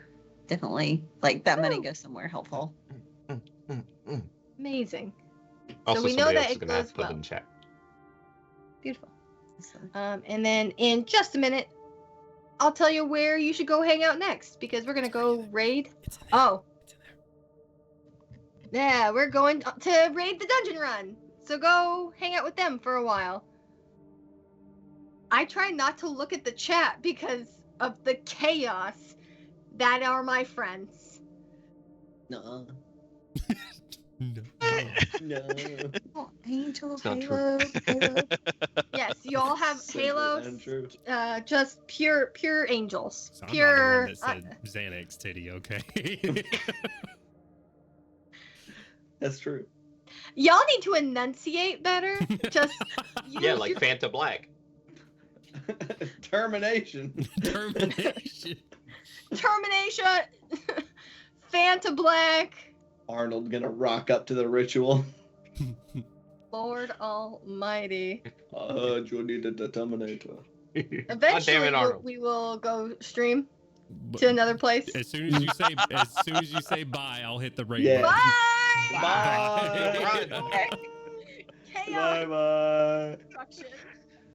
definitely, like, that money goes somewhere helpful. Amazing. Also, so we know somebody that else is it gonna have goes to put well. in chat. Beautiful. And then in just a minute, I'll tell you where you should go hang out next, because we're gonna go raid. Oh. Yeah, we're going to raid the dungeon run. So go hang out with them for a while. I try not to look at the chat because of the chaos that are my friends. No. No. Oh, Angel, It's not Halo, Halo. Yes, you all have Simply halos. untrue. Just pure angels. So I'm pure. not the one that said Xanax titty, okay? That's true. Y'all need to enunciate better. Just Yeah, use like your- Fanta Black. Termination. Termination. Termination. Fanta Black. Arnold gonna rock up to the ritual. Lord Almighty. You needed the Terminator. God Eventually, damn it, Arnold. we will go stream to another place. As soon as you say bye, I'll hit the raid Yeah. button. Bye. Bye. Chaos. Bye. Destruction.